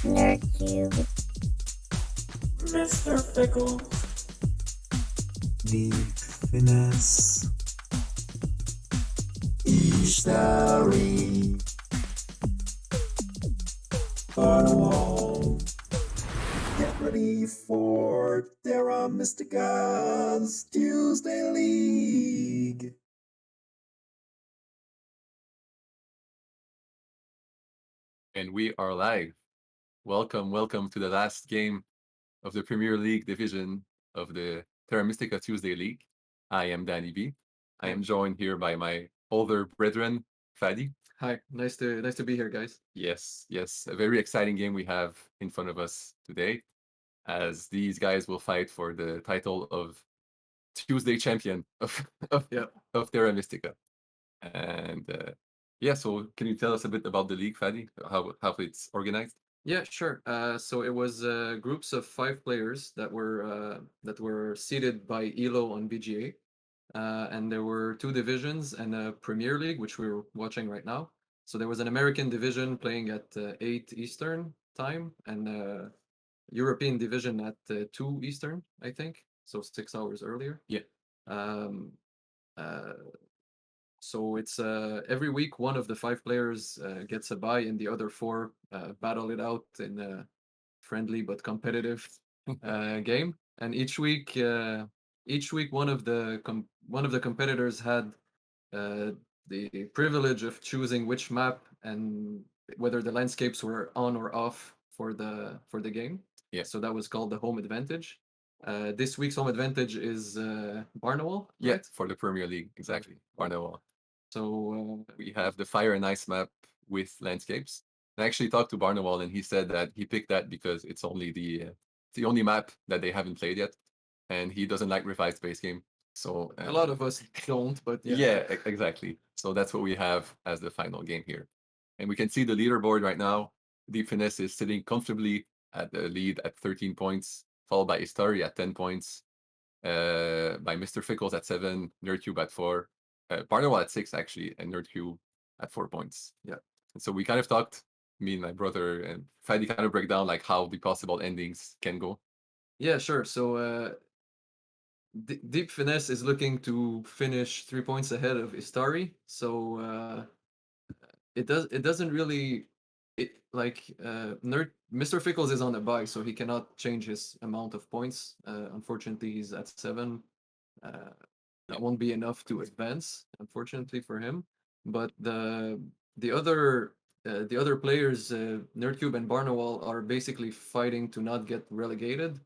nerdcube, Mr. Fickle, Deepfinesse, Story, Firewall. get ready for Terra Mystica's Tuesday League. And we are live. Welcome to the last game of the Premier League division of the Terra Mystica Tuesday League. I am Danny B. I am joined here by my older brethren, Fadi. Hi, nice to be here, guys. Yes, a very exciting game we have in front of us today, as these guys will fight for the title of Tuesday champion of Terra Mystica. And so can you tell us a bit about the league, Fadi? How it's organized? Yeah, sure. So it was groups of 5 players that were seeded by ELO on BGA, and there were 2 divisions and a Premier League, which we're watching right now. So there was an American division playing at 8 Eastern time, and a European division at 2 Eastern, I think. So 6 hours earlier. Yeah. Um, uh, So it's every week one of the 5 players gets a bye, and the other 4 battle it out in a friendly but competitive game. And each week one of the competitors had the privilege of choosing which map and whether the landscapes were on or off for the game. Yeah. So that was called the home advantage. This week's home advantage is Barnawal. Yeah, Right? for the Premier League, exactly. Barnawal. So We have the Fire and Ice map with landscapes. I actually talked to Barnawal, and he said that he picked that because it's only the only map that they haven't played yet, and he doesn't like revised base game. So a lot of us don't, but yeah. yeah, exactly. So that's what we have as the final game here, and we can see the leaderboard right now. Deepfinesse is sitting comfortably at the lead at 13 points, followed by Istari at 10 points, by Mr. Fickles at 7, nerdcube at 4, Barnawal at 6 actually, and nerdcube at 4 points. Yeah. And so we kind of talked, me and my brother and Fadi, kind of break down like how the possible endings can go. Yeah, sure. So Deepfinesse is looking to finish 3 points ahead of Istari. So it doesn't really Mr. Fickles is on a bye, so he cannot change his amount of points. Unfortunately, he's at 7. That won't be enough to advance, unfortunately for him. But the other players, Nerdcube and Barnawal, are basically fighting to not get relegated.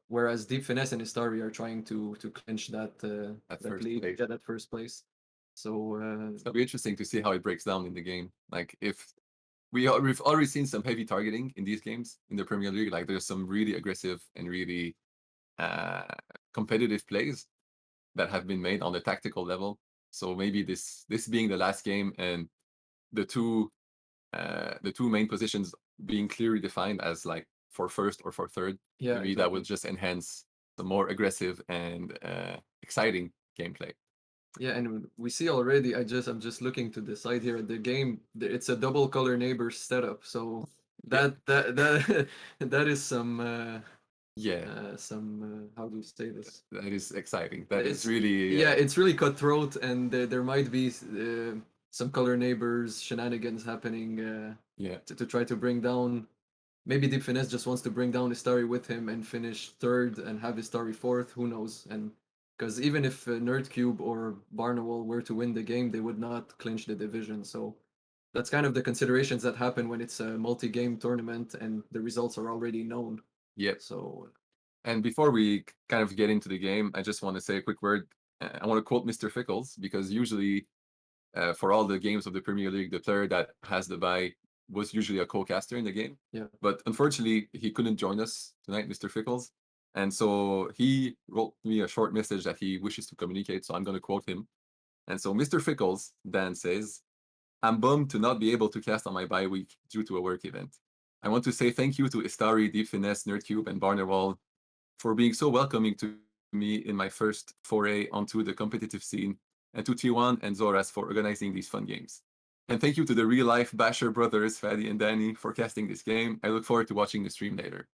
Whereas Deepfinesse and Istari are trying to clinch that first lead, place. that first place. So It'll be interesting to see how it breaks down in the game. Like if we've already seen some heavy targeting in these games in the Premier League. Like there's some really aggressive and really competitive plays that have been made on the tactical level. So maybe this being the last game and the two main positions being clearly defined as like for first or for third, yeah, maybe that will just enhance the more aggressive and exciting gameplay. Yeah, and we see already. I'm just looking to the side here at the game. It's a double color neighbors setup. So that that is some how do you say this? That is exciting. That It's is really yeah, it's really cutthroat, and there might be some color neighbors shenanigans happening yeah. to try to bring down. Maybe Deepfinesse just wants to bring down Istari with him and finish 3rd and have Istari 4th. Who knows? And because even if Nerdcube or Barnawal were to win the game, they would not clinch the division. So that's kind of the considerations that happen when it's a multi-game tournament and the results are already known. Yep. So And before we kind of get into the game, I just want to say a quick word. I want to quote Mr. Fickles, because usually for all the games of the Premier League, the player that has the bye was usually a co-caster in the game. Yeah. But unfortunately, he couldn't join us tonight, Mr. Fickles. And so he wrote me a short message that he wishes to communicate. So I'm going to quote him. And so Mr. Fickles, Dan says, "I'm bummed to not be able to cast on my bye week due to a work event. I want to say thank you to Istari, Deepfinesse, Nerdcube, and Barnawal for being so welcoming to me in my first foray onto the competitive scene, and to T1 and Zoras for organizing these fun games. And thank you to the real life Basher brothers, Fadi and Danny, for casting this game. I look forward to watching the stream later.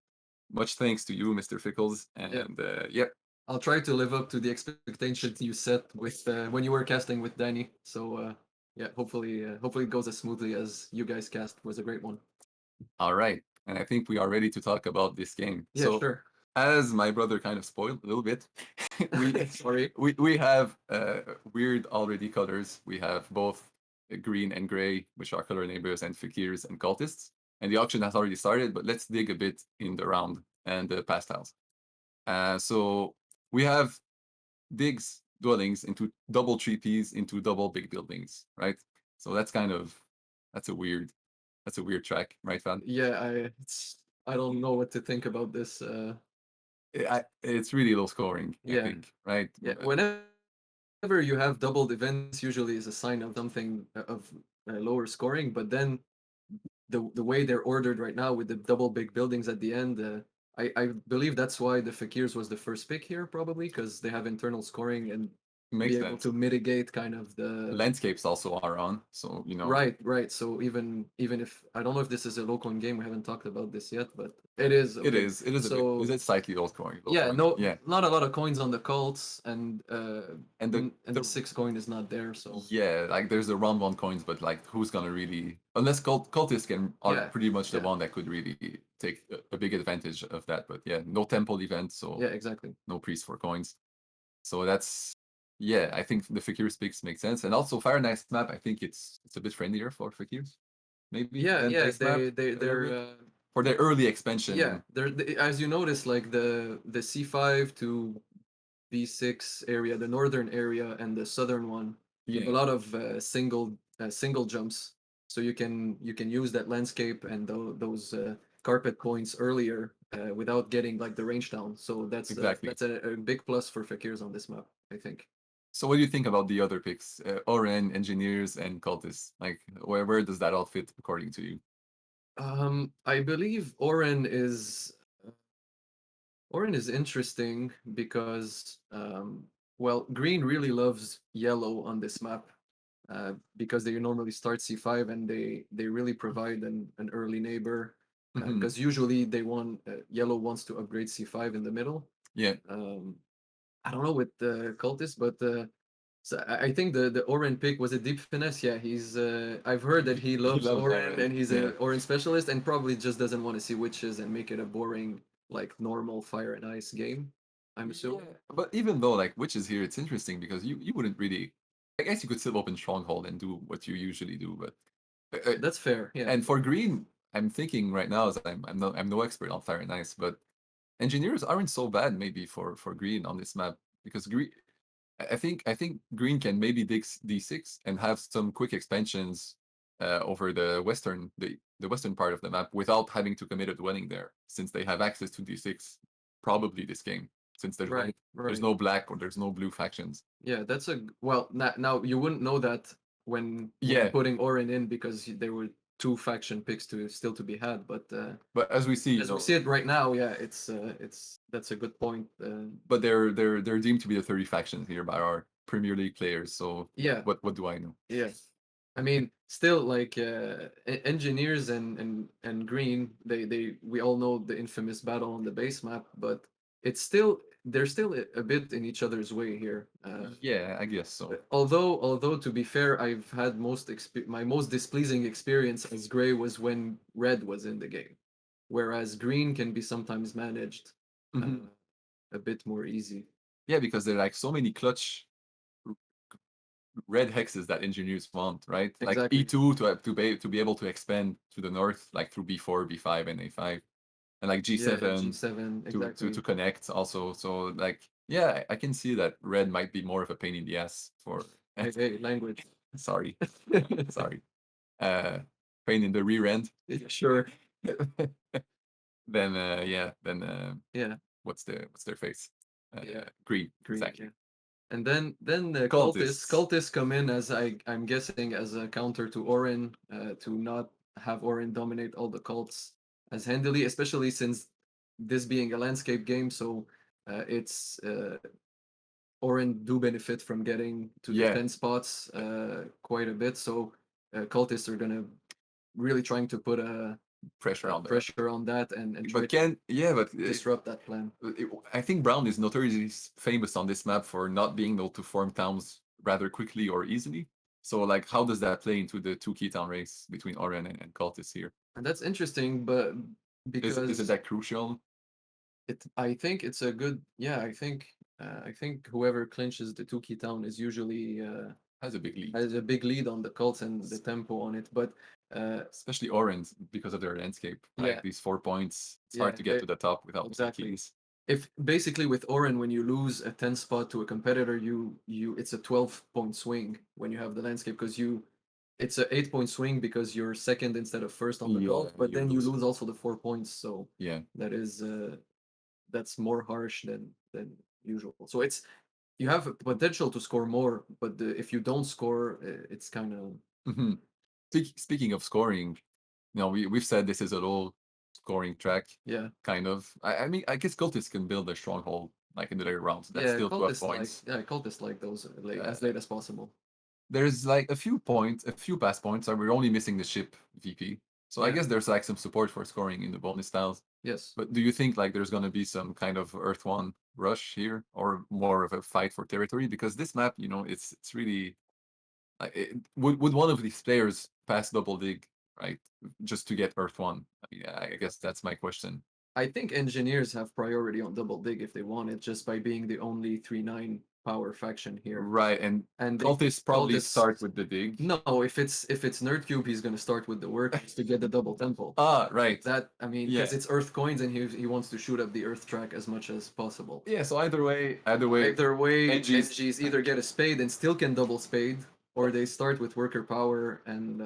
Much thanks to you, Mr. Fickles. And yeah, I'll try to live up to the expectations you set with when you were casting with Danny. So yeah, hopefully it goes as smoothly as you guys cast. Was a great one. all right. And I think we are ready to talk about this game. Yeah, So, sure. as my brother kind of spoiled a little bit, Sorry. we have weird already colors. We have both green and gray, which are color neighbors and fakirs and cultists. And the auction has already started, but let's dig a bit in the round and the pastiles. So we have digs dwellings into double 3Ps into double big buildings, right? So that's a weird track, right, Fan? Yeah, I don't know what to think about this. It's really low scoring, I Yeah. think, right? Yeah, whenever you have doubled events, usually is a sign of something of lower scoring. But then the way they're ordered right now with the double big buildings at the end, I believe that's why the Fakirs was the first pick here, probably because they have internal scoring and Makes be able sense. to mitigate kind of the Landscapes also are on, so right. So even if I don't know if this is a local game, we haven't talked about this yet, but it is. it Okay. is a bit. So Is it slightly low scoring? yeah, Yeah, not a lot of coins on the cults, and and the 6 coin is not there. So yeah, like there's the round one coins, but like who's gonna really, unless cultists are yeah, pretty much the yeah, one that could really take a big advantage of that. But yeah, no temple event, so yeah, exactly. no priest for coins. So that's yeah, I think the Fakir picks make sense, and also Fire Nice map. I think it's a bit friendlier for Fakirs, maybe Yeah, than yeah, base map they're for the early expansion. yeah, as you notice, like the C5 to B6 area, the northern area, and the southern one, you have a Yeah, lot of single jumps, so you can use that landscape and those carpet points earlier without getting like the range down. So exactly. that's a big plus for Fakirs on this map, I think. So what do you think about the other picks? Oren, engineers, and cultists. Like where does that all fit according to you? I believe Oren is interesting because well, green really loves yellow on this map because they normally start C5 and they really provide an early neighbor Mhm. because usually they want yellow wants to upgrade C5 in the middle. Yeah, Um, I don't know with the cultist, but so I think the Oren pick was a Deepfinesse. Yeah, he's I've heard that he loves loves Oren Oren. and he's Yeah. a Oren specialist and probably just doesn't want to see witches and make it a boring like normal fire and ice game. I'm assuming. Yeah, but even though like witches here, it's interesting because you wouldn't really. I guess you could still open stronghold and do what you usually do, but That's fair. Yeah. and for green, I'm thinking right now as I'm no expert on Fire and Ice, but engineers aren't so bad maybe for green on this map because green. I think green can maybe dig d6 and have some quick expansions over the western part of the map without having to commit a dwelling there, since they have access to d6 probably this game, since Right. there's Right. no black or there's no blue factions. Yeah. That's well. Now you wouldn't know that when Yeah, putting Oren in because there were two faction picks to still to be had, but but as we see, as we see it right now, yeah, it's that's a good point. but they're deemed to be the 30 factions here by our Premier League players. So Yeah, what do I know? yeah. I mean, still like engineers and green, they we all know the infamous battle on the base map, but it's still they're still a bit in each other's way here. Yeah, I guess so. Although to be fair, I've had my most displeasing experience as gray was when red was in the game, whereas green can be sometimes managed Mhm. a bit more easy. Yeah, because there are like so many clutch red hexes that engineers want, right? Like Exactly. E2 to be able to expand to the north, like through B4, B5, and A5, and like Yeah, G7 G7, to exactly. connect also. So like yeah, I can see that red might be more of a pain in the ass for Hey, language. sorry. Sorry. Uh pain in the rear end. Sure. Then yeah, then Yeah, what's their face? yeah, Green, green. exactly. Yeah. And then the Cultists. cultists come in as I'm guessing as a counter to Orin to not have Orin dominate all the cults as handily, especially since this being a landscape game, so it's Orin do benefit from getting to the Yeah, 10 spots quite a bit. So cultists are gonna really trying to put a Pressure on there. pressure on that and try But to but disrupt that plan. I think Brown is notoriously famous on this map for not being able to form towns rather quickly or easily. So like, how does that play into the two key town race between Oren and Cultist here? And that's interesting, but because Is it that crucial? I think it's a good I think whoever clinches the two key town is usually Has a big lead, has a big lead on the cults and the tempo on it. But especially Orange because of their landscape. Like Yeah. these 4 points, it's Yeah, hard to get to the top without exactly. keys. if basically with Oren, when you lose a 10 spot to a competitor, you it's a 12-point swing when you have the landscape, because it's a 8-point swing because you're second instead of first on the Yeah, golf, but you then you lose. lose also the 4 points. So Yeah. that is that's more harsh than usual. So it's you have a potential to score more, but if you don't score, it's kind of Mhm. Speaking of scoring, we've said this is a low scoring track, yeah. kind of. I mean, I guess Cultists can build a stronghold like in the later rounds. That's Yeah, still 12 cultists like points. cultists like those Uh, as late as possible. There's like a few pass points, and we're only missing the ship VP. So I Yeah. guess there's like some support for scoring in the bonus styles. Yes. But do you think like there's gonna be some kind of Earth One rush here, or more of a fight for territory? Because this map, it's really like, would one of these players pass double dig, right, just to get Earth One? I guess that's my question. I think engineers have priority on double dig if they want it, just by being the only 3-9 power faction here. Right, and And Cultists probably Cultists- start with the dig. No, if it's nerdcube, he's gonna start with the work to get the double temple. Ah, right. That I mean, because Yeah. it's Earth coins and he wants to shoot up the Earth track as much as possible. Yeah, so either way, Either way, NGs NGs either get a spade and still can double spade, or they start with worker power and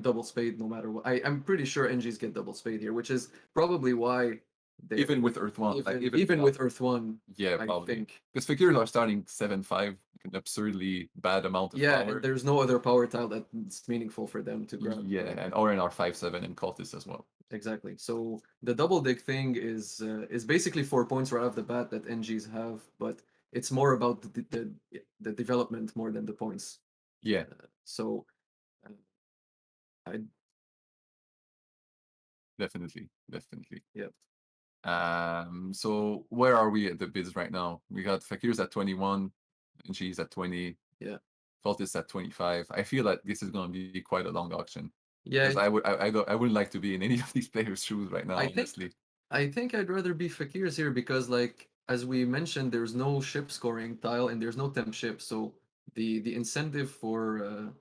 double spade no matter what. I'm pretty sure NGs get double spade here, which is probably why they even with Earth One, like even with Earth One, yeah, I probably think. because figures are starting 7-5, an absurdly bad amount of Yeah, power. and there's no other power tile that's meaningful for them to grab. Yeah, and Oren are 5-7 and Cultists as well. Exactly. So the double dig thing is basically 4 points right off the bat that NGs have, but it's more about the development more than the points. Yeah, So I definitely. yeah. So where are we at the bids right now? We got Fakir's at 21, and she's at 20. Yeah. Cultists at 25. I feel like this is going to be quite a long auction. Yeah, Because I wouldn't like to be in any of these players' shoes right now, honestly. I think I'd rather be Fakir's here because, like, as we mentioned, there's no ship scoring tile and there's no temp ship, so the incentive for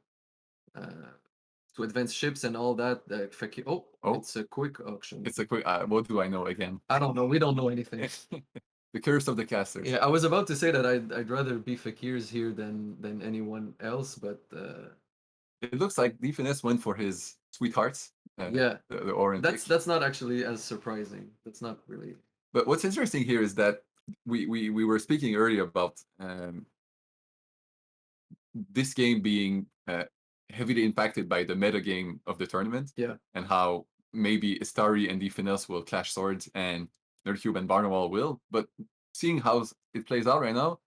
to advance ships and all that, Fakir. Oh, Oh. it's a quick auction. It's a quick. What do I know again? I don't know. We don't know anything. The curse of the casters. Yeah, I was about to say that I'd rather be Fakir's here than anyone else, but It looks like Deepfinesse went for his sweethearts. yeah, the orange. that's not actually as surprising. That's not really. But what's interesting here is that we were speaking earlier about this game being heavily impacted by the meta game of the tournament. Yeah. And how maybe Istari and Deepfinesse will clash swords and Nerdcube and Barnawal will. But seeing how it plays out right now,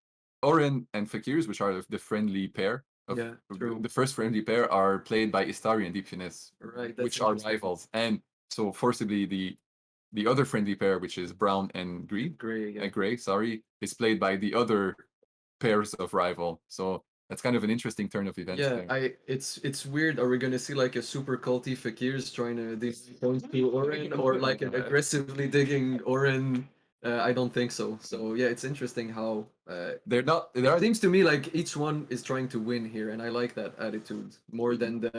Oren and Fakirs, which are the friendly pair, Yeah, true. the first friendly pair, are played by Istari and Deepfinesse, Right, that's which are interesting. rivals. And so forcibly the other friendly pair, which is Brown and Green, Gray, yeah. Gray, sorry, is played by the other pairs of rival. So that's kind of an interesting turn of events. Yeah, there. it's weird. Are we gonna see like a super culty Fakirs trying to dig points to Oren, or like an aggressively digging Oren? I don't think so. So yeah, it's interesting how They're not. They it are. seems to me like each one is trying to win here, and I like that attitude more than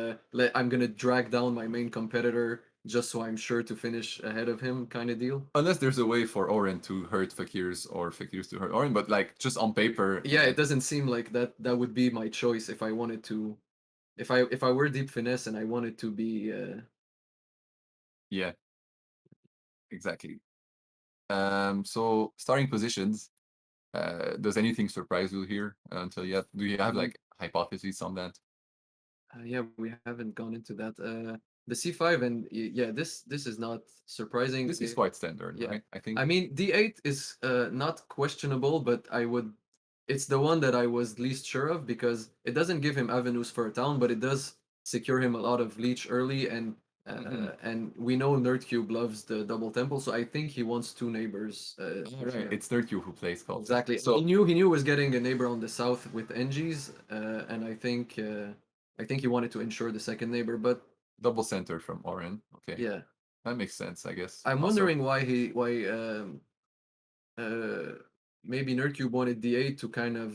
I'm gonna drag down my main competitor just so I'm sure to finish ahead of him kind of deal. Unless there's a way for Oren to hurt Fakirs or Fakirs to hurt Oren, but like just on paper. Yeah, it doesn't seem like that would be my choice if I wanted to. If I were Deepfinesse and I wanted to be. Yeah. Exactly. So starting positions. Does anything surprise you here until yet? Do you have like hypotheses on that? Yeah, we haven't gone into that. The C5 and yeah, this is not surprising. This is quite standard, yeah. right? I think. I mean, D8 is not questionable, but it's the one that I was least sure of because it doesn't give him avenues for a town, but it does secure him a lot of leech early, and we know Nerdcube loves the double temple, so I think he wants two neighbors. Right. here. It's nerdcube who plays Cultist. Exactly. So He knew he was getting a neighbor on the south with NGs, and I think he wanted to ensure the second neighbor. But double center from Oren. Okay. yeah, That makes sense, I guess. I'm Also, wondering why maybe Nerdcube wanted D8 to kind of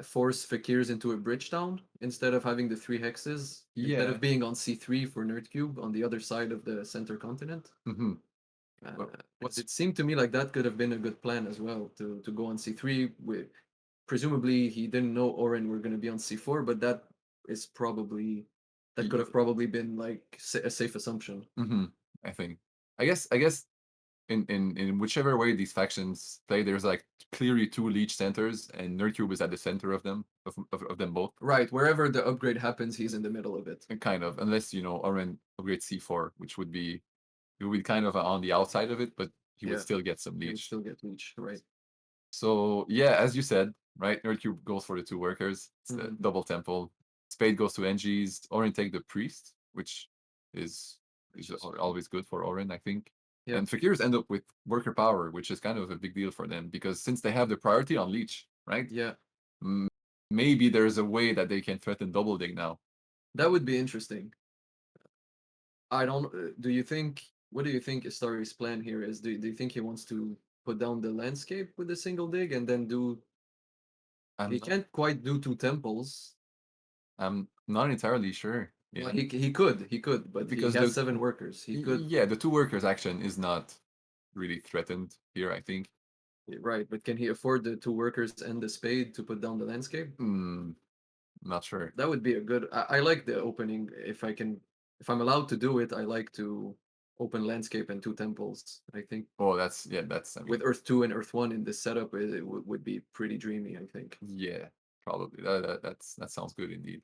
force Fakirs into a bridge town instead of having the 3 hexes, instead yeah. of being on C3 for Nerdcube on the other side of the center continent. hmm Uh, What's it seemed to me like that could have been a good plan as well to go on C3 with. Presumably he didn't know Oren were going to be on C4, but that is probably that could have probably been like a safe assumption. I think. I guess in whichever way these factions play, there's like clearly two leech centers, and Nerdcube is at the center of them of them both. Right, wherever the upgrade happens, he's in the middle of it. And kind of, unless Oren upgrades C4, which would be it would be kind of on the outside of it, but he would Yeah. still get some He would leech. still get leech, right? So yeah, as you said, right, Nerdcube goes for the two workers. It's the Mhm. double temple. Spade goes to NGs. Oren take the priest, which is always good for Oren, I think. Yeah. And Fakirs end up with worker power, which is kind of a big deal for them because since they have the priority on leech, right? Yeah, Maybe there's a way that they can threaten double dig now. that would be interesting. I don't. Do you think? What do you think Istari's plan here is? Do you think he wants to put down the landscape with a single dig and then do? I'm He not, can't quite do two temples. I'm not entirely sure. Yeah. Well, he could, but Because he has the- 7 workers. He could, Yeah, the two workers action is not really threatened here, I think. right? But can he afford the 2 workers and the spade to put down the landscape? Not sure. That would be a good. I like the opening. If I'm allowed to do it, I like to open landscape and 2 temples. I think Oh, that's I mean, with Earth 2 and Earth 1 in this setup, it would be pretty dreamy. I think. yeah, probably. That sounds good indeed.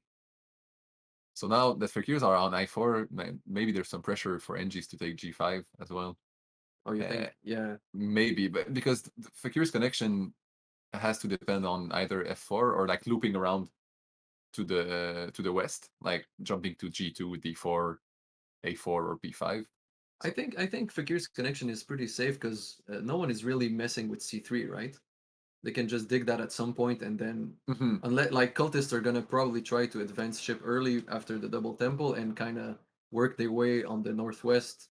So now that Fakirs are on I4, maybe there's some pressure for NGs to take G5 as well. Oh, you think? Yeah. Maybe, but because the Fakir's connection has to depend on either F4 or like looping around to the west, like jumping to G2, D4, A4, or B5. I think Fakir's connection is pretty safe because no one is really messing with C3, right? They can just dig that at some point and then unless like cultists are gonna probably try to advance ship early after the double temple and kind of work their way on the northwest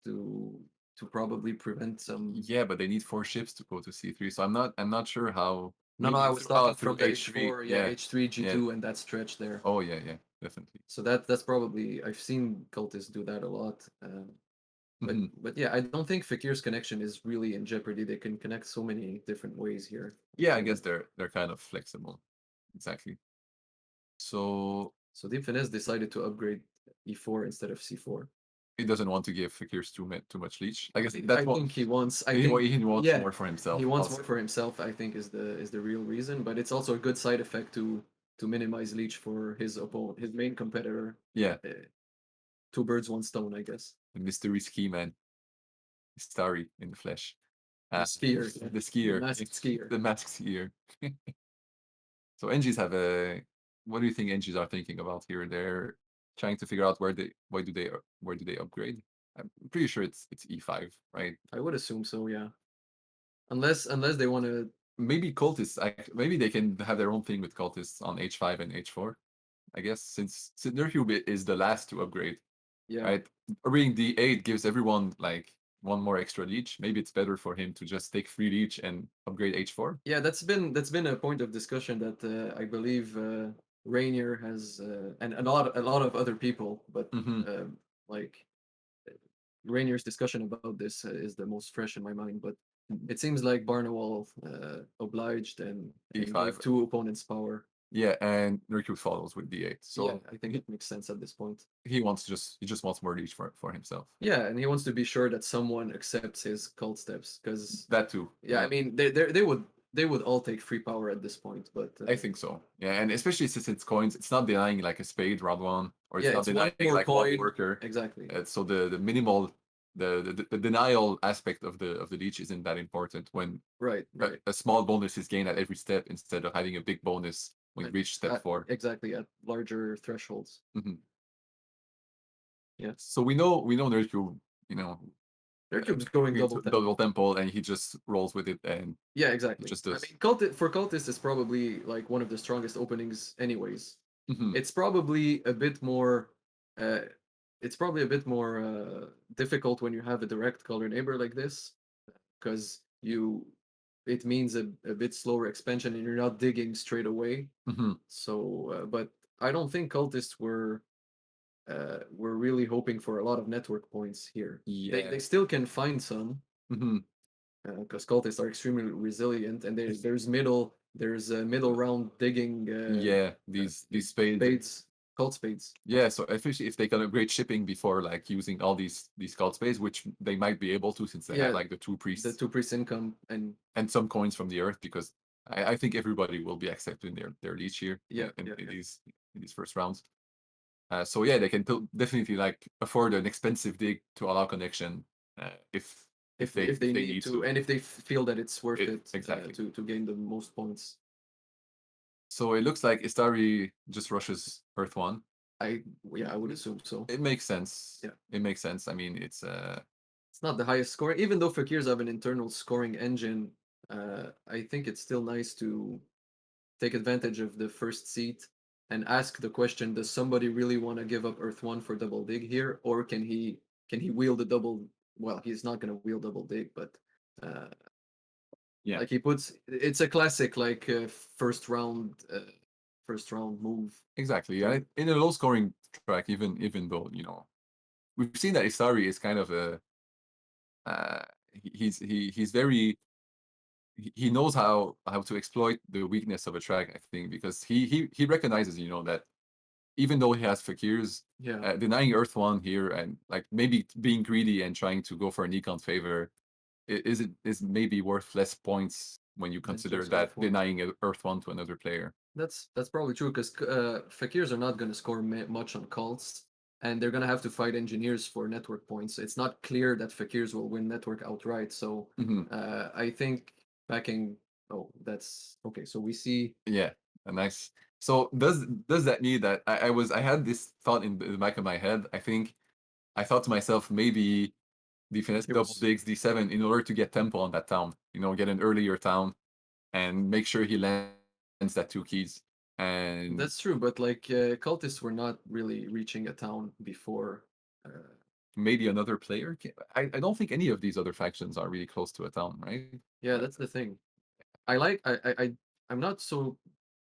to probably prevent some. Yeah, but they need 4 ships to go to C3, so I'm not sure how. No, maybe I was through- talking through from the H4, yeah, H3, G2, and that stretch there. Oh yeah, definitely. So that's probably I've seen cultists do that a lot. But yeah, I don't think Fakir's connection is really in jeopardy. They can connect so many different ways here. Yeah, I guess they're kind of flexible. Exactly. So So Deepfinesse decided to upgrade E4 instead of C4. he doesn't want to give Fakirs too much leech. I guess I that's what think he wants. I he, think he wants yeah, more for himself. he wants also. more for himself. I think is the real reason. But it's also a good side effect to minimize leech for his opponent, his main competitor. Yeah, 2 birds, 1 stone, I guess. the mystery ski man, Starry in the flesh. The skier, yeah. The skier, The masked skier. the masked skier. So NGs have a. What do you think NGs are thinking about here? They're trying to figure out where do they upgrade. I'm pretty sure it's E5, right? I would assume so, yeah. Unless they want to. Maybe cultists. Maybe they can have their own thing with cultists on H5 and H4. I guess since Nerdcube is the last to upgrade, Yeah. right? Upgrading D8 gives everyone like 1 more extra leech. Maybe it's better for him to just take 3 leech and upgrade H4. Yeah, that's been a point of discussion that I believe Rainier has and a lot of other people, but like Rainier's discussion about this is the most fresh in my mind. But it seems like Barnawal obliged and E5. gave 2 opponents power. Yeah, and Nerdcube follows with D8. So yeah, I think it makes sense at this point. he just wants more leech for himself. Yeah, and he wants to be sure that someone accepts his cult steps because That too. yeah, I mean they would all take free power at this point, but I think so. Yeah, and especially since it's coins, it's not denying like a spade round 1, or it's yeah, not it's one denying more like 1 coin. worker. Exactly. So the minimal the denial aspect of the leech isn't that important when Right. a small bonus is gained at every step instead of having a big bonus when you Like, reach step 4. Exactly, at larger thresholds. Mhm. Yeah. So we know nerdcube, you know, Nerdcube's going it's double tempo. double tempo, and he just rolls with it, and Yeah, exactly. just I does. mean, for Cultist, it's probably like one of the strongest openings, anyways. Mhm. It's probably a bit more. Uh, it's probably a bit more difficult when you have a direct color neighbor like this, because it means a bit slower expansion, and you're not digging straight away. Mhm. So, but I don't think cultists were really hoping for a lot of network points here. Yeah. They still can find some, Mhm. because cultists are extremely resilient, and there's middle round digging. Yeah, these spades. Cult spades. Yeah, so especially if they can upgrade shipping before like using all these cult spades, which they might be able to since they Yeah, have like the 2 the priests 2 priest income, and and some coins from the earth, because I think everybody will be accepting their leech here yeah, in, yeah, in yeah. these first rounds. So yeah, they can definitely like afford an expensive dig to allow connection if they need to. and if they feel that it's worth it, Exactly. to gain the most points. So it looks like Istari just rushes Earth 1. I would assume so. It makes sense. Yeah. It makes sense. I mean, it's It's not the highest scoring, even though Fakirs have an internal scoring engine. I think it's still nice to take advantage of the first seat and ask the question: does somebody really want to give up Earth 1 for double dig here, or can he wield a double? Well, he's not going to wield double dig, but uh, yeah, like he puts, it's a classic like first round move. exactly. Yeah, in a low scoring track, even though we've seen that Istari is kind of a he's very he knows how to exploit the weakness of a track. I think because he recognizes that even though he has fakirs, Yeah, denying Earth 1 here and like maybe being greedy and trying to go for an econ favor is maybe worth less points when you than consider just that Earth 1. denying Earth 1 to another player. That's probably true, because fakirs are not going to score much on cults, and they're going to have to fight engineers for network points. It's not clear that fakirs will win network outright. So Mhm. I think backing. Oh, that's okay. So we see. Yeah, a nice. So does that mean that I had this thought in the back of my head? I thought to myself maybe Deepfinesse It double was digs D7 in order to get tempo on that town. Get an earlier town and make sure he lands that 2 keys. And That's true, but like cultists were not really reaching a town before. maybe another player. I don't think any of these other factions are really close to a town, right? Yeah, that's the thing. I like I'm not so.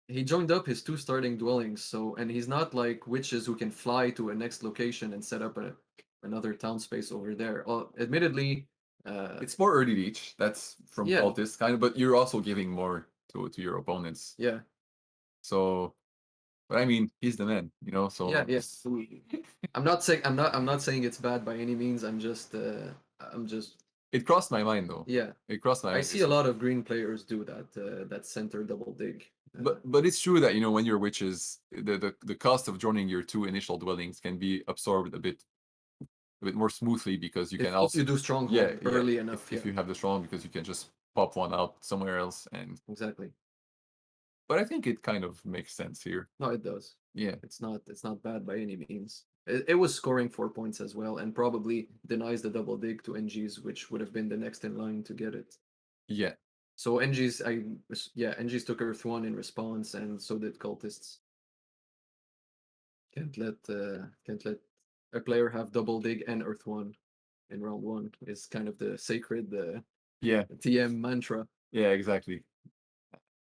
He joined up his 2 starting dwellings, so, and he's not like witches who can fly to a next location and set up another town space over there. Well, admittedly, It's more early reach. That's from yeah, cultists kind of, but you're also giving more to your opponents. yeah, So, but I mean, he's the man, yeah, So yeah. I'm not saying it's bad by any means. I'm just it crossed my mind though. yeah. It crossed my I mind. see a lot of green players do that center double dig. But it's true that when you're witches, the cost of joining your 2 initial dwellings can be absorbed a bit more smoothly because you can If also you do stronghold yeah early enough, if yeah, you have the strong because you can just pop one out somewhere else exactly. but I think it kind of makes sense here. No, it does. Yeah, It's not bad by any means. It was scoring 4 points as well, and probably denies the double dig to NGs, which would have been the next in line to get it. yeah, So NGs took Earth 1 in response, and so did cultists. Can't let a player have double dig and Earth 1 in round 1 is kind of the sacred yeah, TM mantra. yeah, exactly.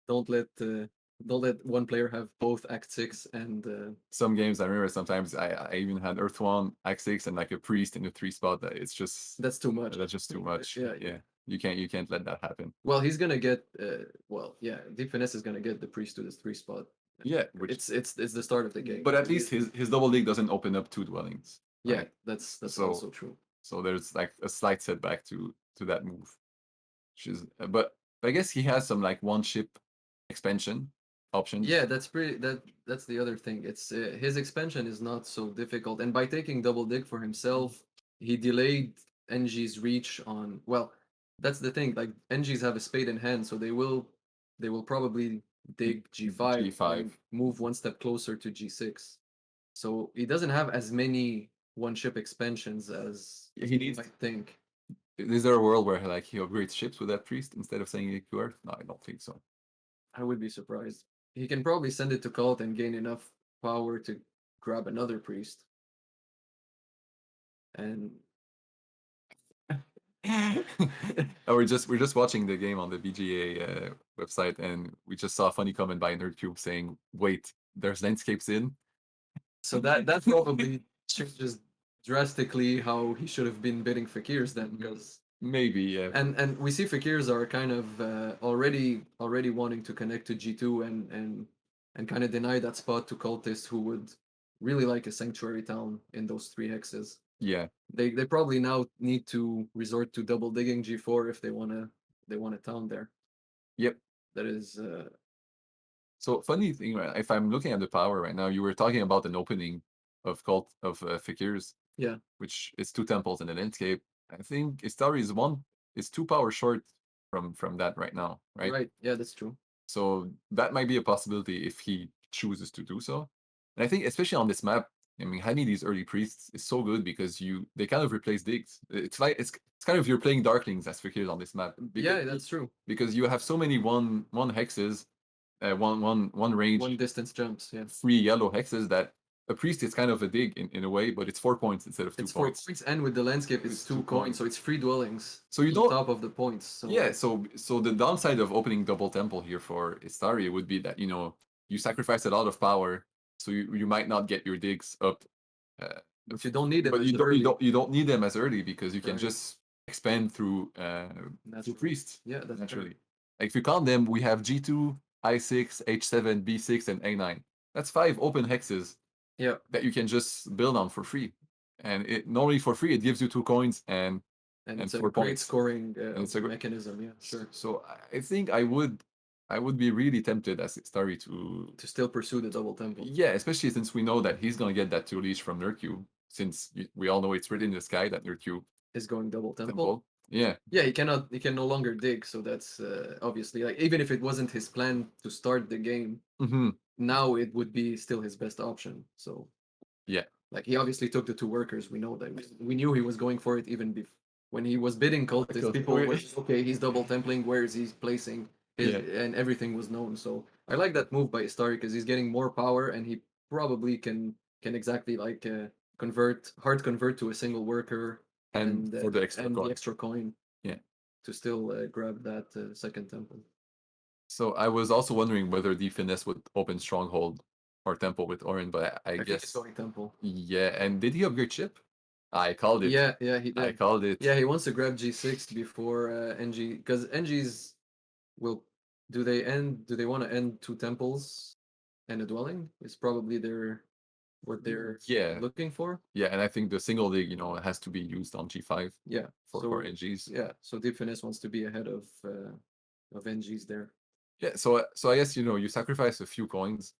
Don't let uh, don't let one player have both Act 6 and Some games I remember sometimes I even had Earth 1 Act 6 and like a priest in the 3 spot. That it's just that's too much. that's just too much. Yeah, Yeah, you can't let that happen. well, he's gonna get Deepfinesse is gonna get the priest to this 3 spot. Yeah, which It's the start of the game. but at least his double dig doesn't open up 2 dwellings. Yeah, Right? that's So- also true. So there's like a slight setback to that move, which is but I guess he has some like one ship expansion options. Yeah, that's the other thing. It's his expansion is not so difficult, and by taking double dig for himself, he delayed NG's reach on. Well, that's the thing. Like NGs have a spade in hand, so they will probably dig G5, G5. and move one step closer to G6. So he doesn't have as many one ship expansions as He you needs. might think. Is there a world where like he upgrades ships with that priest instead of saying EQR? No, I don't think so. I would be surprised. He can probably send it to cult and gain enough power to grab another priest. And we're just watching the game on the BGA website, and we just saw a funny comment by nerdcube saying, "Wait, there's landscapes in." so that probably changes drastically how he should have been bidding Fakirs then, because Maybe, yeah. and we see Fakirs are kind of already wanting to connect to G2 and kind of deny that spot to cultists who would really like a sanctuary town in those 3 hexes. Yeah. They probably now need to resort to double digging G4 if they want a town there. Yep. That is So funny thing, right? If I'm looking at the power right now, you were talking about an opening of cult of Fakirs, yeah, which is 2 temples in the landscape. I think Istari is 2 power short from that right now, right? right. Yeah, that's true. So that might be a possibility if he chooses to do so. And I think especially on this map, I mean, having these early priests is so good because they kind of replace digs. It's like it's kind of you're playing Darklings as Fakirs on this map. Yeah, that's true. Because you have so many one hexes, one range, One distance jumps. Yeah, 3 yellow hexes that a priest is kind of a dig in a way, but it's 4 points instead of 2 it's 4 points. points, and with the landscape, it's 2 coins, so it's 3 dwellings. So you on don't. top of the points. So Yeah, so the downside of opening double temple here for Istari would be that you sacrifice a lot of power, so you might not get your digs up. but you don't need it. But you don't need them as early because you can Right. just expand through Naturally. priests. Yeah, that's naturally. True. Like if you count them, we have G2, I6, H7, B6, and A9. That's 5 open hexes. Yeah, that you can just build on for free, and it normally for free it gives you 2 coins and it's a 4 great points. scoring it's a great- mechanism. Yeah, sure. So I think I would be really tempted as Starry To still pursue the double temple. yeah, especially since we know that he's gonna get that 2 leash from nerdcube, since we all know it's written in the sky that nerdcube Is going double temple. temple. Yeah, Yeah, he can no longer dig, so that's obviously, like, even if it wasn't his plan to start the game, mm-hmm. now it would be still his best option. So Yeah. like he obviously took the 2 workers. We know that. We knew he was going for it even when he was bidding cultists. People were okay. He's double templing. Where is he placing his? Yeah. And everything was known. So I like that move by Istari because he's getting more power and he probably can exactly like hard convert to a single worker and for the extra and coin. the extra coin. Yeah. To still grab that second temple. So I was also wondering whether Deepfinesse would open stronghold or temple with Orin, but I think guess it's going temple. Yeah, and did he upgrade ship? I called it. Yeah, he did. I called it. Yeah, he wants to grab G6 before NG, because NGs will. Do they want to end 2 temples and a dwelling? It's probably what they're Yeah. looking for. Yeah, and I think the single dig, has to be used on G5 Yeah. for NGs. Yeah, so Deepfinesse wants to be ahead of NGs there. Yeah, so I guess you sacrifice a few coins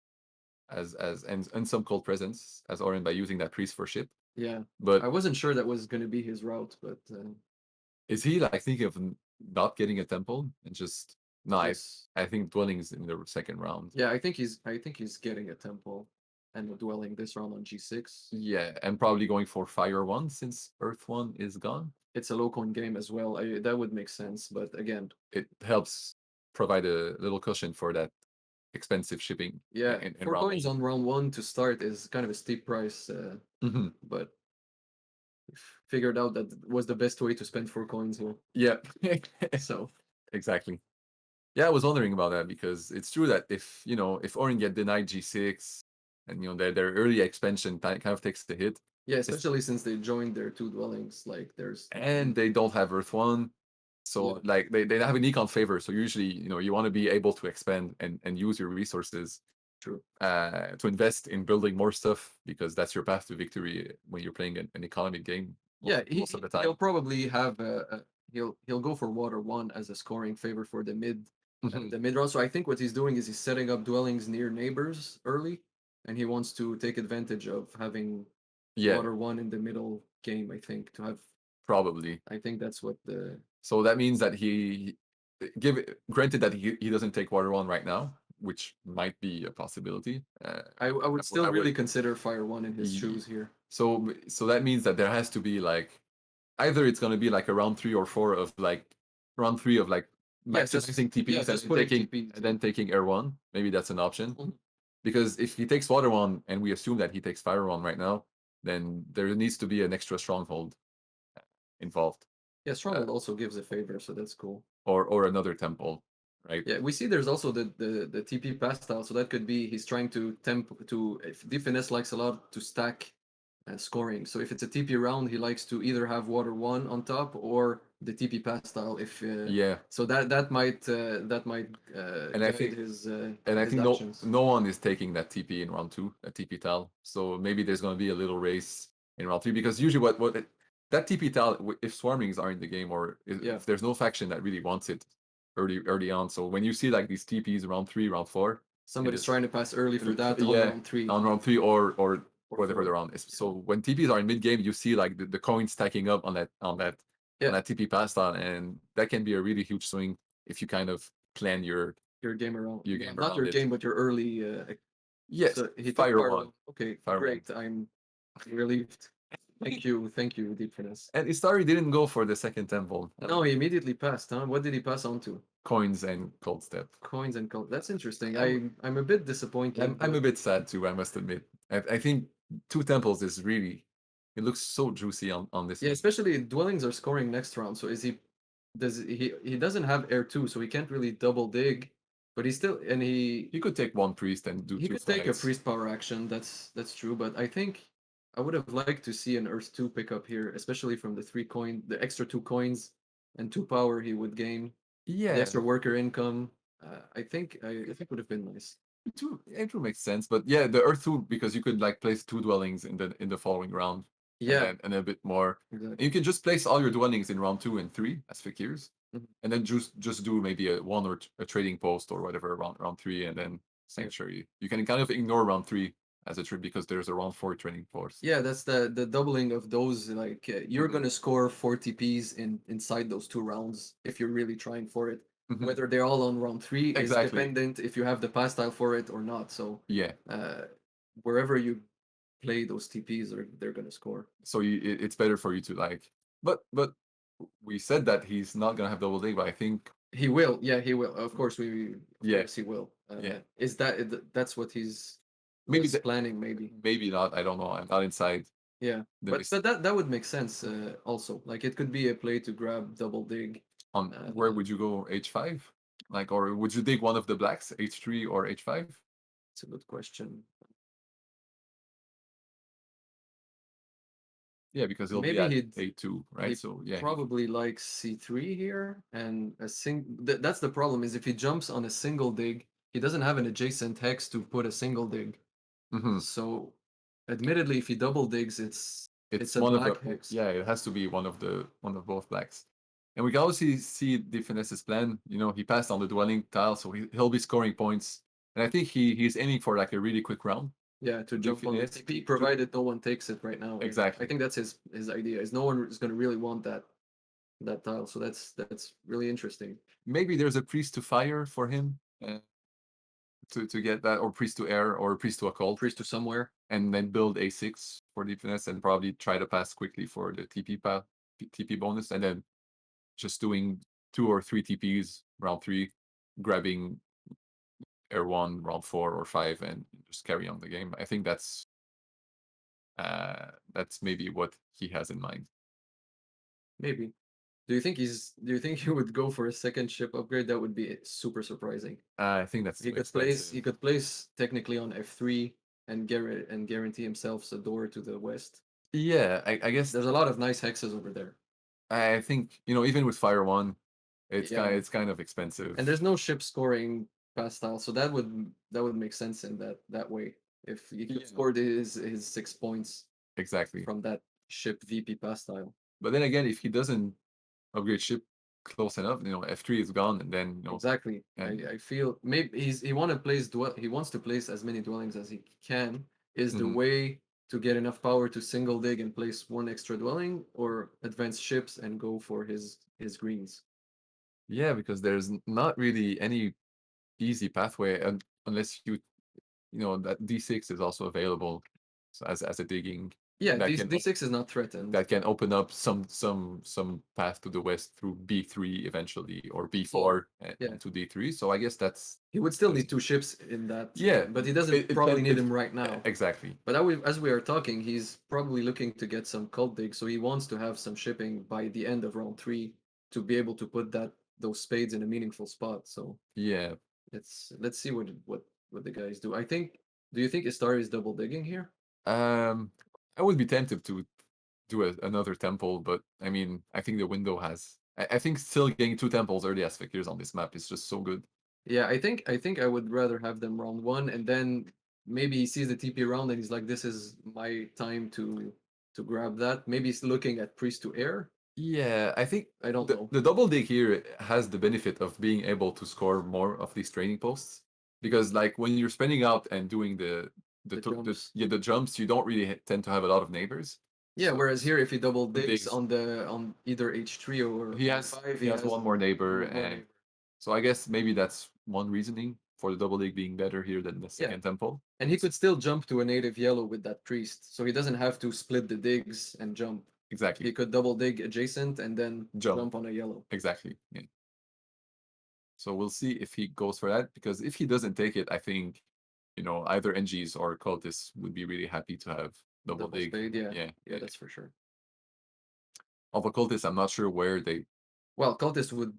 and some cold presence as Orin by using that priest for ship. Yeah, But I wasn't sure that was going to be his route, but is he like thinking of not getting a temple and just yes. I think dwellings in the second round. Yeah, I think he's getting a temple and a dwelling this round on G6. Yeah, and probably going for Fire 1 since Earth 1 is gone. It's a low coin game as well. That would make sense, but again, it helps provide a little cushion for that expensive shipping. Yeah, in 4 round coins on round 1 to start is kind of a steep price, Mhm. but figured out that was the best way to spend 4 coins here. Yeah, So exactly. Yeah, I was wondering about that because it's true that if Orin get denied G6 and their early expansion kind of takes the hit. yeah, especially since they joined their 2 dwellings, like there's And they don't have Earth 1. So like they have an econ favor. So usually, you want to be able to expand and use your resources true to invest in building more stuff because that's your path to victory when you're playing an economic game. Yeah, most of the time. he'll probably have he'll go for water 1 as a scoring favor for the mid round. So I think what he's doing is he's setting up dwellings near neighbors early, and he wants to take advantage of having water 1 in the middle game. I think to have probably. I think that's what the So that means that granted that he doesn't take water 1 right now, which might be a possibility. I would still I really would- consider Fire One in his Ye- shoes here. So that means that there has to be like either it's gonna be like a round 3 or 4 of like round 3 of like Yeah, just- maximizing TPs yeah, and, just then putting taking TPs, and then taking Air One. Maybe that's an option. Mhm. Because if he takes Water One and we assume that he takes Fire One right now, then there needs to be an extra stronghold involved. Yeah, Stronghold also gives a favor, so that's cool. Or another temple, right? Yeah, we see there's also the TP pass style, so that could be he's trying to if Deepfinesse likes a lot to stack scoring. So if it's a TP round, he likes to either have Water One on top or the TP pass style. If Yeah. so that might And I guide think- his And I his think actions. no one is taking that TP in round 2, that TP Tal. So maybe there's going to be a little race in round 3 because usually that TP Tal, if swarmings are in the game or Yeah. if there's no faction that really wants it early on. So when you see like these TPs round 3, round 4, Somebody's it's- trying to pass early for that on yeah, round 3. on round 3 or Or whatever 4. the round is. So when TPs are in mid game, you see like the coins stacking up on that Yeah. on that TP pass Tal, and that can be a really huge swing if you kind of plan your game around. Your game Not around your it. game, but your early. yes, So he took Fire Fire One. One. Okay, Fire great. I'm relieved. Thank you, Deepfinesse. And Istari didn't go for the second temple. No, he immediately passed, huh? What did he pass on to? Coins and cold step. Coins and gold. That's interesting. I'm- I'm a bit disappointed. I'm a but- bit sad too, I must admit. I think 2 temples is really, it looks so juicy on this. Yeah, one. especially dwellings are scoring next round. So he doesn't have air 2, so he can't really double dig, but he's still and he You could take 1 priest and do he 2 could take a flags. priest power action. That's true, but I think I would have liked to see an Earth 2 pickup here, especially from the extra 2 coins and 2 power he would gain. Yeah, The extra worker income. I think would have been nice. it will make sense. But yeah, the Earth 2, because you could like place 2 dwellings in the following round. Yeah, And a bit more. exactly. You can just place all your dwellings in round 2 and 3 as fakirs, Mhm. and then just do maybe a 1 or a trading post or whatever around round 3, and then sanctuary. You can kind of ignore round 3 as a trip because there's a round 4 trading post. Yeah, that's the doubling of those. Like you're Mhm. gonna score 4 TPs inside those 2 rounds if you're really trying for it. Mhm. Whether they're all on round 3 is Exactly. dependent if you have the pass style for it or not. So Yeah. wherever you play those TPs, they're gonna score. So it's better for you to like, but we said that he's not gonna have double dig, but I think He will, yeah, he will. Of course, of Yeah. course he will. Yeah. Is that's what he's maybe was planning? Maybe. maybe not. I don't know. I'm not inside. Yeah, the but mis- that would make sense. Also, like it could be a play to grab double dig. on where would you go H5? Like, or would you dig one of the blacks, H3 or H5? It's a good question. Yeah, because he'll Maybe be at he'd- A2, right? he So yeah, Probably like C3 here, and that's the problem is if he jumps on a single dig, he doesn't have an adjacent hex to put a single dig. Mhm. So, admittedly, if he double digs, it's a one black of the hex. yeah, it has to be one of both blacks. And we can also see Deepfinesse's plan. You know, he passed on the dwelling tile, so he'll be scoring points. And I think he's aiming for like a really quick round. Yeah, to jump on the Deepfinesse, TP, provided no one takes it right now. Exactly. I think that's his idea. Is no one is going to really want that tile. So that's really interesting. Maybe there's a priest to fire for him to get that, or priest to air, or priest to occult, Priest to somewhere. and then build A6 for Deepfinesse and probably try to pass quickly for the TP bonus, and then just doing 2 or 3 TPs round 3, grabbing air 1 round 4 or 5, and just carry on the game. I think that's maybe what he has in mind. Maybe. Do you think he would go for a second ship upgrade? That would be super surprising. I think that's He too could place expensive. technically on F3 and guarantee himself a door to the west. Yeah, I guess There's a lot of nice hexes over there. I think, you know, even with Fire 1, it's Yeah. it's kind of expensive. And there's no ship scoring pass style, so that would make sense in that way. If he could Yeah. score his 6 points Exactly. from that ship VP pass style. But then again, if he doesn't upgrade ship close enough, you know, F3 is gone, and then, you know, Exactly. and- I feel maybe he wants to place as many dwellings as he can. Is the Mhm. way to get enough power to single dig and place 1 extra dwelling, or advance ships and go for his greens? yeah, because there's not really any easy pathway, and unless you know that D6 is also available as a digging. Yeah, that can D6 is not threatened. that can open up some path to the west through B3 eventually, or B4 Yeah. to D3. So I guess that's He would still need 2 ships in that. Yeah, but he doesn't it- probably it- need it- them right now. exactly. But as we are talking, he's probably looking to get some cult dig, so he wants to have some shipping by the end of round 3 to be able to put those spades in a meaningful spot. So Yeah. let's see what the guys do. Do you think Istari is double digging here? I would be tempted to do another temple, but I mean, I think the window has. I think still getting 2 temples early as figures on this map is just so good. Yeah, I think I would rather have them round 1, and then maybe he sees the TP round and he's like, this is my time to grab that. Maybe he's looking at priest to air. Yeah, I think I don't know. the double dig here has the benefit of being able to score more of these training posts, because like when you're spending out and doing The jumps. the jumps, you don't really tend to have a lot of neighbors. Yeah, So whereas here, if he double digs digs. on either H3 or he has H5, he has one more neighbor, one more and neighbor. so I guess maybe that's one reasoning for the double dig being better here than the second temple. And he could still jump to a native yellow with that priest, so he doesn't have to split the digs and jump. Exactly. He could double dig adjacent and then jump on a yellow. Exactly. Yeah. So we'll see if he goes for that, because if he doesn't take it, I think, either NGs or cultists would be really happy to have double dig. Spade, yeah. Yeah. Yeah, that's for sure. Of a cultist, I'm not sure where they Well, cultist would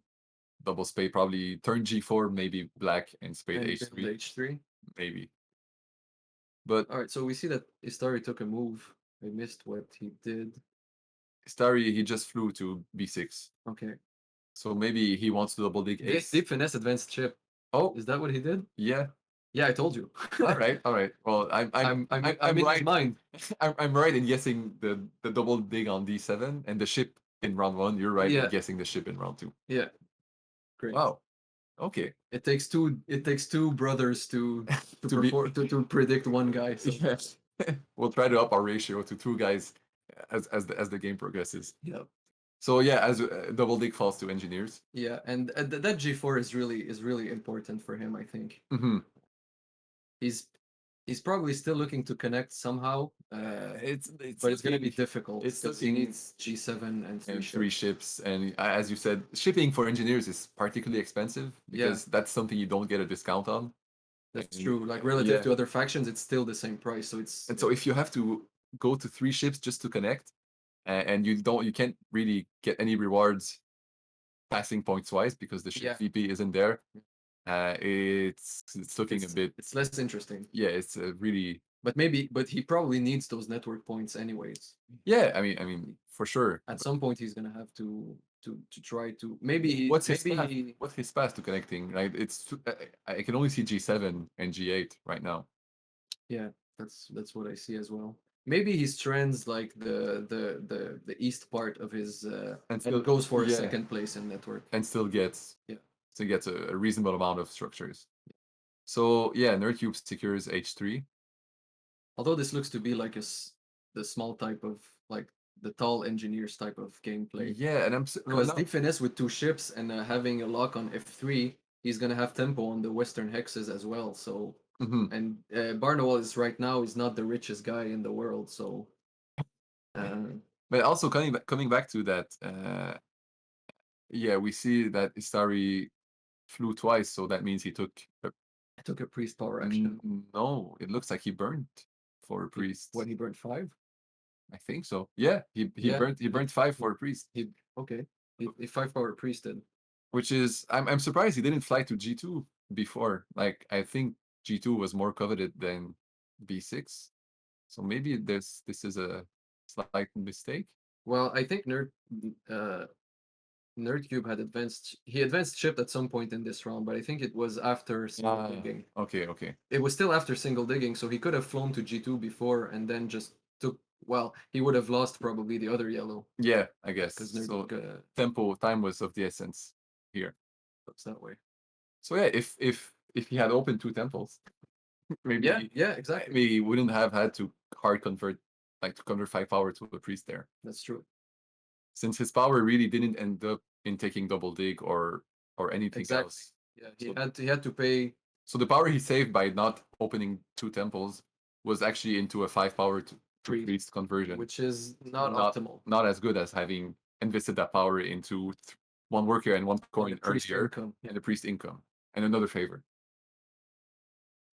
double spade, probably turn G4, maybe black and spade and H3, build H3. maybe. But All right, so we see that Istari took a move. I missed what he did. Starry, he just flew to B6. Okay. So maybe he wants to double dig ace. Deep finesse advanced chip. Oh, Is that what he did? yeah. Yeah, I told you. All right, all right. Well, I'm in right. his mind. I'm right in guessing the double dig on D7 and the ship in round 1. You're right Yeah. in guessing the ship in round 2. Yeah. Great. Wow. Okay. It takes two brothers to To be- to predict one guy. So. Yes. We'll try to up our ratio to 2 guys as the game progresses. Yeah. So yeah, as double dig falls to engineers. Yeah, and that G4 is really important for him, I think. Mm-hmm. He's probably still looking to connect somehow. But it's gonna be difficult because he needs G7 and 3 ships. And as you said, shipping for engineers is particularly expensive because that's something you don't get a discount on. That's true. Like relative to other factions, it's still the same price. So it's And so if you have to go to 3 ships just to connect, and you can't really get any rewards passing points wise because the ship VP isn't there. It's looking a bit. It's less interesting. Yeah, it's really. But he probably needs those network points anyways. Yeah, I mean, for sure. At some point, he's gonna have to try to maybe. What's his path to connecting? Like I can only see G7 and G8 right now. Yeah, that's what I see as well. Maybe he strands like the east part of his and goes for a second place in network and still gets a reasonable amount of structures. So yeah, nerdcube secures H3. Although this looks to be like the small type of like the tall engineers type of gameplay. Yeah, and because Deepfinesse with 2 ships and having a lock on F3, he's gonna have tempo on the western hexes as well. So. And Barnwell right now is not the richest guy in the world, so. But also coming back to that, we see that Istari flew twice, so that means he took a priest power action. No, it looks like he burned for a priest. He burned 5? I think so. Yeah, he burned 5 for a priest. He 5 power priested. Which is I'm surprised he didn't fly to G2 before. Like I think G2 was more coveted than B6. So maybe this is a slight mistake. Well, I think Nerdcube had advanced ship at some point in this round, but I think it was after single digging. Okay. It was still after single digging, so he could have flown to G2 before and then just took. Well, he would have lost probably the other yellow. Yeah, I guess. So time was of the essence here. Looks that way. So yeah, if he had opened 2 temples, maybe exactly. Maybe he wouldn't have had to hard convert 5 power to a priest there. That's true. Since his power really didn't end up in taking double dig or anything else. Yeah, So- he had to pay. So the power he saved by not opening 2 temples was actually into a 5 power to Priest, priest conversion, which is not not optimal. not as good as having invested that power into 1 worker and 1 And coin the priest earlier, income. Yeah. and the priest income and another favor.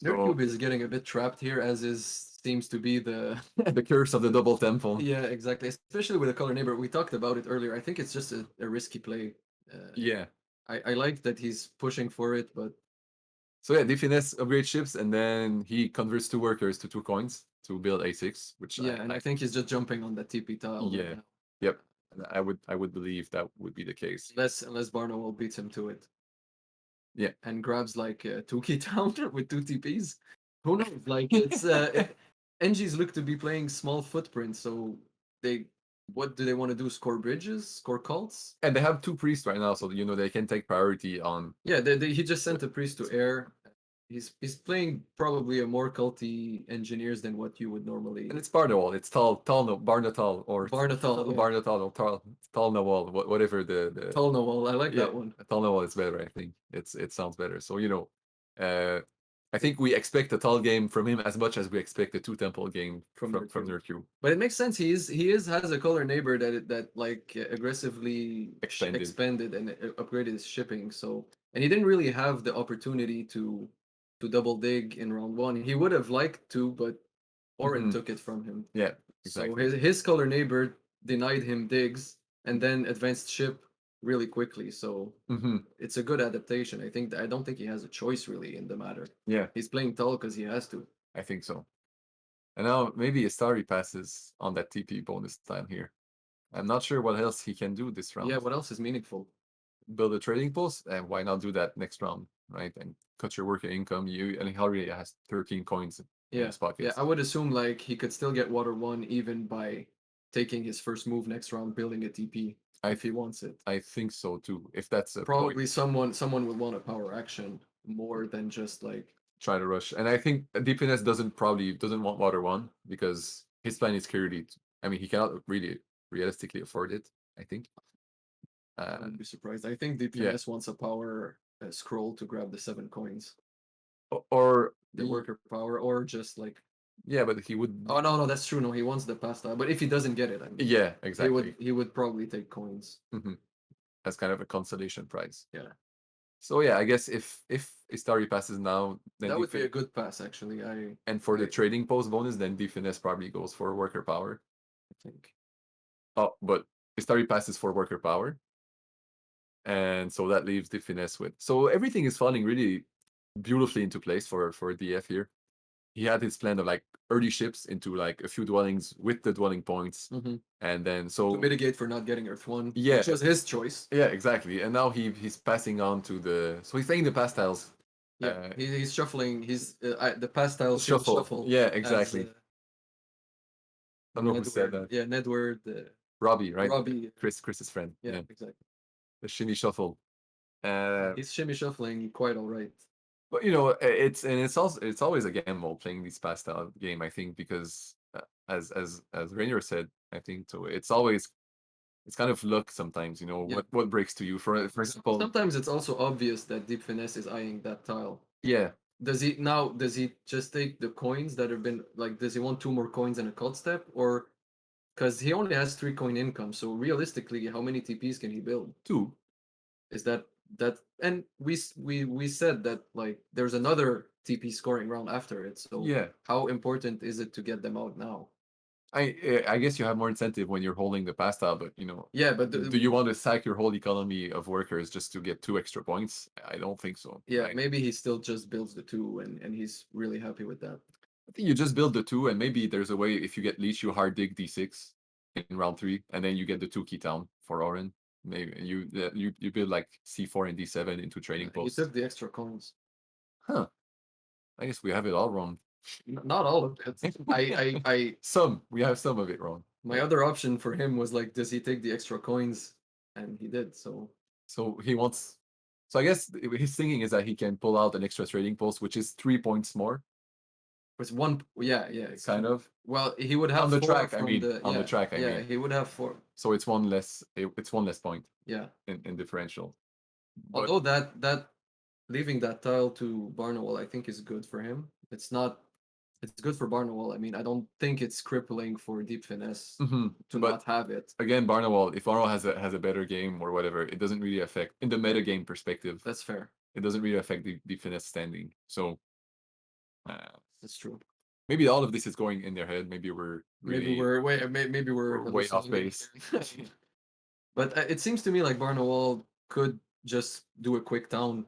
Nerdcube is getting a bit trapped here, as is seems to be the The curse of the double temple. yeah, exactly. Especially with the color neighbor, we talked about it earlier. I think it's just a risky play. Yeah. I like that he's pushing for it, but So yeah, Deepfinesse upgrade ships, and then he converts 2 workers to 2 coins to build A6, which yeah, and I think he's just jumping on the TP tile. right Yeah. now. Yep. And I would believe that would be the case. Unless Barnwell beats him to it. Yeah. And grabs like 2 key down with 2 TPs. Who knows? Like it's NGs look to be playing small footprints, so they what do they want to do? Score bridges? Score cults? And they have 2 priests right now, so they can take priority on. Yeah, he just sent a priest to air. He's playing probably a more culty engineers than what you would normally. And it's Barnawal. It's Barnatal or Barnatal, yeah. Barnatal or Talnawal, whatever the Tolnawal, I like yeah, that one. Talnawal is better. I think it sounds better. So I think we expect a Tal game from him as much as we expect a 2 temple game from Nerdcube. Nerdcube. But it makes sense. He has a color neighbor that like aggressively expanded and upgraded his shipping. So and he didn't really have the opportunity to double dig in round 1. He would have liked to, but Oren Mhm. took it from him. Yeah, So exactly. his color neighbor denied him digs and then advanced ship really quickly. So hmm it's a good adaptation. I don't think he has a choice really in the matter. Yeah, He's playing tall because he has to. I think so. And now maybe Istari passes on that TP bonus time here. I'm not sure what else he can do this round. Yeah, what else is meaningful? Build a trading post, and why not do that next round, right? And cut your worker income. And he already has 13 coins in Yeah, his pockets. yeah. I would assume like he could still get water 1 even by taking his first move next round, building a TP if he wants it. I think so too. If that's a Probably point, someone would want a power action more than just like try to rush. And I think Deepfinesse doesn't want water 1 because his plan is clearly. I mean, he cannot really realistically afford it. I think. I wouldn't be surprised. I think Deepfinesse wants a power scroll to grab the 7 coins, Or the worker power, or just like yeah, but he would. oh no, that's true. No, he wants the pasta. But if he doesn't get it, I mean, Yeah, exactly. he would probably take coins. As kind of a consolation prize. Yeah. So yeah, I guess if Istari passes now, then That would be a good pass actually. and for the trading post bonus, then Deepfinesse probably goes for worker power. think. Oh, but Istari passes for worker power. And so that leaves Deepfinesse with. So everything is falling really beautifully into place for DF here. He had his plan of like early ships into like a few dwellings with the dwelling points, and then To mitigate for not getting Earth 1, Yeah. which was his choice. yeah, exactly. And now he's passing on to the. So he's playing the pastiles. Yeah, he's shuffling. He's the pastile Shuffle. Yeah, exactly. As, I don't know who said that. Yeah, Nedward. Robbie, right? Robbie. Chris's friend. Yeah, exactly. The shimmy shuffle. He's shimmy shuffling quite all right. But it's always a gamble playing these pastile game. I think because as Rainier said, I think so. It's kind of luck sometimes. Yeah. What breaks to you. For example, Sometimes it's also obvious that Deepfinesse is eyeing that tile. yeah. Does he just take the coins that have been like? Does he want 2 more coins and a cult step, or because he only has 3 coin income? So realistically, how many TPs can he build? 2. Is that and we said that like there's another TP scoring round after it. So Yeah. how important is it to get them out now? I guess you have more incentive when you're holding the pasta, but Yeah, but do you want to sack your whole economy of workers just to get 2 extra points? I don't think so. yeah, right? maybe he still just builds the 2 and he's really happy with that. I think you just build the 2, and maybe there's a way if you get leech, you hard dig D6 in round 3, and then you get the 2 key town for Oren. Maybe you build like C4 and D7 into trading He posts. took the extra coins. Huh. I guess we have it all wrong. Not all of it. We have some of it wrong. My other option for him was like, does he take the extra coins? And he did. So he wants. So I guess his thinking is that he can pull out an extra trading post, which is 3 points more. it's 1. Yeah, It's kind of. Well, he would have On the 4 track, I from mean, on the track, I yeah, mean. he would have 4. So it's 1 less. It's 1 less point Yeah. in differential. Although that leaving that tile to Barnacle, I think, is good for him. It's not. It's good for Barnacle. I mean, I don't think it's crippling for Deepfinesse to But not have it. again, Barnawal, if Barnawal has a better game or whatever, it doesn't really affect in the meta game perspective. That's fair. It doesn't really affect the finesse standing. So That's true. maybe all of this is going in their head. Maybe we're Maybe really we're way off hallucinating base. here. But it seems to me like Barnawal could just do a quick town,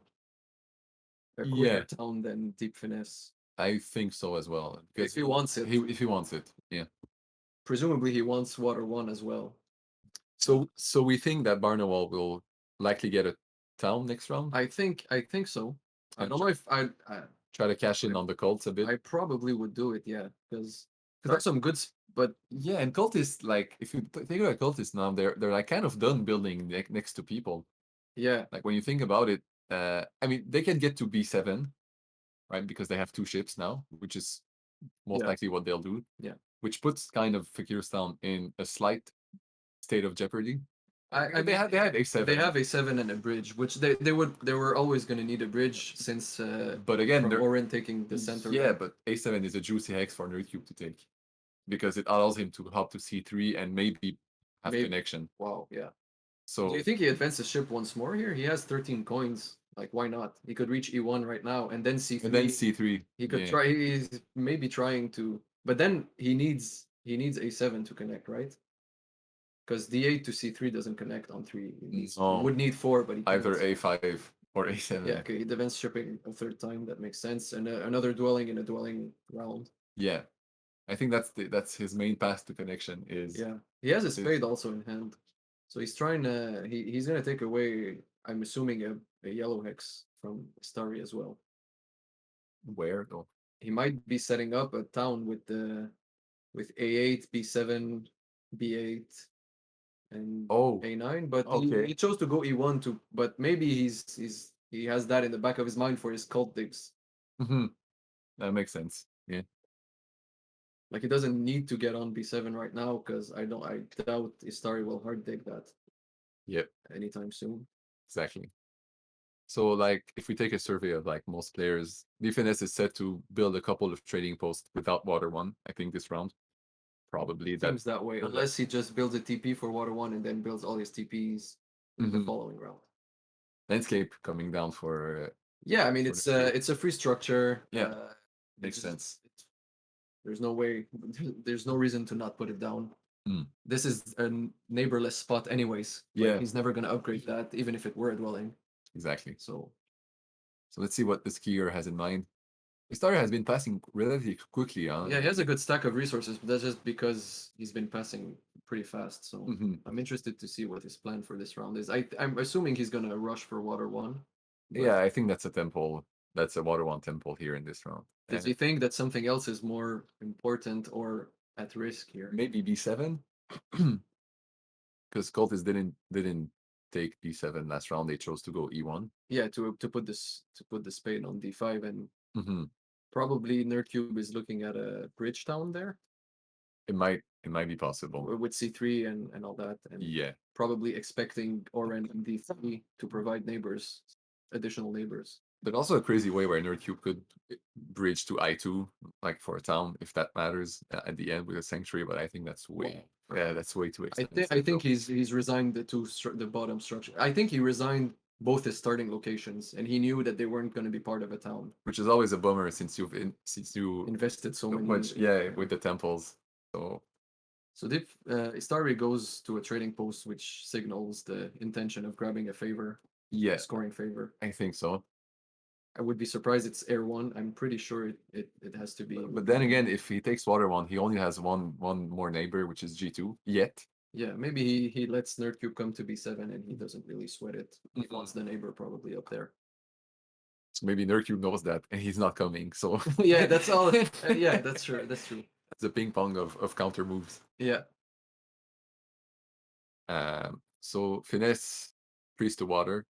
a quicker Yeah. town than Deepfinesse. I think so as well. If he wants it. If he wants it, yeah. Presumably he wants Water 1 as well. So we think that Barnawal will likely get a town next round. I think so. I And don't know if try to cash in on the cults a bit. I probably would do it, yeah, because there's some good, but Yeah, and cultists, like if you think about cultists now, they're like kind of done building next to people. yeah, Like when you think about it, I mean they can get to B7, right? Because they have 2 ships now, which is most Yeah. likely what they'll do. Yeah. Which puts kind of Fakirstown in a slight state of jeopardy. I they mean, had A7. they have A7 and a bridge, which they were always going to need a bridge since But again, from they're Orin taking the center. Yeah, but A7 is a juicy hex for nerdcube to take because it allows him to hop to C3 and maybe have Maybe. connection. Wow, yeah. So Do you think he advances ship once more here? He has 13 coins. Like, why not? He could reach E1 right now and then C3. and then C3. He could yeah. try. He's maybe trying to, but then he needs A7 to connect, right? Because D8 to C3 doesn't connect on 3. He No. would need 4, but he Either can't. A5 or A7. Yeah, okay. He advanced shipping a third time. That makes sense. And another dwelling in a dwelling round. Yeah. I think that's his main path to connection is Yeah, he has a is- spade also in hand, so he's trying to. He's gonna take away. I'm assuming a yellow hex from Starry as well. where though. He might be setting up a town with A8, B7, B8, and Oh, A9, but okay. he chose to go E1 to. But maybe he has that in the back of his mind for his cult digs. That makes sense. Yeah. Like he doesn't need to get on B7 right now because I doubt Istari will hard dig that. Yep. Anytime soon. Exactly. So like if we take a survey of like most players, Deepfinesse is set to build a couple of trading posts without Water 1, I think this round. Probably Seems that way, unless he just builds a TP for Water 1 and then builds all his TPs in the following round. Landscape coming down for Yeah, I mean for it's a free structure. Yeah, makes sense. There's no way there's no reason to not put it down. Mm. This is a neighborless spot anyways. Like, Yeah. he's never gonna upgrade that, even if it were a dwelling. Exactly. So let's see what the skier has in mind. Starter has been passing relatively quickly. yeah, he has a good stack of resources, but that's just because he's been passing pretty fast. So I'm interested to see what his plan for this round is. I'm assuming he's gonna rush for Water 1. Yeah, I think that's a temple. That's a Water 1 temple here in this round. Does he think that something else is more important or at risk here? Maybe B7? Because Cultists didn't take B7 last round. They chose to go E1. Yeah, to put the spade on D5, and probably Nerdcube is looking at a bridge town there. It might be possible. With C3 and all that, and Yeah. probably expecting Oren and D3 to provide neighbors, additional neighbors. But also a crazy way where Nerdcube could bridge to I2, like for a town, if that matters at the end with a sanctuary. But I think that's that's way too expensive. I think he's resigned the bottom structure. I think he resigned both his starting locations, and he knew that they weren't going to be part of a town. Which is always a bummer since you Invested so many. much, with the temples. So Istari goes to a trading post, which signals the intention of grabbing a favor, scoring favor. I think so. I would be surprised it's Air 1. I'm pretty sure it has to be. But then again, if he takes Water 1, he only has one more neighbor, which is G2 yet. Yeah, maybe he lets Nerdcube come to B7 and he doesn't really sweat it. He wants the neighbor probably up there. So maybe Nerdcube knows that and he's not coming. So yeah, that's all. Yeah, that's true. That's true. It's a ping pong of counter moves. Yeah. So finesse, priest to water,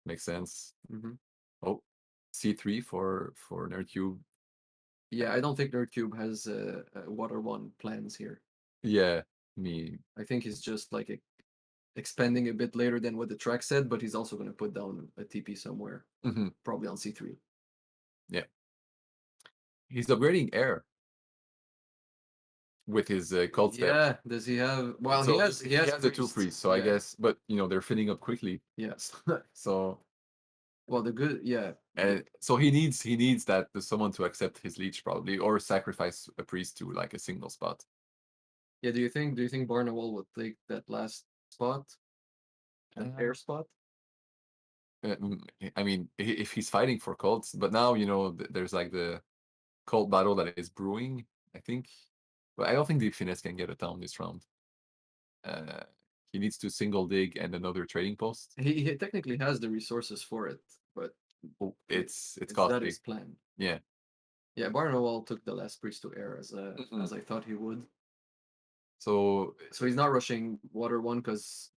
makes sense. Oh, C3 for Nerdcube. Yeah, I don't think Nerdcube has Water 1 plans here. Yeah, me. I think he's just like expanding a bit later than what the track said, but he's also going to put down a TP somewhere, probably on C3. Yeah. He's upgrading air with his cult step. Yeah, does he have? Well, So he has the two priest. priests, so I Yeah. guess, but they're filling up quickly. Yes. So Well, the good, yeah. and so he needs that someone to accept his leech probably, or sacrifice a priest to like a single spot. Yeah, do you think Barnawall would take that last spot? An air spot? I mean, if he's fighting for cults, but now there's like the cult battle that is brewing, I think. But I don't think Deepfinesse can get a town this round. He needs to single dig and another trading post. He technically has the resources for it, but It's that costly. is planned. Yeah. Yeah, Barnawall took the last priest to air as I thought he would. So he's not rushing water one because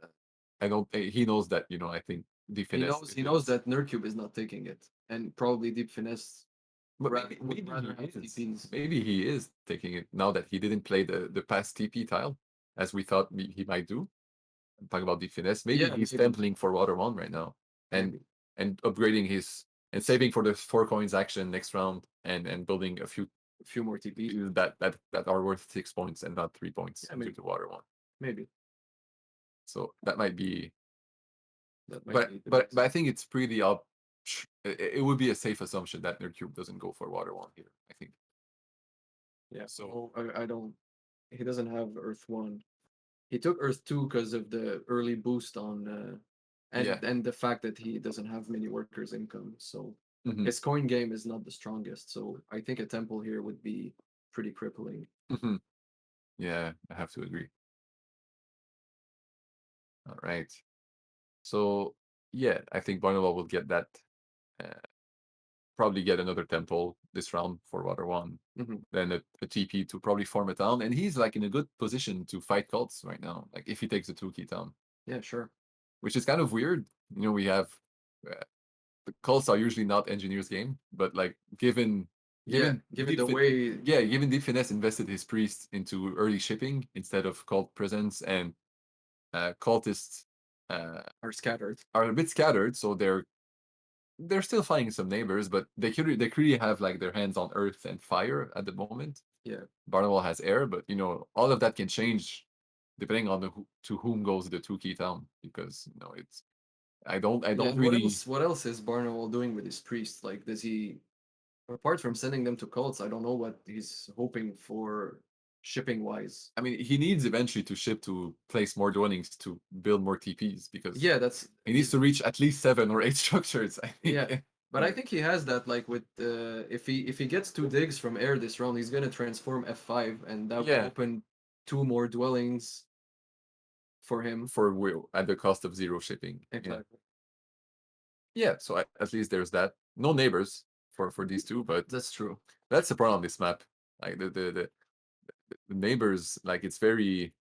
I don't. He knows that I think Deepfinesse. he knows that nerdcube is not taking it, and probably Deepfinesse But would rather have he is. TPs. Maybe he is taking it now that he didn't play the past TP tile as we thought he might do. I'm talking about Deepfinesse. Maybe he's templing for water one right now and upgrading his and saving for the 4 coins action next round and building a few more TP that are worth 6 points and not 3 points due to water one. Maybe. So that might be. But I think it's pretty up. It would be a safe assumption that nerdcube doesn't go for water one here. I think. Yeah. So I don't. He doesn't have Earth 1. He took Earth 2 because of the early boost on and the fact that he doesn't have many workers income. So his coin game is not the strongest. So I think a temple here would be pretty crippling. Yeah, I have to agree. All right. So yeah, I think Barnabal will get that. Probably get another temple this round for water one. Then a TP to probably form a town, and he's like in a good position to fight cults right now. Like if he takes a 2-key town. Yeah, sure. Which is kind of weird. We have the cults are usually not engineers game, but like given the way given Deepfinesse invested his priests into early shipping instead of cult presence, and cultists are scattered. Are a bit scattered, so they're still fighting some neighbors, but they clearly have like their hands on earth and fire at the moment. Yeah. Barnawall has air, but all of that can change depending on to whom goes the 2-key town, because it's I don't really. What else is Barnawall doing with his priests? Like, does he, apart from sending them to cults, I don't know what he's hoping for shipping wise. I mean, he needs eventually to ship to place more dwellings to build more TPs, because he needs to reach at least 7 or 8 structures. I think. Yeah, but I think he has that. Like with if he gets 2 digs from air this round, he's gonna transform F5, and that will open 2 more dwellings for him at the cost of 0 shipping. Exactly. Yeah, so at least there's that. No neighbors for these two, but that's true. That's the problem on this map. Like the neighbors, like it's very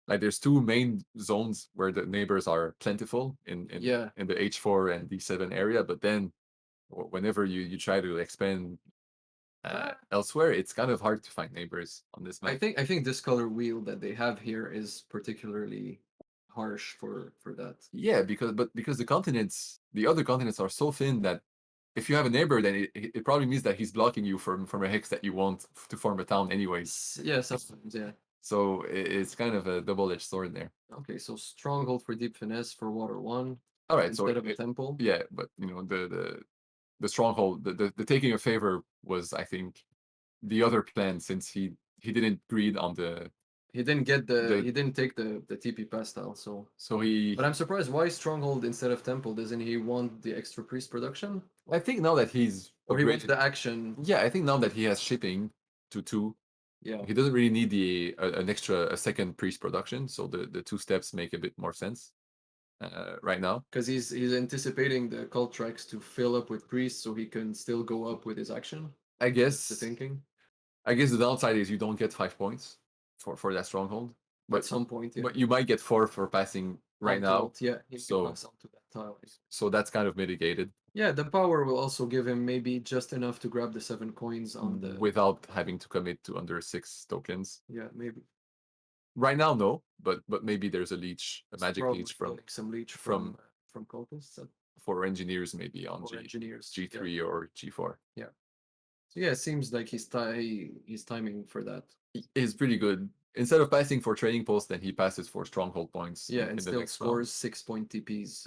like there's 2 main zones where the neighbors are plentiful in the H4 and D7 area, but then whenever you try to expand elsewhere, it's kind of hard to find neighbors on this map. I think this color wheel that they have here is particularly harsh for that. Yeah, because the other continents are so thin that if you have a neighbor, then it probably means that he's blocking you from a hex that you want to form a town anyways. Yeah, sometimes, yeah. So it's kind of a double-edged sword there. Okay, so stronghold for Deepfinesse for water 1. All right, instead of a temple. Yeah, but the stronghold, the taking a favor was, I think, the other plan, since he didn't greed on the. He didn't get he didn't take the TP pastile, so. But I'm surprised, why stronghold instead of temple? Doesn't he want the extra priest production? I think now that he's. Or he wants the action. Yeah, I think now that he has shipping to 2. Yeah. He doesn't really need a second priest production, so the 2 steps make a bit more sense right now. Because he's anticipating the cult tracks to fill up with priests, so he can still go up with his action. I guess that's the thinking. I guess the downside is you don't get 5 points for that stronghold. But at some point, yeah. But you might get 4 for passing right now. Yeah, so pass on to that tile. So that's kind of mitigated. Yeah, the power will also give him maybe just enough to grab the 7 coins on the. Without having to commit to under 6 tokens. Yeah, maybe. Right now, no, but maybe there's a leech, a It's magic probably leech from getting some leech from- from cultists for engineers maybe on or engineers. G3 or G4. So yeah, it seems like he's timing for that. Is pretty good. Instead of passing for training post, then he passes for stronghold points. Yeah, in and the still next round. scores 6-point TPs.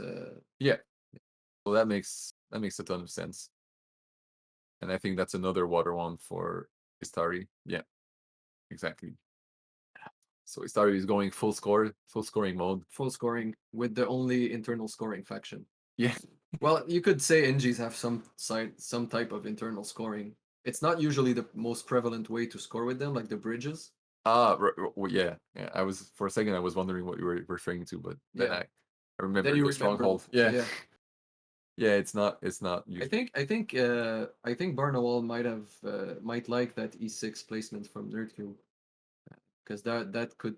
Yeah. So that makes a ton of sense. And I think that's another water one for Istari. Yeah, exactly. So Istari is going full scoring mode. Full scoring with the only internal scoring faction. Yeah. Well, you could say NGs have some type of internal scoring. It's not usually the most prevalent way to score with them, like the bridges. Well, yeah. I was for a second I was wondering what you were referring to, but then Yeah. I remember Then you the remember. stronghold. Yeah. Yeah. Yeah, it's not I think Barnawal might like that E6 placement from nerdcube, because that could,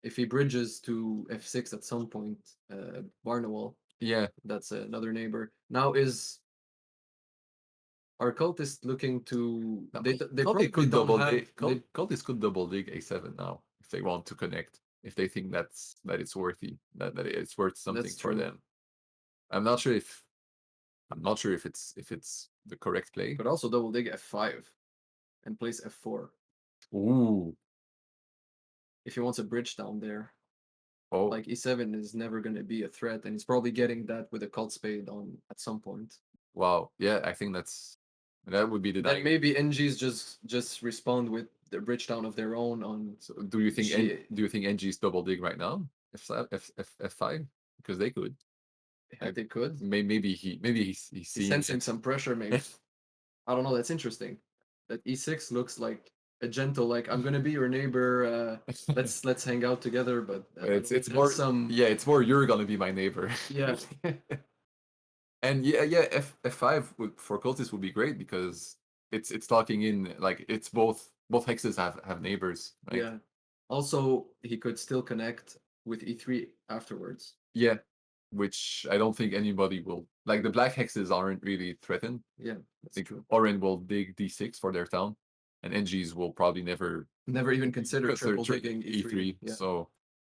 if he bridges to F6 at some point, Barnawal, yeah. that's another neighbor. Now is our cultist looking to No, they Cultist probably could don't double have dig. Cultist could double dig A7 now if they want to connect. If they think that it's worthy, that it's worth something That's for true. them. I'm not sure if it's the correct play. Could also double dig F5 and place F4 Ooh. if he wants a bridge down there. Oh, Like E7 is never going to be a threat, and he's probably getting that with a cult spade on at some point. wow. Yeah, I think that would be the Then night. maybe NGs just respond with the bridge down of their own on. So do you think G- NG's double dig right now? F5? Because they could. Yeah, they could. Maybe he's He's seeing sensing it. some pressure, maybe. I don't know. That's interesting. That E6 looks like a gentle, like I'm gonna be your neighbor. Let's hang out together. But It's there's more some. yeah, it's more you're gonna be my neighbor. Yeah. And F5 for cultists would be great because it's locking in, like it's both hexes have neighbors, right? Yeah. Also, he could still connect with E3 afterwards. Yeah, which I don't think anybody will, like the black hexes aren't really threatened. Yeah, I that's think true. Oren will dig D6 for their town, and NGs will probably never Never even consider consider triple digging E3. Yeah. So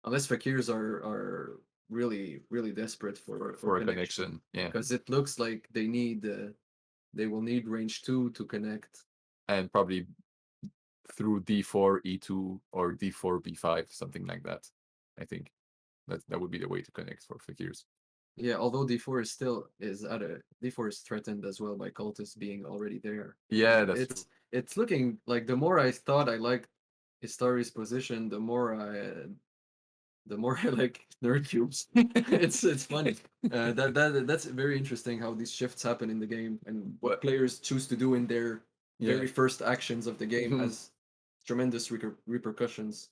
Unless fakirs are really desperate for for a connection, yeah, because it looks like they will need range 2 to connect. and probably through D4 E2 or D4 B5, something like that. I think that would be the way to connect for fakirs. Yeah, although D4 is still is at a D4 is threatened as well by cultists being already there. Yeah, that's It's it's looking like the more I thought I liked Istari's position, the more I like nerd cubes. It's funny. That's very interesting how these shifts happen in the game and what players choose to do in their Yeah. very first actions of the game Mhm. has tremendous repercussions.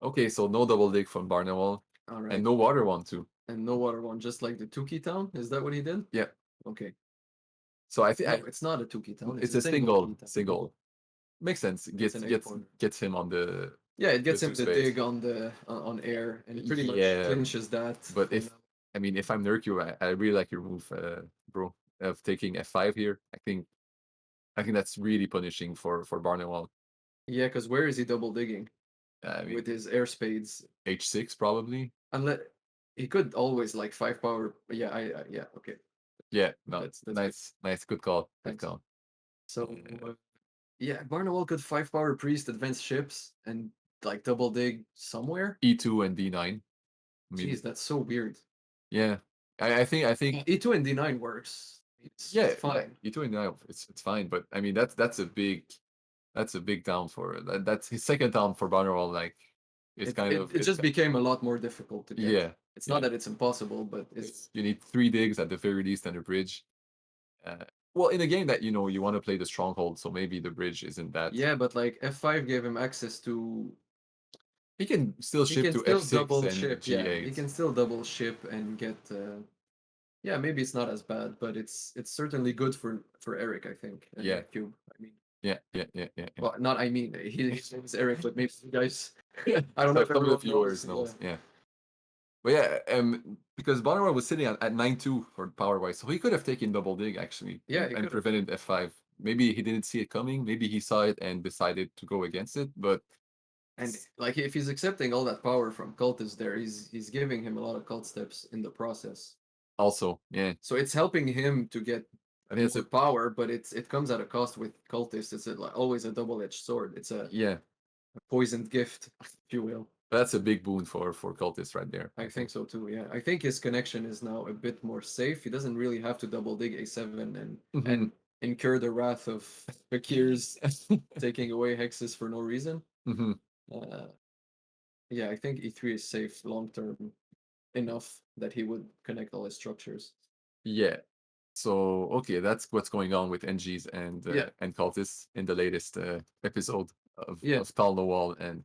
Okay, so no double dig from Barnawal All right, and no water one too. and no water one, just like the Tuki town. Is that what he did? Yeah. Okay. So I think No, it's not a Tuki town. it's a single single. Makes sense. an eight-pointer. Gets him on the. Yeah, it gets the him two to space. dig on air, and it pretty much Yeah, clinches that. But for if now. I mean if I'm Nurku, I really like your move, bro, of taking F5 here. I think that's really punishing for Barnawal. Yeah, because where is he double digging I mean with his air spades? H6 probably. Unless he could always like 5 power. Yeah, yeah, okay. Yeah, no, That's nice, good call, good Thanks. call. So yeah, Barnawal could 5 power priest advance ships and like double dig somewhere. E2 and D9. I mean, Jeez, that's so weird. yeah, I think E2 and D9 works. It's yeah, fine. E2 and D9 it's fine, but I mean that's a big down for that's his second down for Barnawal. Like it's It just became a lot more difficult to get. yeah. It's not that it's impossible, but it's You need 3 digs at the very least and a bridge. Well, in a game that you want to play the stronghold, so maybe the bridge isn't that. yeah, but like F5 gave him access to. He can still He ship can to still F6 double and ship. G8. Yeah, he can still double ship and get. Yeah, maybe it's not as bad, but it's certainly good for Eric, I think. And Yeah. Cube. I mean, Yeah. well, not I mean his name is Eric, but maybe you guys. I don't know if some of the everyone viewers knows. knows. Yeah. But yeah, because Barnawal was sitting at 9-2 for power wise, so he could have taken double dig actually. Yeah, he and could've. prevented F5. Maybe he didn't see it coming. Maybe he saw it and decided to go against it. But And like if he's accepting all that power from cultists there, he's giving him a lot of cult steps in the process. Also, yeah, So it's helping him to get I think it's more power, but it comes at a cost with cultists. It's like always a double-edged sword. It's a yeah, poisoned gift, if you will. that's a big boon for cultists right there. I think so too. Yeah, I think his connection is now a bit more safe. He doesn't really have to double dig A7 and Mhm. incur the wrath of fakirs taking away hexes for no reason. Mhm. Uh, yeah, I think E3 is safe long term enough that he would connect all his structures. Yeah. So okay, that's what's going on with NGs Yeah. and cultists in the latest episode Yeah. of Tal the Wall and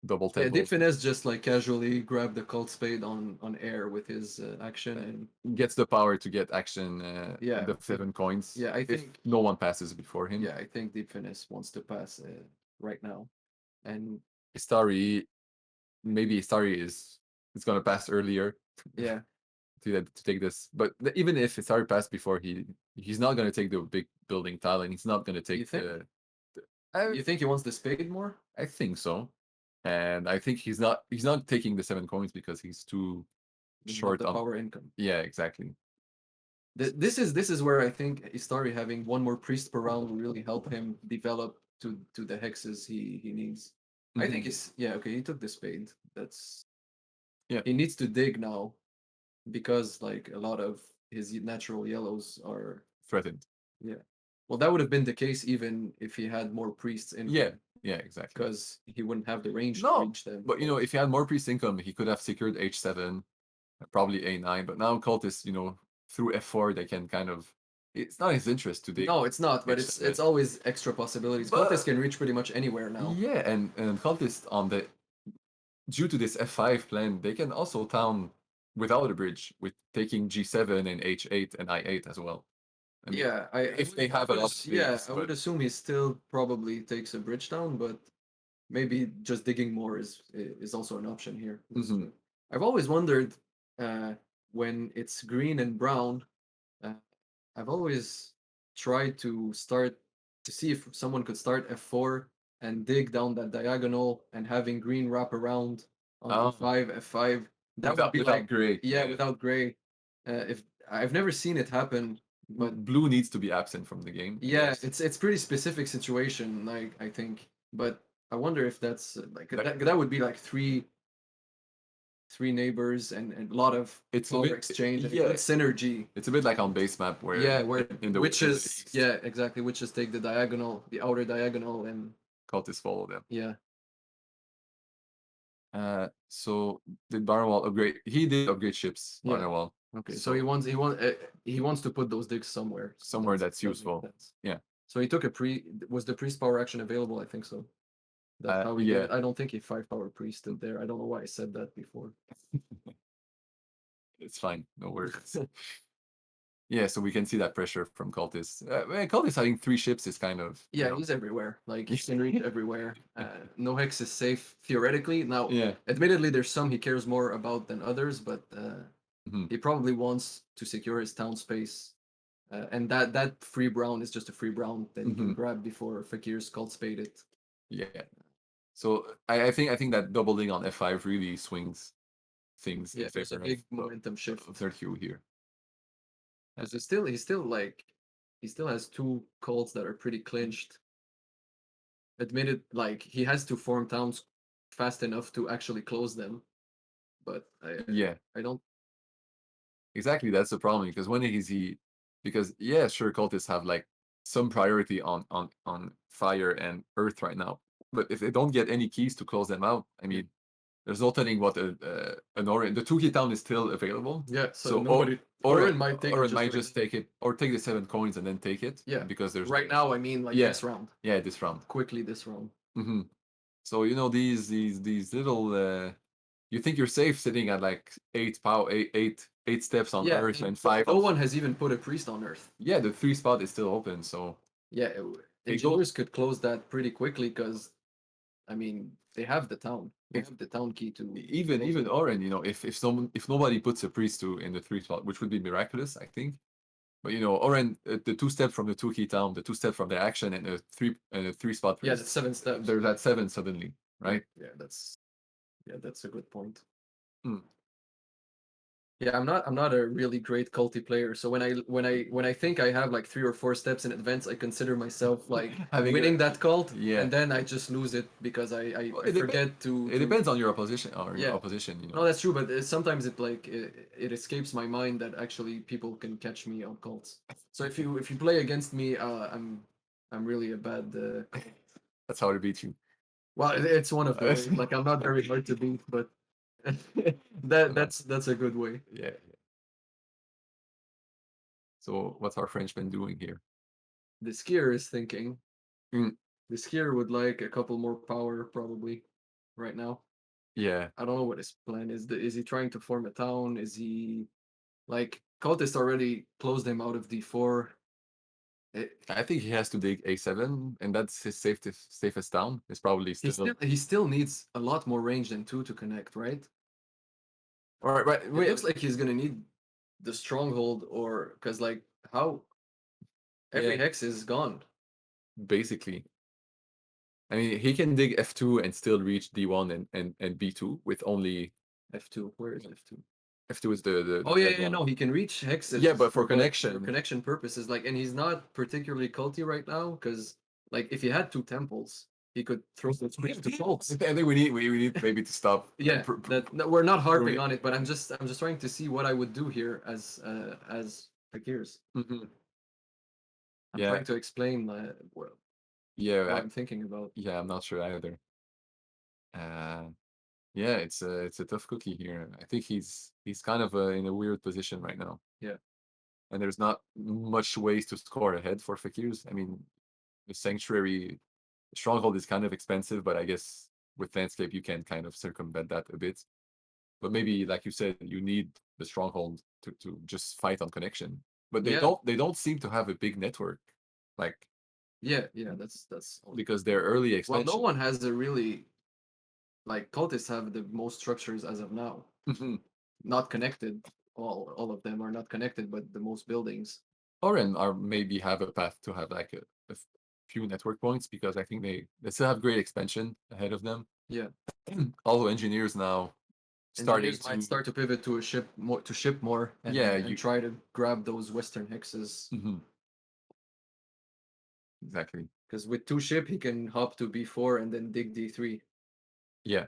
Double Yeah, Temple. Deepfinesse just like casually grabbed the cult spade on air with his action and Gets the power to get action. Yeah. The 7 coins. Yeah, I if think no one passes before him. yeah, I think Deepfinesse wants to pass right now, and Istari, maybe Istari is gonna pass earlier yeah, to take this. But even if Istari passed before, he's not gonna take the big building tile, and he's not gonna take think? I, you think he wants the spade more? I think so, and I think he's not taking the 7 coins because he's too Doesn't have short the on. power income. Yeah, exactly. This is where I think Istari having one more priest per round will really help him develop to the hexes he needs. I think Mhm. it's yeah, okay, he took the spade. That's Yeah. he needs to dig now because like a lot of his natural yellows are Threatened. yeah. Well, that would have been the case even if he had more priests in Yeah, yeah, exactly. because he wouldn't have the range to No, reach them. but if he had more priest income, he could have secured H7, probably A9. But now cultists, through F4, they can kind of. It's not his interest to dig. No, it's not, but it's H7. always extra possibilities. But- Cultists can reach pretty much anywhere now. Yeah, and cultists on the due to this F5 plan, they can also town without a bridge with taking G7 and H8 and I8 as well. I mean, Yeah, if they have a lot of yeah, digs, I would but- assume he still probably takes a bridge down, but maybe just digging more is also an option here. Mhm. I've always wondered when it's green and brown. Uh, I've always tried to see if someone could start F4 and dig down that diagonal and having green wrap around on Oh. E5, F5. That would be without like gray. yeah, without gray. If I've never seen it happen, but Blue needs to be absent from the game. yeah, Yes. it's pretty specific situation, like I think. But I wonder if that's like Like- that would be like three neighbors and a lot of It's a power bit- exchange and yeah. good synergy. It's a bit like on base map where Where in the witches, east, yeah, exactly. Witches take the diagonal, the outer diagonal, and cultists follow them. yeah, So did Barnwell upgrade? He did upgrade ships. Yeah. Barnwell. okay. So he wants to put those digs somewhere. So Somewhere that's that makes useful. sense. Yeah. So he took was the priest power action available? I think so. That's how we yeah. did it. I don't think he 5-power priested there. I don't know why I said that before. It's fine. No worries. Yeah, so we can see that pressure from cultists. Cultists having 3 ships is kind of Yeah, he's everywhere. Like he can reach everywhere. No hex is safe theoretically. Now, yeah. admittedly, there's some he cares more about than others, but Mhm. he probably wants to secure his town space. And that free brown is just a free brown that he can Mhm. grab before Fakir's cult spade it. Yeah. So I think that doubling on F5 really swings things Yeah, in there's a favor big of momentum shift. of third Q here. Because he still has 2 cults that are pretty clinched. Admitted, like he has to form towns fast enough to actually close them. But Yeah. I don't Exactly, that's the problem because when is he? Because yeah, sure, cultists have like some priority on fire and earth right now, but if they don't get any keys to close them out, I mean, there's no telling what an orange. The 2 key town is still available, yeah, so so nobody Oren might take Oren it might right just take it or take the 7 coins and then take it. Yeah, because there's right now, I mean like Yeah. this round. Yeah, this round. Quickly this round. Hmm. So these little. You think you're safe sitting at like 8 power, eight steps on Yeah, earth and 5. No on- one has even put a priest on Earth. Yeah, the 3 spot is still open, so Yeah, They engineers could close that pretty quickly because, I mean, they have the town. They have the town key to even close even it. Oren, if nobody puts a priest in the 3 spot, which would be miraculous, I think. But Oren, the 2 step from the 2 key town, the 2 step from the action, and a 3 spot Yeah, priest, that's 7 steps. there's that 7 suddenly. right? Yeah, that's a good point. Hmm. Yeah, I'm not a really great culty player. So when I think I have like 3 or 4 steps in advance, I consider myself like Having winning a- that cult, yeah. and then I just lose it because Well, I forget to. It depends on your opposition Yeah. opposition, you No, know. that's true, but sometimes it escapes my mind that actually people can catch me on cults. So if you play against me, I'm really a bad. That's how to beat you. Well, it's one of the ways. Like I'm not very hard to beat, but that's a good way. Yeah. So what's our Frenchman doing here? The skier is thinking. Mm. The skier would like a couple more power probably right now. Yeah. I don't know what his plan is. Is he trying to form a town? Is he like Cultist already closed him out of D4? I think he has to dig A7, and that's his safest town. It's probably still. He still needs a lot more range than 2 to connect, right? All right, right. It Wait, looks like he's gonna need the stronghold, or because like how every Yeah. hex is gone. basically. I mean, he can dig F2 and still reach D1 and B2 with only F2. Where is F2? F2 is the Oh yeah, red yeah, one. no, he can reach hexes. Yeah, but for for connection. connection purposes, like, and he's not particularly culty right now because, like, if he had 2 temples, he could throw the switch to cults. I think we need maybe to stop. Yeah, we're not harping it. on it, but I'm just trying to see what I would do here as Fakirs. Mhm. I'm Yeah, trying to explain what yeah, I'm thinking about. yeah. I'm not sure either. Yeah, it's a tough cookie here. I think he's kind of in a weird position right now. Yeah. And there's not much ways to score ahead for Fakirs. I mean, the Sanctuary Stronghold is kind of expensive, but I guess with Landscape you can kind of circumvent that a bit. But maybe, like you said, you need the Stronghold to just fight on connection. But Yeah. they don't seem to have a big network, like Yeah, that's because they're early well, expansion. no one has a really like cultists have the most structures as of now. Mhm. Not connected. All of them are not connected, but the most buildings. Oren are maybe have a path to have like few network points because I think they still have great expansion ahead of them. Yeah. Although engineers now starting Engineers might to start to pivot to ship more and, Yeah, and you- try to grab those western hexes. Mhm. Exactly. Because with 2 ship he can hop to B4 and then dig D3. Yeah.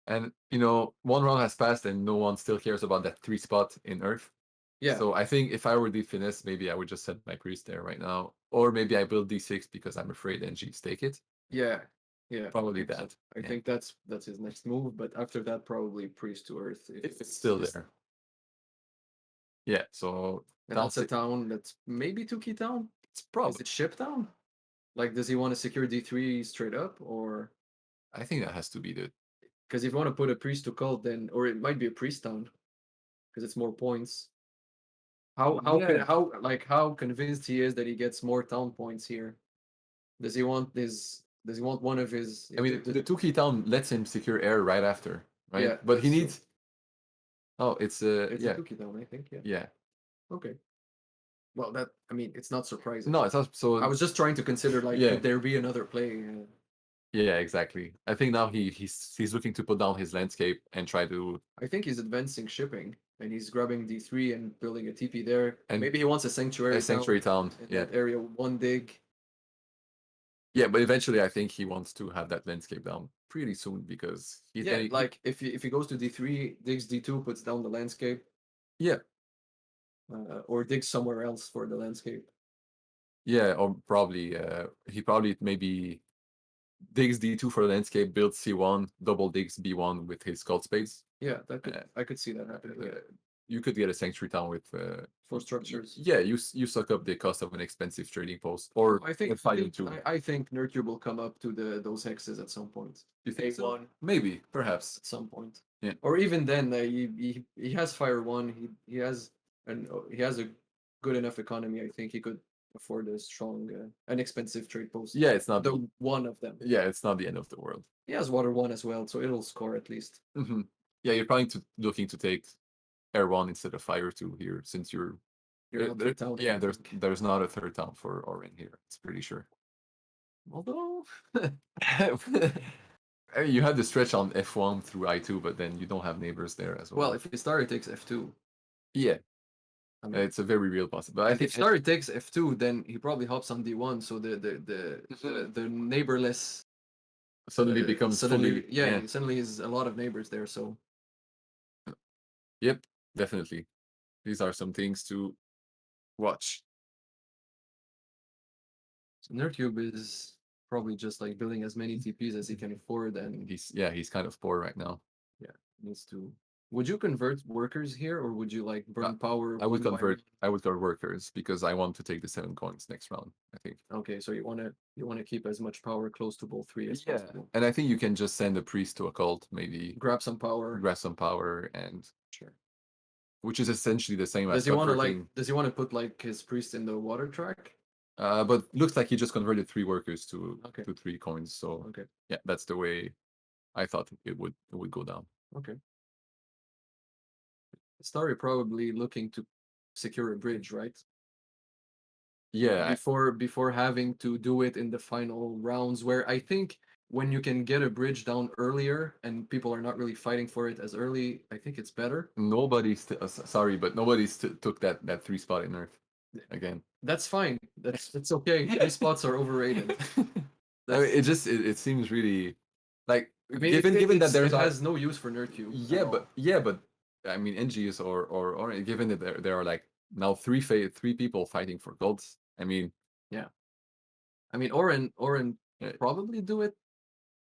And you know, one round has passed and no one still cares about that 3 spot in Earth. Yeah. So I think if I were Deepfinesse, maybe I would just set my priest there right now. Or maybe I build D6 because I'm afraid NGs take it. Yeah. Yeah. Probably I think so. that. I Yeah. think that's his next move, but after that probably priest to Earth If it's still it's- there. Yeah, so And town that's a six- town that's maybe 2 key town? it's Is probably it ship town? Like, does he want to secure D3 straight up, or I think that has to be the because if you want to put a priest to cult, then or it might be a priest town because it's more points. Yeah. How convinced he is that he gets more town points here? Does he want this? Does he want one of his? I mean the 2 key town lets him secure air right after, right? Yeah, But he that's true. needs Oh, it's It's yeah. a 2 key town, I think. Yeah. Yeah. Okay. Well, I mean, it's not surprising. No, it's not so I was just trying to consider, like, Yeah. could there be another play? Yeah, exactly. I think now he's looking to put down his landscape and try to I think he's advancing shipping and he's grabbing D3 and building a TP there. And Maybe he wants a sanctuary. a sanctuary town. In Yeah. that area, 1 dig. Yeah, but eventually I think he wants to have that landscape down pretty soon because he's Yeah, getting like if he goes to D3, digs D2, puts down the landscape, Yeah. or digs somewhere else for the landscape. Yeah, or probably he probably maybe digs D2 for the landscape, builds C1, double digs B1 with his cult spades. Yeah, that could Uh, I could see that happening. Yeah. You could get a sanctuary town with 4 structures. Yeah, you suck up the cost of an expensive trading post, or I think fighting two. I think nerdcube will come up to those hexes at some point. You think so? A1 Maybe, perhaps. at some point. Yeah. Or even then, he has Fire 1. He has a good enough economy. I think he could afford a strong, an expensive trade post. Yeah, it's not. The one of them. Yeah, it's not the end of the world. He has Water 1 as well, so it'll score at least. Hmm. Yeah, you're probably looking to take Air 1 instead of Fire 2 here, since you're. You're not town. Yeah, there's not a third town for Orin here. It's pretty sure. Although I mean, you have the stretch on F1 through I2, but then you don't have neighbors there as well. Well, if Istari takes F2, yeah, I mean, it's a very real possibility. I and think if Istari takes F2, then he probably hops on D1, so the neighborless suddenly becomes suddenly fully. suddenly is a lot of neighbors there. So Yep, definitely. These are some things to watch. nerdcube is probably just like building as many TPs as he can afford, and He's kind of poor right now. needs to. Would you convert workers here, or would you like burn power? I would one by convert. I would go workers because I want to take the 7 coins next round. I think. Okay, so you wanna keep as much power close to ball 3 as possible. And I think you can just send a priest to a cult, maybe Grab some power. grab some power, and Sure. which is essentially the same Does as he want to converting. does he want to put like his priest in the water track? But looks like he just converted 3 workers to Okay. 3 coins. So Okay. yeah, that's the way I thought it would go down. Okay. Starry probably looking to secure a bridge, right? Yeah, Before having to do it in the final rounds, where I think when you can get a bridge down earlier and people are not really fighting for it as early, I think it's better. nobody sorry, but nobody took that 3 spot in Earth again. That's fine. That's okay. 3 spots are overrated. I mean, it seems really like I mean, given that it there's has no use for nerdcube. but I mean NGs or given that there are like now 3 people fighting for golds. I mean, I mean, Oren Yeah. probably do it,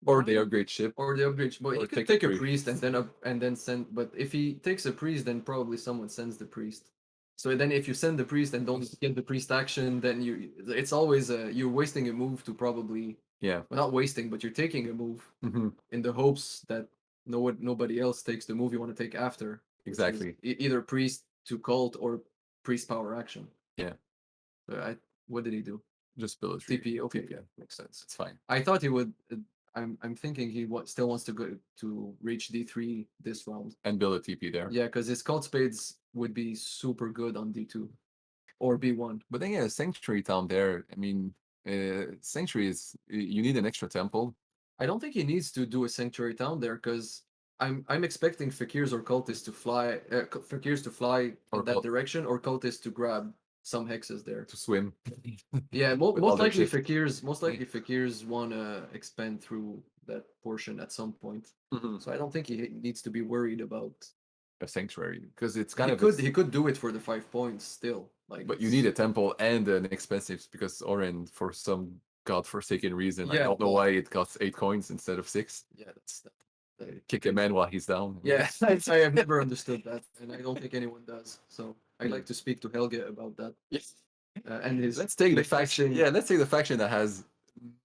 or they upgrade ship. or they upgrade. But Or he could take a take a priest and then send. But if he takes a priest, then probably someone sends the priest. So then, if you send the priest and don't get the priest action, then it's always you're wasting a move to probably Yeah. well, not wasting, but you're taking a move hmm in the hopes that nobody else takes the move you want to take after. which is Exactly. Either priest to cult or priest power action. Yeah. So what did he do? Just build a TP. Okay, TP. yeah, makes sense. It's fine. I thought he would. I'm thinking he still wants to go to reach D3 this round. And build a TP there. Yeah, because his cult spades would be super good on D2 or B1. But then Sanctuary Town there. I mean, Sanctuary is you need an extra temple. I don't think he needs to do a sanctuary town there because I'm expecting fakirs or cultists to fly fakirs to fly Or in that cult- direction, or cultists to grab some hexes there. to swim. Yeah, With most other likely ships. fakirs want to expand through that portion at some point. So I don't think he needs to be worried about. A sanctuary because it's kind He could do it for the 5 points still. Like, but you need a temple and an expensive because Oren for some godforsaken reason. I Yeah, don't know well- why it costs 8 coins instead of 6. Yeah, that's that. Kick a man while he's down. Yeah, I have never understood that, and I don't think anyone does. So I'd like to speak to Helge about that. Yes. And his Let's take the click faction. testing. Yeah, let's take the faction that has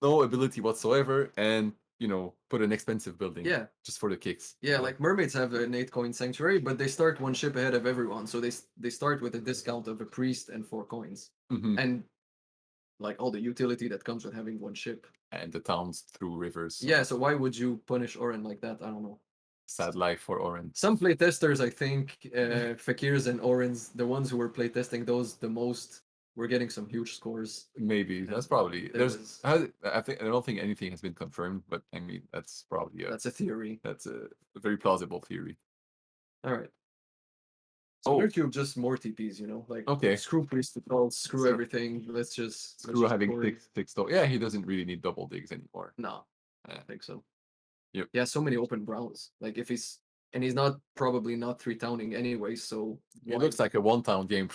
no ability whatsoever and put an expensive building. Yeah, Just for the kicks. yeah. Like mermaids have an 8-coin sanctuary, but they start 1 ship ahead of everyone, so they start with a discount of a priest and 4 coins, Mhm. and like all the utility that comes with having 1 ship. And the towns through rivers. Yeah, so why would you punish Oren like that? I don't know. Sad life for Oren. Some playtesters, I think, Fakirs and Orens, the ones who were playtesting those the most, were getting some huge scores. Maybe that's probably I don't think anything has been confirmed, but I mean that's probably That's a theory. that's a very plausible theory. All right. So Oh. Nerdcube just more TPs, like Okay. screw priest to calls, screw So- everything. Let's just Screw having score. six yeah, he doesn't really need double digs anymore. No, I Yeah. don't think so. Yep. Yeah, so many open browns. Like if he's not probably not 3-towning anyway, so It why- looks like a 1-town game.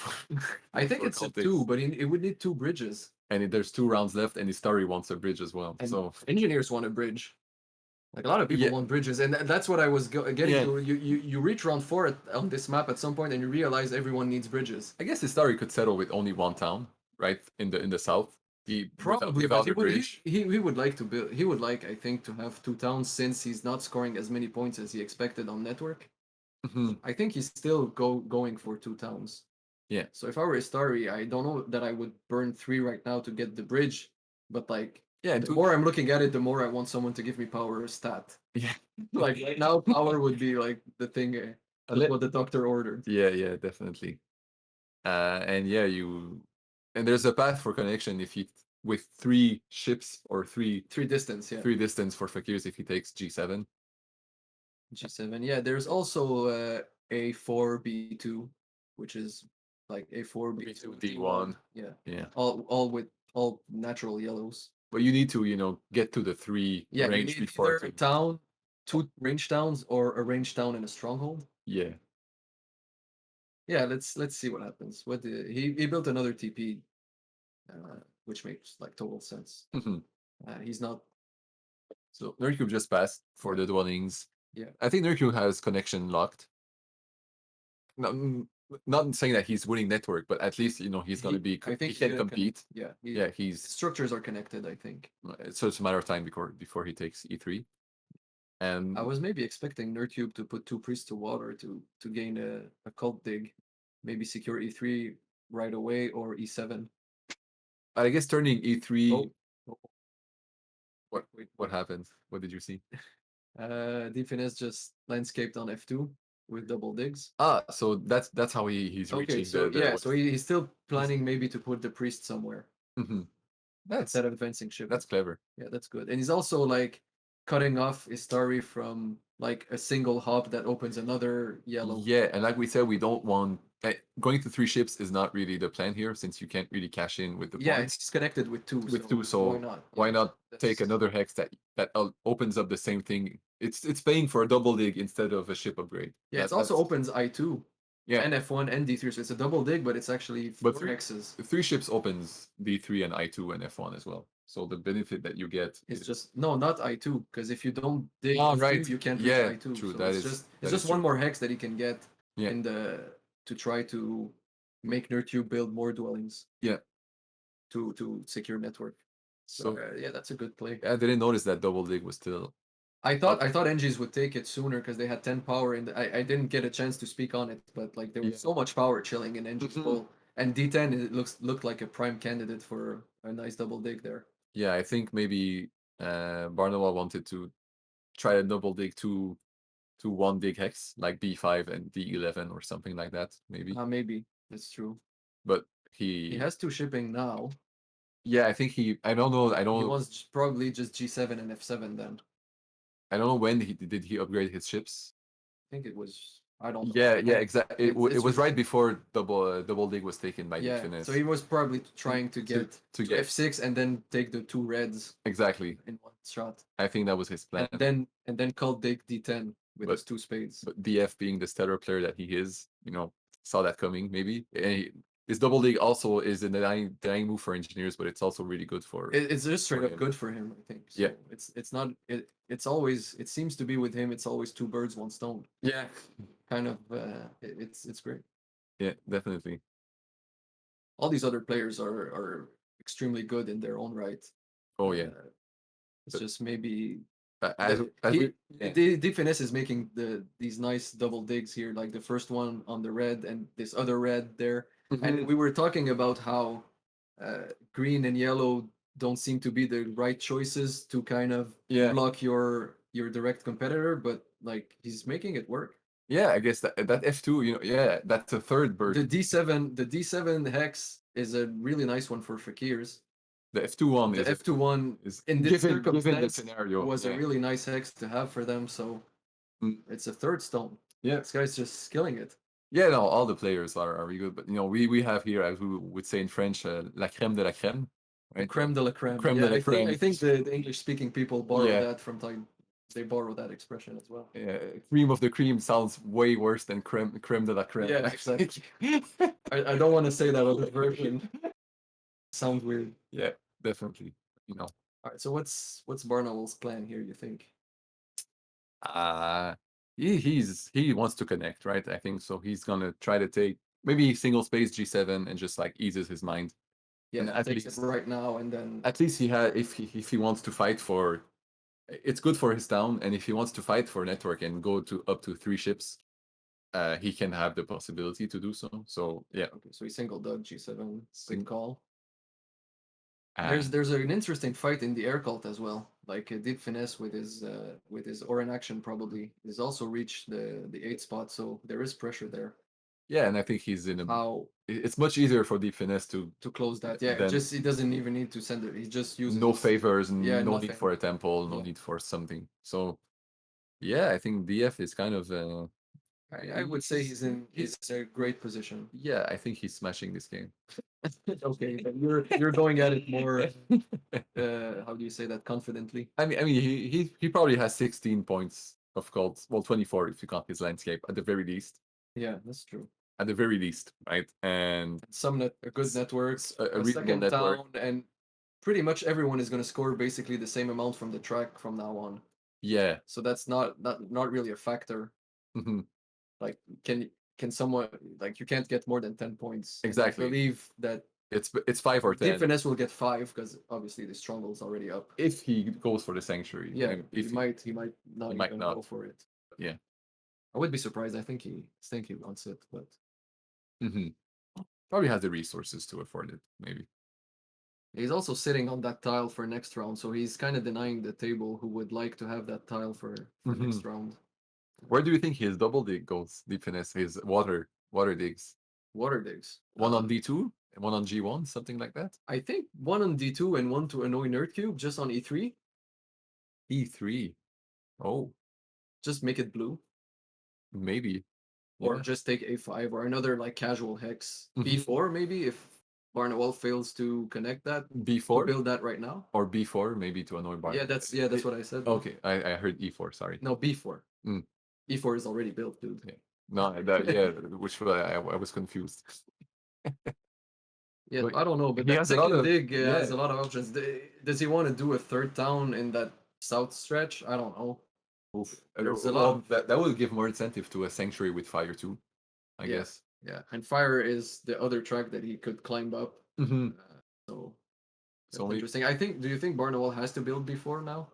I think for it's a cultists. 2, but it would need 2 bridges. And there's 2 rounds left, and Istari wants a bridge as well. And So engineers want a bridge. Like a lot of people Yeah. want bridges, and that's what I was getting Yeah. to. You reach round 4 on this map at some point, and you realize everyone needs bridges. I guess Istari could settle with only 1 town, right? In the south. Probably, without but a bridge. he would like to build. He would like, I think, to have 2 towns since he's not scoring as many points as he expected on network. Mhm. I think he's still going for 2 towns. Yeah. So if I were Istari, I don't know that I would burn 3 right now to get the bridge, but like Yeah, the more I'm looking at it, the more I want someone to give me power stat. yeah. Like right now, power would be like the thing. That's what the doctor ordered. Yeah, definitely. And yeah, and there's a path for connection if you with 3 ships or 3 3 distance, yeah. 3 distance for fakirs if he takes G7. G7. Yeah, there's also A4 B2, which is like A4 B2 D1. Yeah, Yeah. all with all natural yellows. But you need to, get to the 3 Yeah, you range need before either a town, 2 range towns, or a range town and a stronghold. Yeah. Yeah, let's see what happens. He built another TP, which makes like total sense. Mhm. He's not. So nerdcube just passed for the dwellings. Yeah. I think nerdcube has connection locked. Not, not saying that he's winning network, but at least he's going to be. I think he he's can gonna compete. Yeah. Yeah, His structures are connected, I think. so it's a matter of time before he takes E3. And I was maybe expecting nerdcube to put 2 priests to water to gain a cult dig, maybe secure E3 right away or E7. I guess turning E3. Oh. What happened? What did you see? Deepfinesse just landscaped on F2 with double digs. So that's how he's Okay, reaching so the yeah, so he's still planning maybe to put the priest somewhere Mhm. instead of advancing ship. That's clever. Yeah, that's good. And he's also like cutting off Istari from like a single hop that opens another yellow. Yeah, and like we said, we don't want going to 3 ships is not really the plan here, since you can't really cash in with the Yeah, points. it's connected with 2. With 2, so why not? why Yeah, not take that's- another hex that opens up the same thing? It's paying for a double dig instead of a ship upgrade. Yeah, it also opens I2 yeah. and F1 and D3, so it's a double dig, but it's actually 4 But hexes. 3 ships opens D3 and I2 and F1 as well. So the benefit that you get It's just not I2, because if you don't dig Oh, E3, right. you can't Yeah, reach I2. true, So that it's is- that just is one true. more hex that he can get Yeah. in to try to make nerdcube build more dwellings. Yeah. To secure network. So yeah, that's a good play. I didn't notice that double dig was still. I thought NGs would take it sooner because they had 10 power, and I didn't get a chance to speak on it, but like there was Yeah. so much power chilling in NG's Mhm. pull, and D10 it looked like a prime candidate for a nice double dig there. Yeah, I think maybe Barnawal wanted to try a double dig to 1 dig hex, like B5 and D11 or something like that, maybe. Maybe that's true. But He has 2 shipping now. yeah, I think I don't know. I He don't. was probably just G7 and F7 then. I don't know when did he upgrade his ships. I think it was. I don't know. Yeah, exactly. It It's was right before double dig was taken by Yeah, Deepfinesse. so he was probably trying to get to to get- F6 and then take the 2 reds exactly. in one shot, I think that was his plan. and then cult dig D10 with But- his 2 spades. But DF being the stellar player that he is, saw that coming maybe. And his double dig also is a dying move for engineers, but it's also really good for. It's just straight for up him. good for him, I think. So Yeah. it's not it's always it seems to be with him. It's always 2 birds, 1 stone. Yeah. Kind of it's great. Yeah, definitely. All these other players are extremely good in their own right. Oh yeah. It's But- just maybe As yeah. Deepfinesse is making these nice double digs here, like the first one on the red and this other red there. Mm-hmm. And we were talking about how green and yellow don't seem to be the right choices to kind of Yeah. block your direct competitor, but like he's making it work. Yeah, I guess that F2, yeah, that's a third bird. The D7 hex is a really nice one for fakirs. The F2 one The is F2 one is in this given the circumstance scenario was yeah. a really nice hex to have for them. So Mm. it's a 3rd stone. Yeah. This guy's just killing it. Yeah, no, all the players are really good, but we have here, as we would say in French, la crème de la crème, right? Creme de la creme. Creme Yeah, de la creme. I think the English-speaking people borrow Yeah. that from time. They borrow that expression as well. Cream of the cream sounds way worse than crème de la crème. Yeah, exactly. I don't want to say that other version. Sounds weird. Yeah, definitely. All right, so what's Barnawal's plan here? You think? He wants to connect, right? I think so. He's gonna try to take maybe single space G7 and just like eases his mind. Yeah, And at takes least- it right now and then. At least if he wants to fight for, it's good for his town, and if he wants to fight for network and go to up to 3 ships, he can have the possibility to do so. So yeah, Okay, so he single dug G7. Sing- Good call. uh, There's an interesting fight in the air cult as well. Like Deepfinesse with his Oran action probably is also reached the 8 spot, so there is pressure there. Yeah, and I think he's in a. how It's much easier for Deepfinesse to close that. Yeah, then just he doesn't even need to send it. He just uses no his- favors, Yeah, no need nothing. for a temple, no Yeah. need for something. So, yeah, I think DF is kind of. I would say he's in a great position. Yeah, I think he's smashing this game. Okay, but you're going at it more. How do you say that confidently? I mean, he probably has 16 points of gold. Well, 24 if you count his landscape at the very least. Yeah, that's true. At the very least, right? And A good network, a a reasonable second network. town, and pretty much everyone is going to score basically the same amount from the track from now on. Yeah. So that's not really a factor. Mhm. Like, can someone like you can't get more than 10 points? And Exactly. I believe that It's 5 or 10 Deepfinesse will get 5 because obviously the strongle's already up. if he goes for the sanctuary. Yeah, And if he might not might even not. go for it. Yeah. I would be surprised. I think he wants it, but Mhm. Probably has the resources to afford it. Maybe. he's also sitting on that tile for next round, so he's kind of denying the table who would like to have that tile for next round. Where do you think his double dig goes? Deepfinesse, his water digs. Water digs. One on D2, and one on G1, something like that. I think one on D2 and one to annoy nerdcube just on E3. E3. Oh, Just make it blue. maybe. Or Yeah. just take A5 or another like casual hex. Mhm. B4 maybe if Barnawell fails to connect that. To B4 build that right now. or B4, maybe to annoy Bar. Yeah, that's what I said. Okay, I heard E4. Sorry. No, B4. Mm. E4 is already built, dude. Yeah. No, that yeah, which I was confused. Yeah, But I don't know, but he that has a lot second of- dig has yeah. a lot of options. Does he want to do a third town in that south stretch? I don't know. Oof. There's a Well, lot of- that would give more incentive to a sanctuary with fire too, I Yeah. guess. Yeah, and fire is the other track that he could climb up. Mm-hmm. So that's So we- interesting. Do you think Barnawell has to build before now?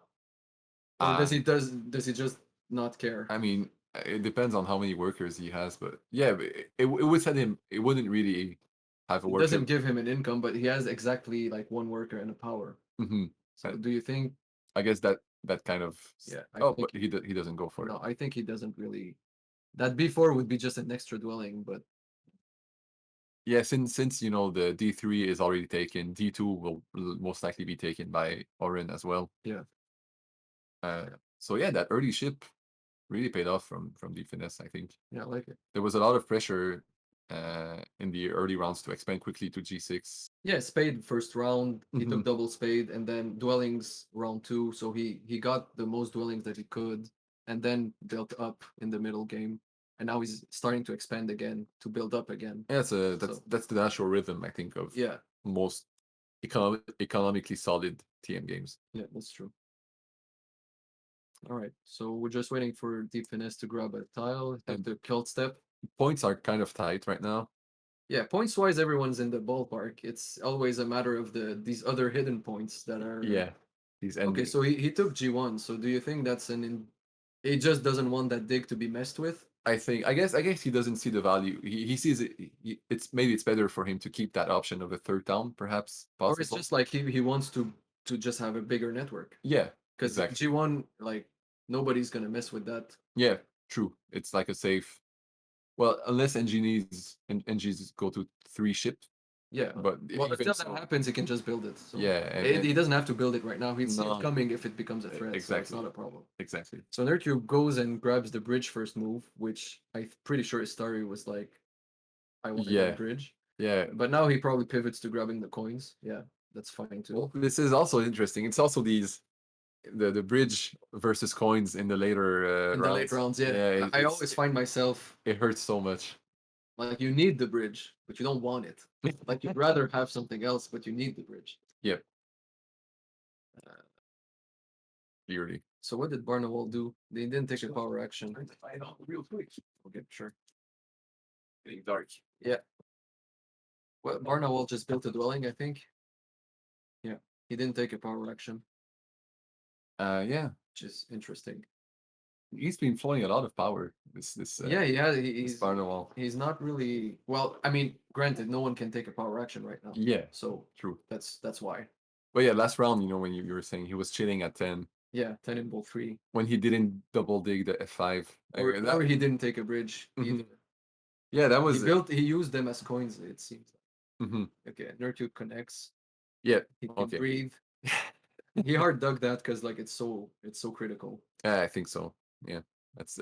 Or Ah. does he just not care? I mean, it depends on how many workers he has, but yeah, but it would set him. It wouldn't really have a It worker. doesn't give him an income, but he has exactly like one worker and a power. Mhm. So do you think? I guess that kind of. Yeah, I Oh, think but he doesn't go for No, it. I think he doesn't really. That B4 would be just an extra dwelling, but Yeah, since you know the D3 is already taken, D2 will most likely be taken by Oren as well. Yeah. So yeah, that early ship really paid off from Deepfinesse, I think. yeah, I like it. There was a lot of pressure in the early rounds to expand quickly to G6. Yeah, spade first round. He Mhm. took double spade, and then dwellings round 2. So he got the most dwellings that he could, and then built up in the middle game. And now he's starting to expand again to build up again. Yeah, So- that's the natural rhythm, I think, of Yeah, most economically solid TM games. yeah, that's true. All right, so we're just waiting for Deepfinesse to grab a tile, take And- the kill step. Points are kind of tight right now. Yeah, points wise, everyone's in the ballpark. It's always a matter of these other hidden points that are. Yeah, he's ending. Okay, so he took G1. So do you think that's he just doesn't want that dig to be messed with? I guess he doesn't see the value. He sees it. It's maybe it's better for him to keep that option of a third down, perhaps Or possible. it's just like he wants to just have a bigger network. Yeah, Because exactly. G1, like nobody's gonna mess with that. Yeah, true. It's like a safe. Well, unless NGs go to 3 ship, Yeah. but Well, even until so- that happens, he can just build it. So Yeah, he doesn't have to build it right now. He'd see No. it coming if it becomes a threat. So it's Exactly. not a problem. exactly. So Nerdcube goes and grabs the bridge first move, which I'm pretty sure Istari was like, I want to get Yeah. a bridge. Yeah. But now he probably pivots to grabbing the coins. Yeah, that's fine too. Well, this is also interesting. It's also the bridge versus coins in the later in the late rounds, yeah. I it's- always find myself it hurts so much. like you need the bridge, but you don't want it. Like you'd rather have something else, but you need the bridge. Yep. Clearly. So what did Barnawall do? They didn't take a power action. Real quick. Okay, sure. Getting dark. Well, Barnawall just built a dwelling, I think. Yeah, he didn't take a power action, Yeah. which is interesting. He's been flowing a lot of power. This Yeah, this Barnawall. he's not really well. I mean, granted, no one can take a power action right now. Yeah, So true. that's why. But yeah, last round, when you were saying he was chilling at 10 Yeah, 10 in bowl 3. when he didn't double dig the F5. Or, That- or he didn't take a bridge Mhm. either. Yeah, that was He used them as coins, it seems. Mhm. Okay, nerdcube connects. Yeah. He can Okay. breathe. He hard dug that because like it's so critical. Yeah, I think so. Yeah, that's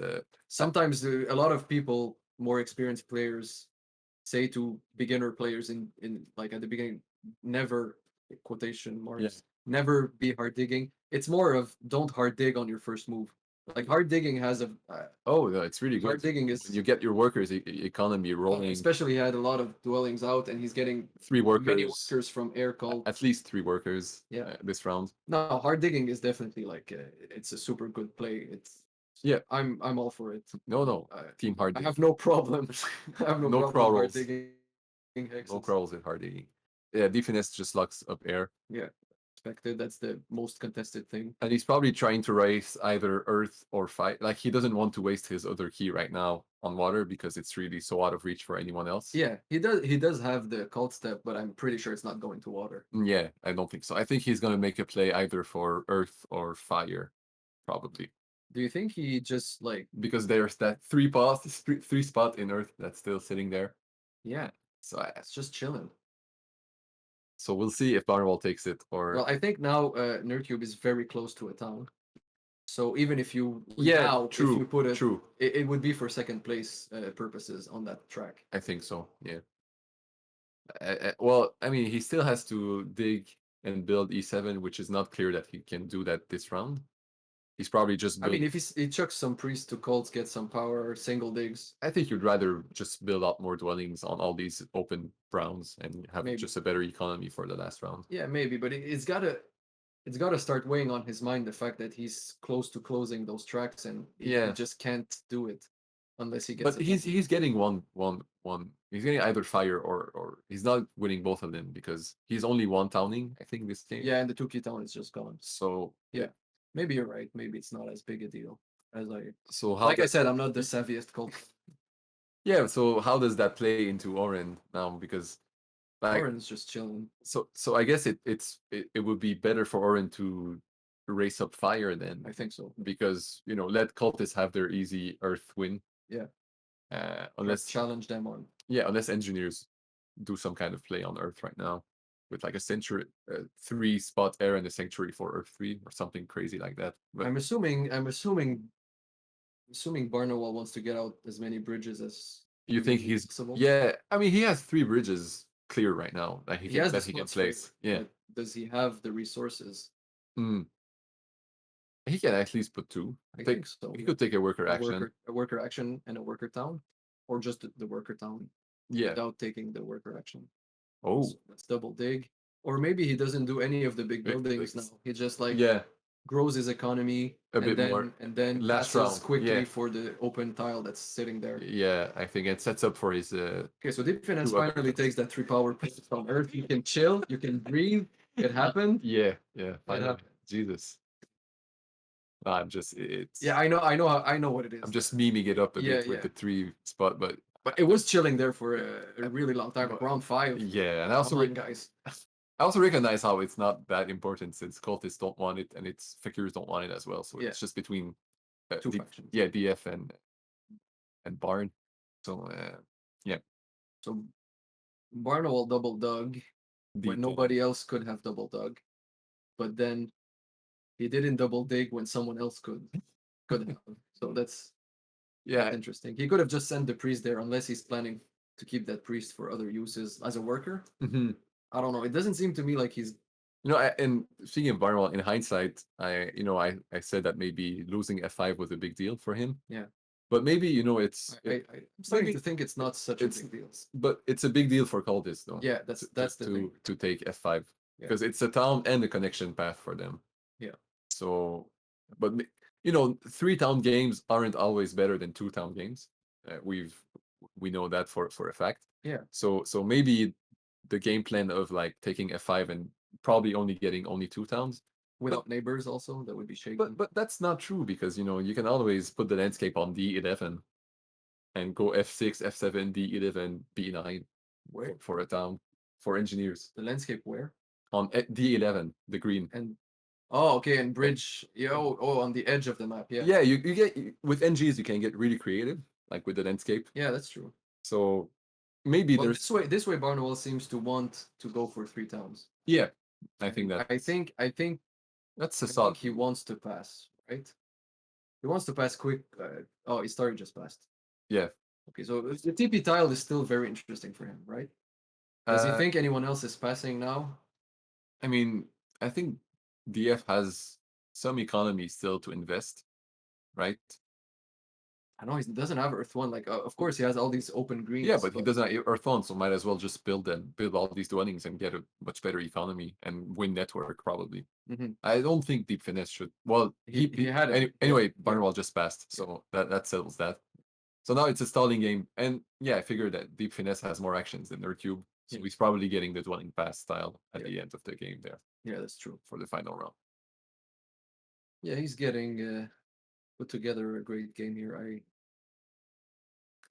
Sometimes a lot of people, more experienced players, say to beginner players in like at the beginning, never quotation marks, never be hard digging. It's more of don't hard dig on your first move. Like hard digging has a Oh, no, it's really hard good. digging When is you get your workers economy rolling, especially he had a lot of dwellings out and he's getting 3 many workers, workers from air cult. at least 3 workers. Yeah. This round. No, hard digging is definitely like it's a super good play. It's Yeah. I'm all for it. No, I, team hard. I have no problem. I have no, No problem hard crawls. digging hexes. No crawls in hard digging. Yeah, Deepfinesse just locks up air. Yeah, expected. That's the most contested thing. And he's probably trying to race either earth or fire. Like he doesn't want to waste his other key right now on water because it's really so out of reach for anyone else. Yeah, he does. He does have the cult step, but I'm pretty sure it's not going to water. Yeah, I don't think so. I think he's gonna make a play either for earth or fire, probably. Do you think he just like? Because there's that three spot in earth that's still sitting there. Yeah, So it's just chilling. so we'll see if Barnwell takes it or Well, I think now nerdcube is very close to a town. So even if you yeah, now, true, if you put it, true. it would be for second place purposes on that track. I think so. Yeah. Well, I mean, he still has to dig and build E7, which is not clear that he can do that this round. He's probably just I mean, if he chucks some priests to cults, get some power, single digs. I think you'd rather just build out more dwellings on all these open browns and have Maybe. just a better economy for the last round. Yeah, maybe, but it's gotta start weighing on his mind the fact that he's close to closing those tracks and he just can't do it unless he gets. But he's getting one. He's getting either fire or he's not winning both of them because he's only one towning, I think, this game. Yeah, and the 2 key town is just gone. So yeah, maybe you're right. Maybe it's not as big a deal as So how? Like I said, I'm not the savviest cult. Yeah. So how does that play into Oren now? Because like Oren's just chilling. So I guess it would be better for Oren to race up fire then. I think so. Because let cultists have their easy earth win. Yeah. Unless challenge them on. Yeah, unless engineers do some kind of play on earth right now with like a sanctuary 3 spot air and a sanctuary for earth 3 or something crazy like that. But I'm assuming Barnwell wants to get out as many bridges as you think he's possible. Yeah, I mean he has 3 bridges clear right now that He has that the he can spots for it, place. Yeah. but does he have the resources? He can at least put 2. I think so. He could take a worker action. A worker action and a worker town, or just the worker town Yeah. without taking the worker action. Oh. So let's double dig, or maybe he doesn't do any of the big buildings now. He just like grows his economy a bit more, and then last passes round quickly for the open tile that's sitting there. Yeah, I think it sets up for his Okay, so Deepfinesse finally takes that 3 power from Earth. You can chill, you can breathe. It happened. Yeah, happened. Jesus. I'm just it's Yeah, I know what it is. I'm just memeing it up a bit with yeah. the 3 spot, but it was chilling there for a really long time, round 5. yeah, and I also guys. I also recognize how it's not that important since cultists don't want it and its figures don't want it as well. So it's just between 2 factions. Yeah, DF and Barn. So yeah. So Barnwell double dug when nobody else could have double dug, but then he didn't double dig when someone else could have. So that's interesting. He could have just sent the priest there unless he's planning to keep that priest for other uses as a worker. I don't know. It doesn't seem to me like he's. And speaking of Barnwell, in hindsight, I said that maybe losing F5 was a big deal for him. Yeah. But maybe I'm starting to think it's not such a big deal. But it's a big deal for cultists, though. Yeah, that's the thing. To take F5 because it's a town and a connection path for them. Yeah. So, but 3 town games aren't always better than 2 town games. We know that for a fact. Yeah. So maybe the game plan of like taking F5 and probably only getting 2 towns without neighbors also that would be shaky. But that's not true because you can always put the landscape on D11 and go F6, F7, D11, B9 for a town for engineers. The landscape where? On D11, the green. And okay, and bridge. On the edge of the map. Yeah. Yeah, you get with NGs you can get really creative, like with the landscape. Yeah, that's true. So maybe Well, there's this way Barnwell seems to want to go for 3 towns. yeah. I think that I think that's a I think solid. he wants to pass, right? He wants to pass quick. Oh, he started just passed. Yeah. Okay, so the TP tile is still very interesting for him, right? Does he Uh, think anyone else is passing now? I mean, I think DF has some economy still to invest, right? I know he doesn't have Earth One. Like, of course, he has all these open greens. Yeah, but he doesn't have Earthon, so might as well just build them, build all these dwellings and get a much better economy and win network probably. Mhm. I don't think Deepfinesse should. Well, He had it. anyway. Yeah. Barnwell just passed, so that settles that. So now it's a stalling game, and yeah, I figured that Deepfinesse has more actions than nerdcube, so Yeah. he's probably getting the dwelling pass style at Yeah. the end of the game there Yeah, that's true. for the final round. Yeah, he's getting put together a great game here.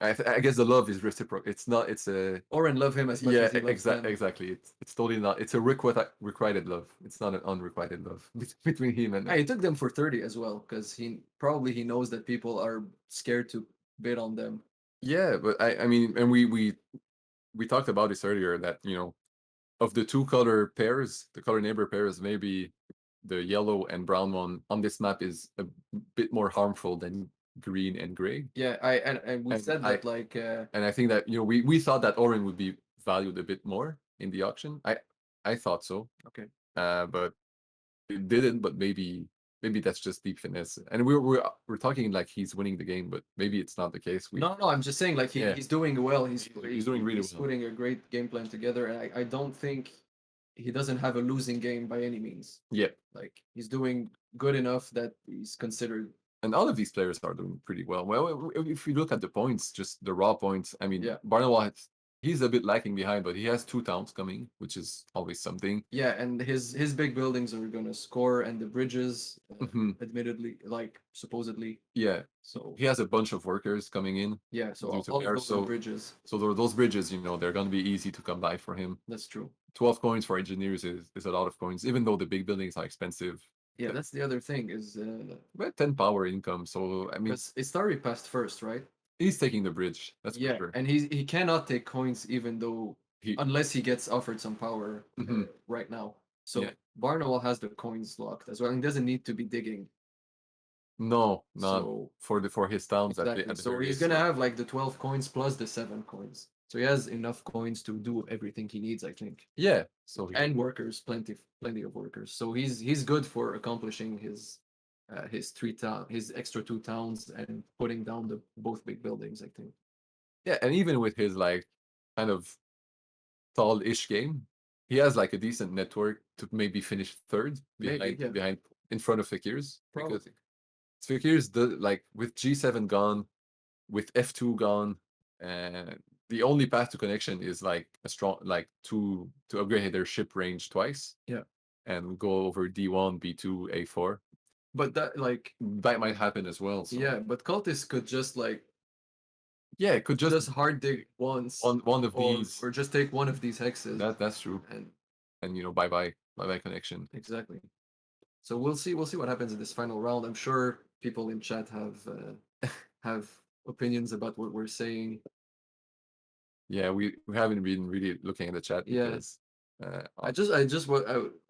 I guess the love is reciprocal. It's not. It's a Oren love him as much yeah, as he loves them. exactly. It's totally not. It's a requited love. It's not an unrequited love between him and. Yeah, he took them for 30 as well because he knows that people are scared to bid on them. Yeah, but I mean, and we talked about this earlier that of the two color pairs, the color neighbor pairs, maybe the yellow and brown one on this map is a bit more harmful than green and gray. Yeah, and we And said that like And I think that we thought that orange would be valued a bit more in the auction. I thought so. okay. But it didn't. But maybe that's just deep finesse. And we're talking like he's winning the game, but maybe it's not the case. No, I'm just saying like Yeah. he's doing well. He's doing really he's well. putting a great game plan together, and I don't think he doesn't have a losing game by any means. Yeah. Like he's doing good enough that he's considered. And all of these players are doing pretty well. Well, if you look at the points, just the raw points, I mean, Yeah. Barnwell, he's a bit lacking behind, but he has 2 towns coming, which is always something. Yeah, and his big buildings are gonna score, and the bridges, Mhm. admittedly, like supposedly. Yeah, So he has a bunch of workers coming in. yeah, so due all to of Terra, those are bridges. So those bridges, they're going to be easy to come by for him. That's true. 12 coins for engineers is a lot of coins, even though the big buildings are expensive. Yeah, that's the other thing is But 10 power income, so I mean, because Istari passed first, right? he's taking the bridge. That's for Yeah, sure. and he cannot take coins even though He, unless he gets offered some power Mhm. right now. So Yeah. Barnwell has the coins locked as well, and doesn't need to be digging. no, not So for his towns exactly. at the So very he's least. gonna have like the 12 coins plus the 7 coins. So he has enough coins to do everything he needs, I think. Yeah, so And workers, plenty of workers. So he's good for accomplishing his his extra 2 towns and putting down the both big buildings, I think. yeah, and even with his like kind of tall-ish game, he has like a decent network to maybe finish third Maybe, yeah. behind in front of Fakirs. Because Probably. Fakirs, like with G7 gone, with F2 gone, and the only path to connection is like a strong like to upgrade their ship range twice. Yeah. And go over D1, B2, A4. But that like That might happen as well. So. yeah, but cultists could just like Yeah, it could just hard dig once one of or, these. or just take one of these hexes. That's true. And And bye bye connection. exactly. So we'll see what happens in this final round. I'm sure people in chat have opinions about what we're saying. Yeah, we haven't been really looking at the chat Yeah. because I just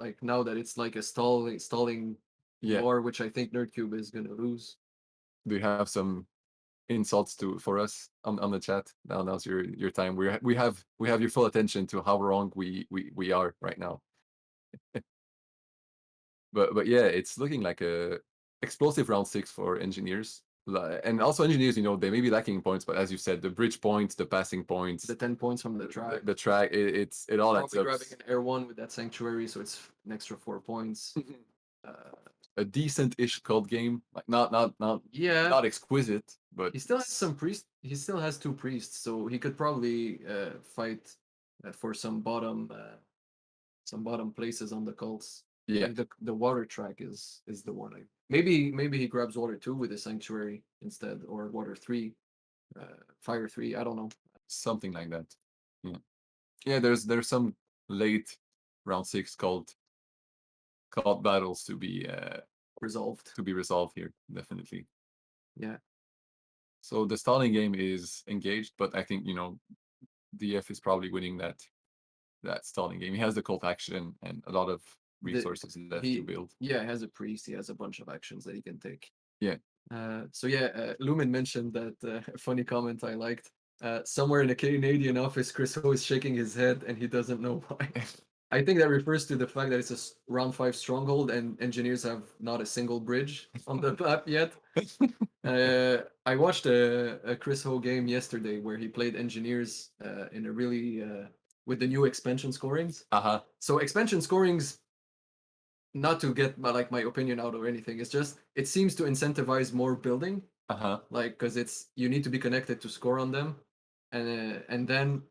like now that it's like a stalling yeah. war, which I think Nerdcube is gonna lose. Do you have some insults for us on the chat? Now's your time. We have your full attention to how wrong we are right now. but yeah, it's looking like a explosive round 6 for engineers. And also engineers, they may be lacking points, but as you said, the bridge points, the passing points, The 10 points from the track. the track, it all adds Probably up. grabbing an air 1 with that sanctuary, so it's an extra 4 points. A decent-ish cult game, like not Yeah, exquisite, but he still has some priest. He still has 2 priests, so he could probably fight for some bottom places on the cults. Yeah. And the water track is the one. Maybe he grabs water 2 with the sanctuary instead, or water 3, fire 3. I don't know. Something like that. Yeah. There's some late round 6 cult battles to be Resolved. resolved here, definitely. Yeah. So the stalling game is engaged, but I think DF is probably winning that stalling game. He has the cult action and a lot of resources left to build. Yeah, he has a priest. He has a bunch of actions that he can take. Yeah. Lumen mentioned that funny comment I liked. Somewhere in a Canadian office, Chris Ho is shaking his head and he doesn't know why. I think that refers to the fact that it's a round 5 stronghold and engineers have not a single bridge on the map yet. I watched a Chris Ho game yesterday where he played engineers in a really with the new expansion scorings. So expansion scorings, not to get my opinion out or anything, it's just it seems to incentivize more building. Like because you need to be connected to score on them, and then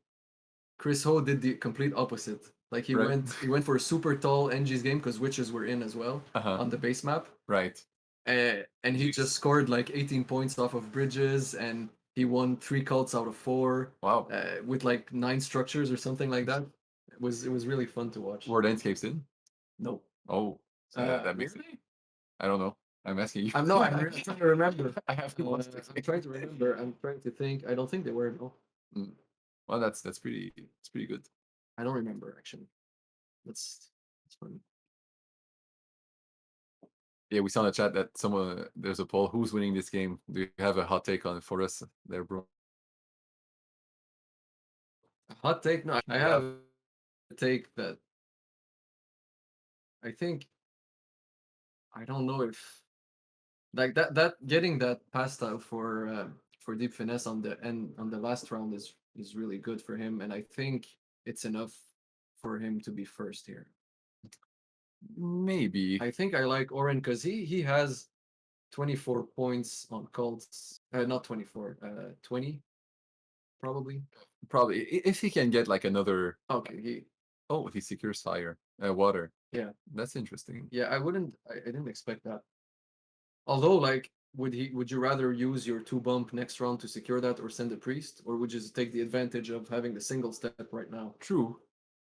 Chris Ho did the complete opposite. Like he went for a super tall NG's game because witches were in as well on the base map. Right. And he just scored like 18 points off of bridges, and he won 3 cults out of 4. Wow. With like 9 structures or something like that. It was really fun to watch. Were landscapes in? No. Oh, so that makes it. I don't know. I'm asking you. I'm really trying to remember. I have to I'm trying to remember. I'm trying to think. I don't think they were. No. Well, that's pretty. It's pretty good. I don't remember actually. That's funny. Yeah, we saw in the chat that there's a poll. Who's winning this game? Do you have a hot take on it for us there, bro? Hot take? No, I have a take that I think I don't know if like that getting that pasta for Deepfinesse on the last round is really good for him, and I think it's enough for him to be first here. Maybe. I think I like Oren because he has 24 points on cults. Not 24, 20 probably. Probably if he can get like another. Okay, he secures fire, water. Yeah, that's interesting. Yeah, I didn't expect that. Although, like, would you rather use your 2 bump next round to secure that, or send a priest, or would you just take the advantage of having the single step right now? True.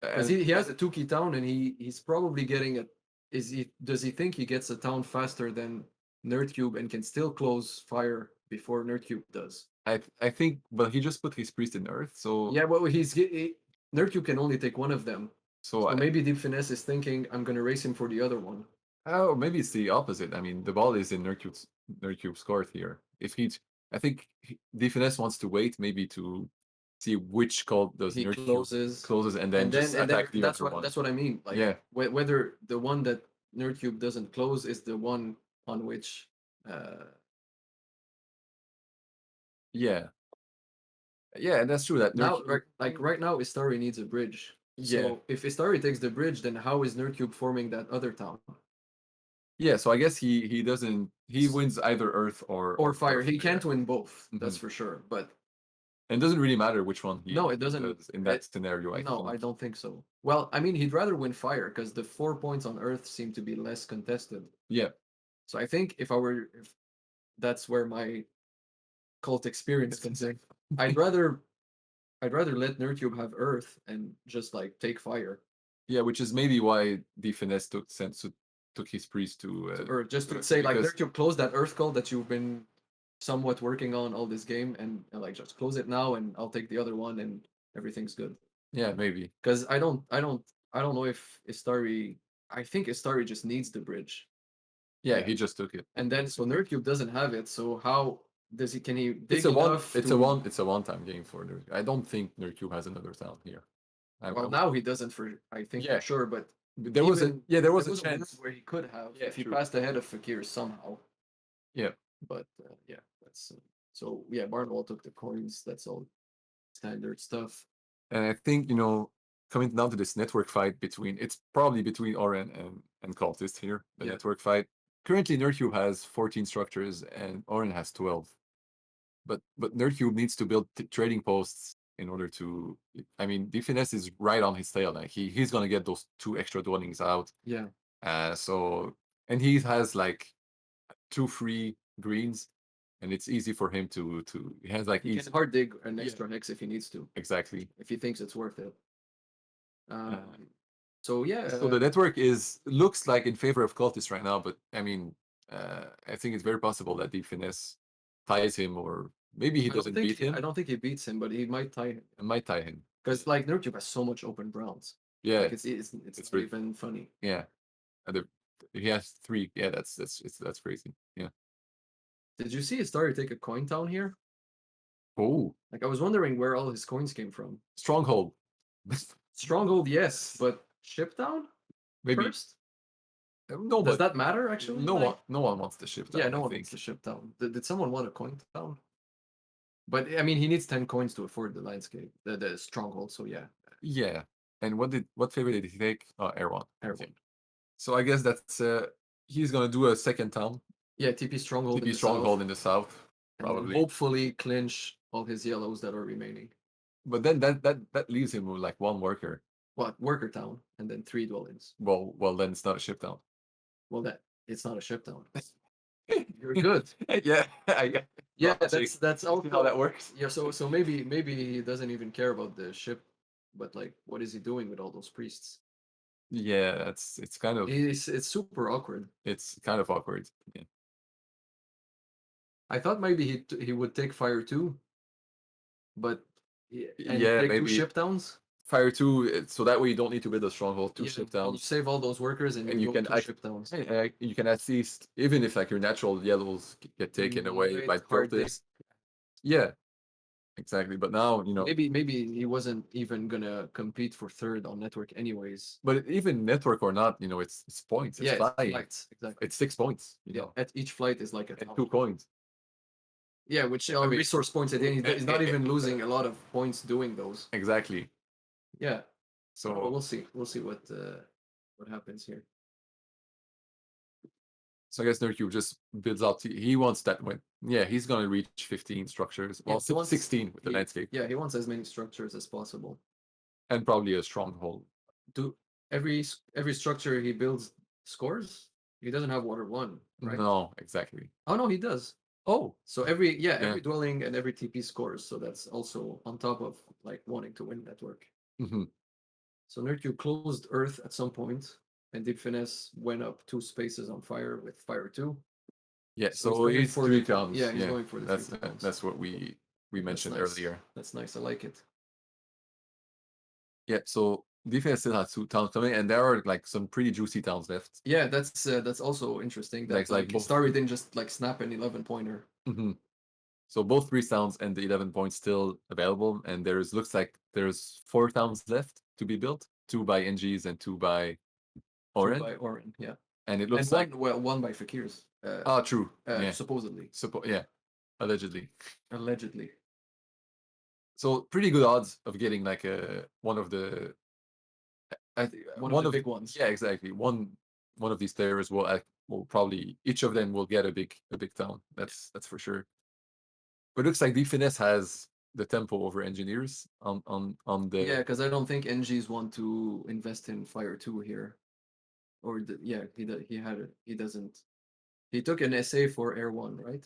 Because he has a 2-key town, and he's probably getting does he think he gets a town faster than Nerdcube and can still close fire before Nerdcube does? I think, but he just put his priest in earth, so yeah. Well, Nerdcube can only take one of them, so maybe Deepfinesse is thinking I'm gonna race him for the other one. Oh, maybe it's the opposite. I mean, the ball is in Nerdcube's court here. I think Deepfinesse wants to wait maybe to see which call does Nerdcube closes and then just attack the other one. That's what I mean. Like, yeah. Whether the one that Nerdcube doesn't close is the one on which. Yeah, that's true. That now, right now, Istari needs a bridge. Yeah. So if Istari takes the bridge, then how is Nerdcube forming that other town? Yeah, so I guess he doesn't. He wins either earth or fire. He can't win both. That's for sure. But it doesn't really matter which one he. No, it doesn't. Does in that scenario, I don't think so. Well, I mean, he'd rather win fire because the 4 points on earth seem to be less contested. Yeah. So I think if that's where my cult experience comes in, I'd rather let Nerdcube have earth and just like take fire. Yeah, which is maybe why Deepfinesse took his priest to Earth, just to say like Nerdcube, close that earth cult that you've been somewhat working on all this game, and like just close it now, and I'll take the other one, and everything's good. Yeah, maybe. Because I don't know if Istari. I think Istari just needs the bridge. Yeah, he just took it. And then so Nerdcube doesn't have it. So how does he? Can he? It's a one-time game for Nerdcube. I don't think Nerdcube has another town here. Well, now he doesn't for sure, but there was a chance where he could have if he passed ahead of Fakir somehow. Yeah, but that's so. Yeah, Barnwell took the coins. That's all standard stuff. And I think coming down to this network fight it's probably between Oren and Cultist here. The network fight. Currently, Nerdcube has 14 structures and Oren has 12. But Nerdcube needs to build trading posts in order to. I mean, Deepfinesse is right on his tail. Like he's gonna get those 2 extra dwellings out. Yeah. And he has like 2 free greens, and it's easy for him to. He has like he can hard dig an extra hex if he needs to. Exactly. If he thinks it's worth it. So yeah. So the network looks like in favor of Cultist right now, but I mean, I think it's very possible that Deepfinesse ties him or Maybe he I don't doesn't think beat him. I don't think he beats him, but he might tie him. It might tie him. Because like nerdcube has so much open browns. Yeah, Like it's not really- even funny. yeah. And he has 3. Yeah, that's crazy. Yeah. Did you see he started to take a coin town here? Oh, Like I was wondering where all his coins came from. stronghold. Stronghold, yes, but ship down Maybe first? no, Does but that matter actually? no Like, one wants the ship down. yeah, no I one think. wants to ship down. Did someone want a coin town? But I mean, he needs 10 coins to afford the landscape, the stronghold. So yeah, Yeah. And what favor did he take? Oh, Air1. everyone. So I guess that's he's gonna do a second town. Yeah, TP stronghold in TP the stronghold south, in the south, and then probably. hopefully clinch all his yellows that are remaining. But then that leaves him with like 1 worker. What worker town and then 3 dwellings. Well, then it's not a ship town. Well, that it's not a ship town. You're good. Yeah, Yeah, logic. that's See how also that works. yeah. So maybe he doesn't even care about the ship, but like, what is he doing with all those priests? Yeah, it's kind of It's super awkward. awkward. Yeah. I thought maybe he would take fire too, but and Yeah, take 2 maybe ship towns. fire 2, so that way you don't need to build a stronghold, 2 Yeah, ship well, you towns. save all those workers and, And you you go can 2 ship towns. You can at least, even if like your natural yellows get taken away Right, by hard filters. Yeah, exactly. But now, Maybe he wasn't even gonna compete for third on network anyways. but even network or not, it's points. It's Yeah, it's flying. flights, exactly. It's 6 points, Yeah, at each flight is like a and town. 2 coins. Yeah, which are mean- resource points. At the end, he's not even losing a lot of points doing those. Exactly. Yeah. So Well, we'll see. We'll see what happens here. So I guess nerdcube just builds out. He wants that win. Yeah, he's gonna reach 15 structures. Well, he wants- 16 with the landscape, Yeah, he wants as many structures as possible. and probably a stronghold. Do every structure he builds scores? He doesn't have water 1, right? No, exactly. Oh no, he does. Oh, So every Yeah. dwelling and every TP scores. So that's also on top of like wanting to win network. hmm So nerdcube closed Earth at some point, and Deepfinesse went up 2 spaces on fire with fire 2. yeah. So So he's he's going for 3 the- towns. yeah, he's going for the that's 3 towns. that's what we mentioned nice. earlier. That's nice. I like it. Yeah. So defense still has 2 towns coming, and there are like some pretty juicy towns left. Yeah, that's also interesting. That Like like both- Starry didn't just like snap an 11 pointer. hmm So both 3 towns and the 11 points still available, and looks like there's 4 towns left to be built. 2 by NGs and 2 by Oren. By Oren, yeah. And it And looks like one by Fakir's. true. Yeah. Supposedly, Yeah. Allegedly. allegedly. So pretty good odds of getting like one of the One of the big ones. Yeah, exactly. One of these players will probably, each of them will get a big town. That's for sure. But it looks like Deepfinesse has the tempo over engineers on the Yeah, because I don't think NGs want to invest in Fire 2 here. Or he doesn't. He took an SA for Air 1, right?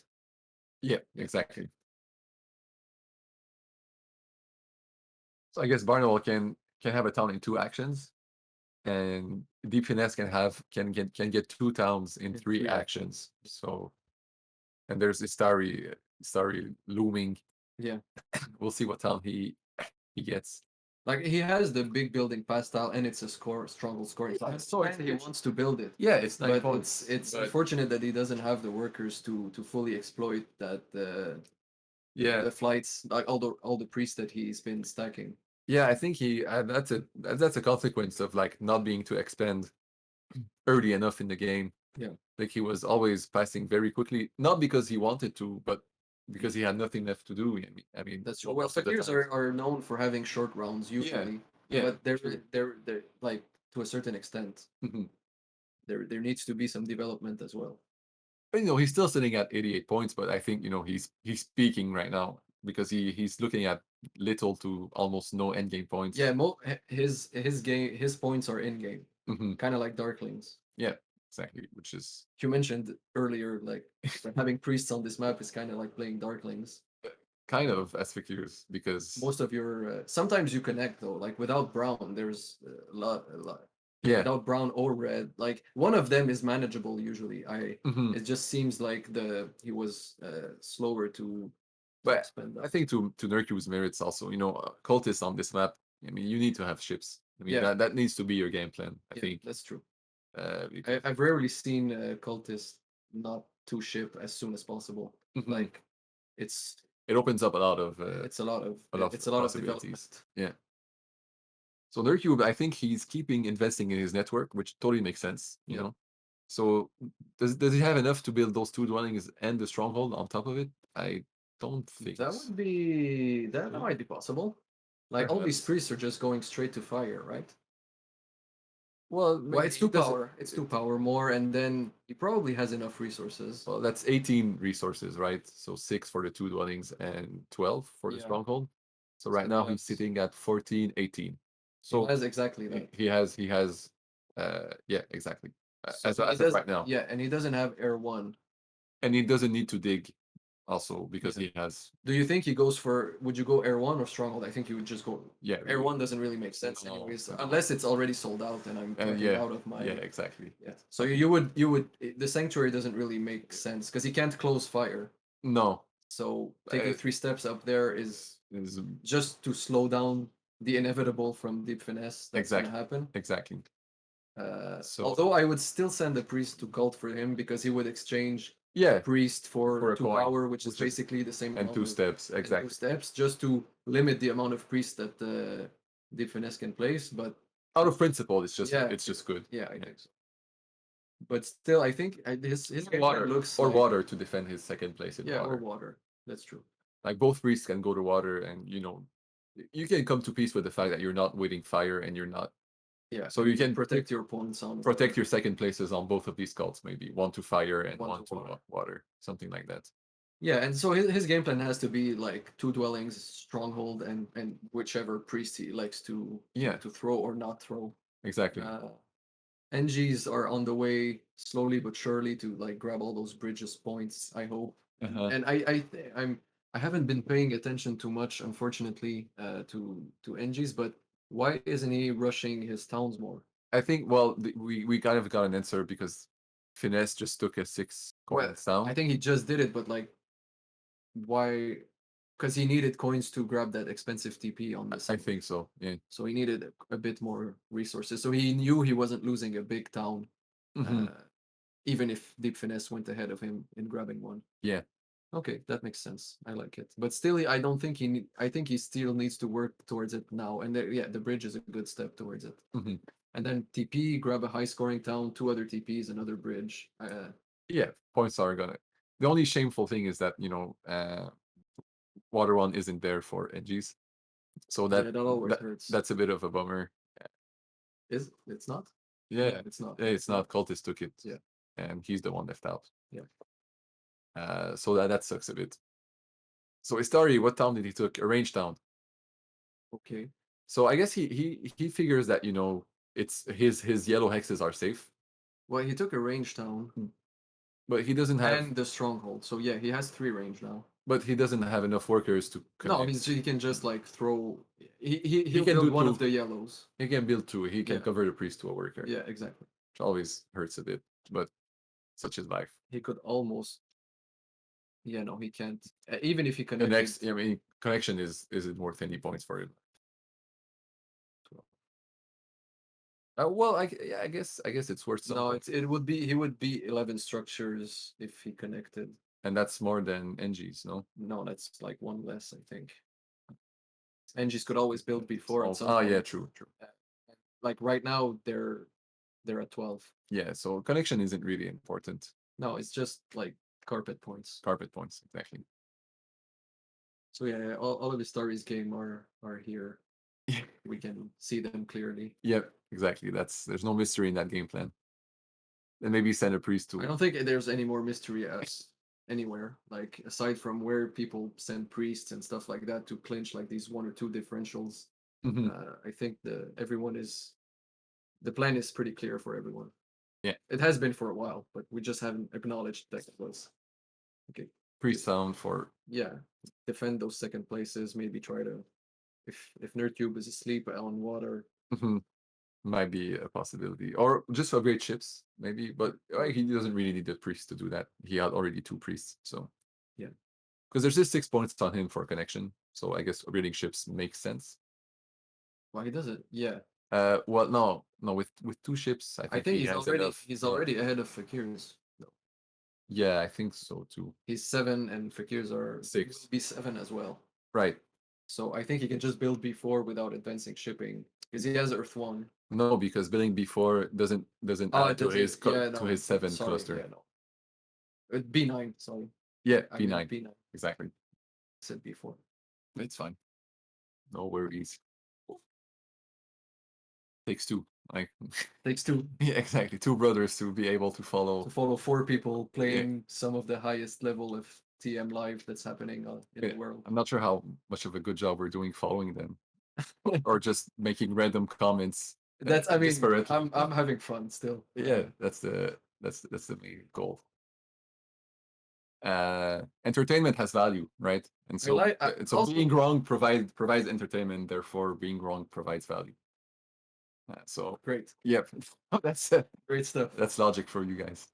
Yeah, exactly. So I guess Barnwell can have a town in 2 actions, and Deepfinesse can get 2 towns in 3 3 actions. So, and there's Istari looming. Yeah. We'll see what town he gets. Like he has the big building pass style and it's a stronghold scoring. So I So it's understand he huge. wants to build it. Yeah, it's 9 But points. it's but unfortunate that he doesn't have the workers to fully exploit that yeah, the flights, like all the priests that he's been stacking. yeah. I think that's a consequence of like not being to expand early enough in the game. Yeah. Like he was always passing very quickly, not because he wanted to, but because he had nothing left to do. I mean That's true. Well, most of the Fakirs times. are known for having short rounds usually. yeah, But they're true. they're like to a certain extent. Mhm. There needs to be some development as well. But he's still sitting at 88 points, but I think he's peaking right now because he's looking at little to almost no endgame points. Yeah, his points are in game, Mhm. kind of like Darklings. Yeah, exactly. Which is You mentioned earlier, like having priests on this map is kind of like playing Darklings. kind of as figures because Most of your sometimes you connect though, like without brown, there's a lot. yeah, Without brown or red, like one of them is manageable usually. mhm. It just seems like he was slower to But spend I that. think to nerdcube's merits also, cultists on this map. I mean, you need to have ships. I mean, Yeah. that needs to be your game plan. I Yeah, think. that's true. Because, I've rarely seen cultists not to ship as soon as possible. Mhm. Like it's it opens up a lot of it's a lot of possibilities. development. Yeah. So nerdcube, I think he's keeping investing in his network, which totally makes sense. You Yeah. know. So does he have enough to build those 2 dwellings and the stronghold on top of it? I don't think That so. would be that might be possible. Like all these Perhaps. priests are just going straight to fire, right? Well, Well, it's he doesn't- 2 power. It's 2 power more, and then he probably has enough resources. Well, that's 18 resources, right? So 6 for the 2 dwellings and 12 for the Yeah. stronghold. So So right now he he's has- sitting at 14, 18. He So has exactly that. he has yeah, exactly. So As he of does- right now. Yeah, and he doesn't have Air 1. And he doesn't need to dig also because Yeah. he has Do you think he goes for? Would you go Air 1 or Stronghold? I think you would just go. yeah, Air 1 doesn't really make sense, No, anyways, no. unless it's already sold out and I'm running yeah, out of my. yeah, exactly. Yeah. So you would the sanctuary doesn't really make sense because he can't close fire. No, So taking 3 steps up there is is just to slow down the inevitable from Deepfinesse that's Exactly. gonna happen. exactly. So- Although I would still send the priest to cult for him because he would exchange Yeah, priest For for a 2 coin, power, which is which is- basically the same and amount 2 of- steps, and 2 exactly. steps just to limit the amount of priests that the Deepfinesse can place. But Out of principle, it's just Yeah. it's just good. yeah, I think so. But still, I think his game Water plan looks or like, water to defend his second place in Yeah, water. or water. That's true. Like both priests can go to water, and you can come to peace with the fact that you're not waiting fire and you're not Yeah. So you can protect your opponents on protect your second places on both of these cults, maybe one to fire and One one to to water. water, something like that. Yeah, and so his game plan has to be like 2 dwellings, stronghold, and whichever priest he likes to Yeah. to throw or not throw. Exactly. NGs are on the way slowly but surely to like grab all those bridges points, I hope. Uh-huh. And I haven't been paying attention too much, unfortunately, to NGs, but why isn't he rushing his towns more? I think we kind of got an answer because Finesse just took a 6 coins down. I think he just did it, but like why? Because he needed coins to grab that expensive TP on this. I think so. Yeah. So he needed a bit more resources. So he knew he wasn't losing a big town, Mhm. even if Deepfinesse went ahead of him in grabbing one. Yeah. Okay, that makes sense. I like it. But still, I don't think I think he still needs to work towards it now. And the bridge is a good step towards it. Mhm. And then TP, grab a high scoring town, 2 other TPs, another bridge. Yeah, points are gonna. The only shameful thing is that Water One isn't there for NGs, so that always hurts. that's a bit of a bummer. It's not? Yeah, it's not. yeah, it's not. Cultist took it. Yeah. and he's the one left out. Yeah. So that sucks a bit. So Istari, what town did he took? A range town. Okay. So I guess he figures that it's his yellow hexes are safe, Well, he took a range town but he doesn't have. and the stronghold. So yeah, he has 3 range now. But he doesn't have enough workers to connect. No, I mean, so he can just like throw. He can can do build one 2. of the yellows. He can build 2. He can Yeah. cover the priest to a worker. Yeah, exactly. Which always hurts a bit, but such is life. He could almost. Yeah, no, he can't. Even if he The connected. next, I mean, connection is it worth any points for him? Well, I guess it's worth some. No, points. it would be he would be 11 structures if he connected. And that's more than NGs, no? No, that's like 1 less, I think. NGs could always build before. at some Oh yeah, point. true. Like right now, they're at 12. Yeah, so connection isn't really important. No, it's just like carpet points. Carpet points, exactly. So yeah, all of the stories game are here. We can see them clearly. Yep, exactly. There's no mystery in that game plan. And maybe send a priest to. I don't think there's any more mystery anywhere. Like aside from where people send priests and stuff like that to clinch like these 1 or 2 differentials. Mhm. I think the plan is pretty clear for everyone. Yeah. It has been for a while, but we just haven't acknowledged that it was. Okay. Priest sound for. Yeah, defend those second places. Maybe try to, if nerdcube is asleep on water. Mhm. Might be a possibility, or just upgrade ships, maybe. But he doesn't really need the priest to do that. He had already 2 priests, so Yeah. Because there's just 6 points on him for connection. So I guess reading ships makes sense. Why he does it? Yeah. Well, no, with 2 ships, I I think think he he's has already enough. he's Yeah. already ahead of Fakir's. Yeah, I think so too. He's 7 and Fakir's are 6. will be 7 as well. Right. So I think he can just build B4 without advancing shipping because he has Earth 1. No, because building before doesn't Oh, add it to his doesn't. Yeah, to no. his 7 Sorry. cluster. Yeah, no. B9. Sorry. Yeah, I B9. meant B9. Exactly. Said B4. It's fine. No worries. Takes 2. Like Takes 2 yeah, exactly. 2 brothers to be able to to follow. follow 4 people playing some of the highest level of TM live that's happening in the Yeah, world. I'm not sure how much of a good job we're doing following them, or just making random comments. That's I mean disparately. I'm having fun still. Yeah, that's the main goal. Entertainment has value, right? And so so also- being wrong provides entertainment, therefore being wrong provides value. So Great. yep, that's Great stuff. that's logic for you guys.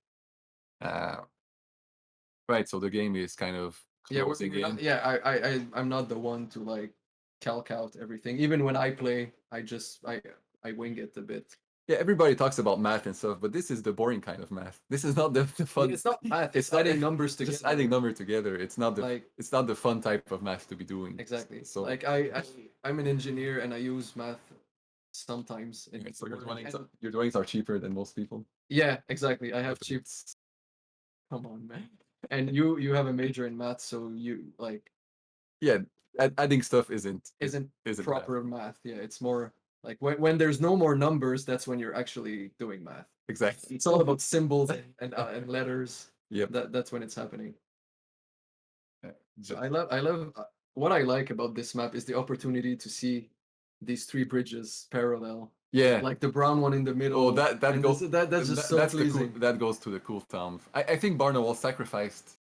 Right, so the game is kind of Yeah, closing in. I'm not the one to like calc out everything. Even when I play, I wing it a bit. Yeah, everybody talks about math and stuff, but this is the boring kind of math. This is not the fun. It's not math. It's not- adding numbers together. Just adding number together. It's not the Like it's not the fun type of math to be doing. exactly. So Like I'm an engineer and I use math sometimes. okay, so work. your drawings are cheaper than most people. Yeah, exactly. I have cheap. Come on, man. And you have a major in math, so you like Yeah, adding stuff isn't isn't proper math. Yeah, it's more like when there's no more numbers, that's when you're actually doing math. exactly. It's all about symbols and letters. Yep. That's when it's happening. So Ju- I love what I like about this map is the opportunity to see these 3 bridges parallel. Yeah. Like the brown one in the middle. Oh, that and goes. that's just so that's pleasing. that goes to the cool town. I think Barnawall